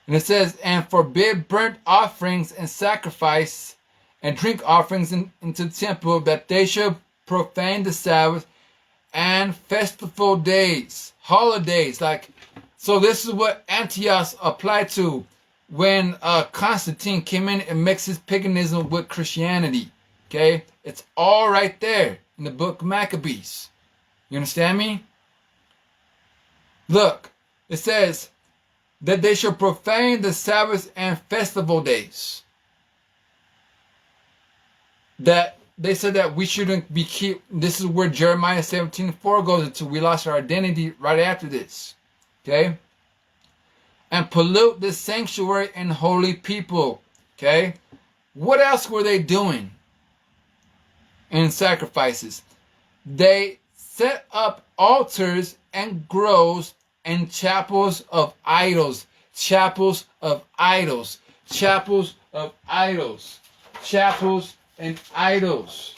And it says, and forbid burnt offerings and sacrifice and drink offerings into the temple, that they should profane the Sabbath and festival days, holidays. Like, so this is what Antiochus applied to when Constantine came in and mixed his paganism with Christianity. Okay, it's all right there in the book of Maccabees. You understand me? Look, it says that they should profane the Sabbath and festival days. That they said that we shouldn't be this is where Jeremiah 17:4 goes into. We lost our identity right after this. Okay? And pollute the sanctuary and holy people. Okay? What else were they doing in sacrifices? They set up altars and groves and chapels of idols. Chapels of idols. Chapels of idols. Chapels and idols.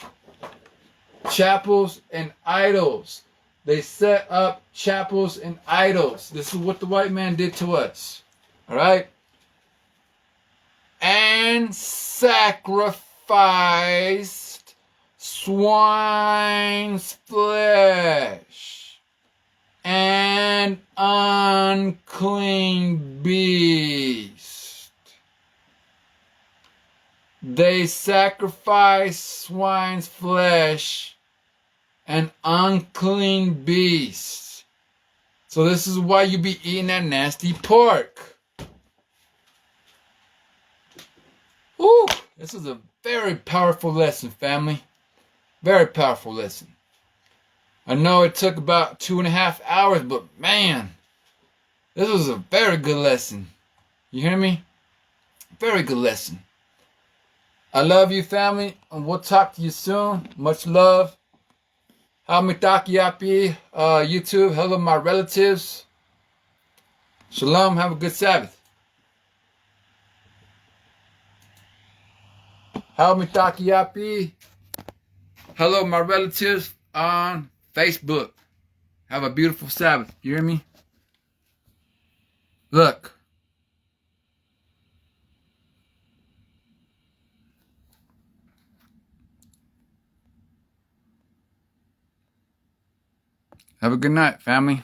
Chapels and idols. They set up chapels and idols. This is what the white man did to us. All right? And sacrificed swine's flesh and unclean beast. They sacrifice swine's flesh and unclean beasts. So this is why you be eating that nasty pork. Woo! This is a very powerful lesson, family. Very powerful lesson. I know it took about 2.5 hours, but man, this was a very good lesson. You hear me? Very good lesson. I love you, family, and we'll talk to you soon. Much love. Hamidakiyapi, YouTube. Hello, my relatives. Shalom. Have a good Sabbath. Hamidakiyapi. Hello, my relatives on Facebook. Have a beautiful Sabbath. You hear me? Look. Have a good night, family.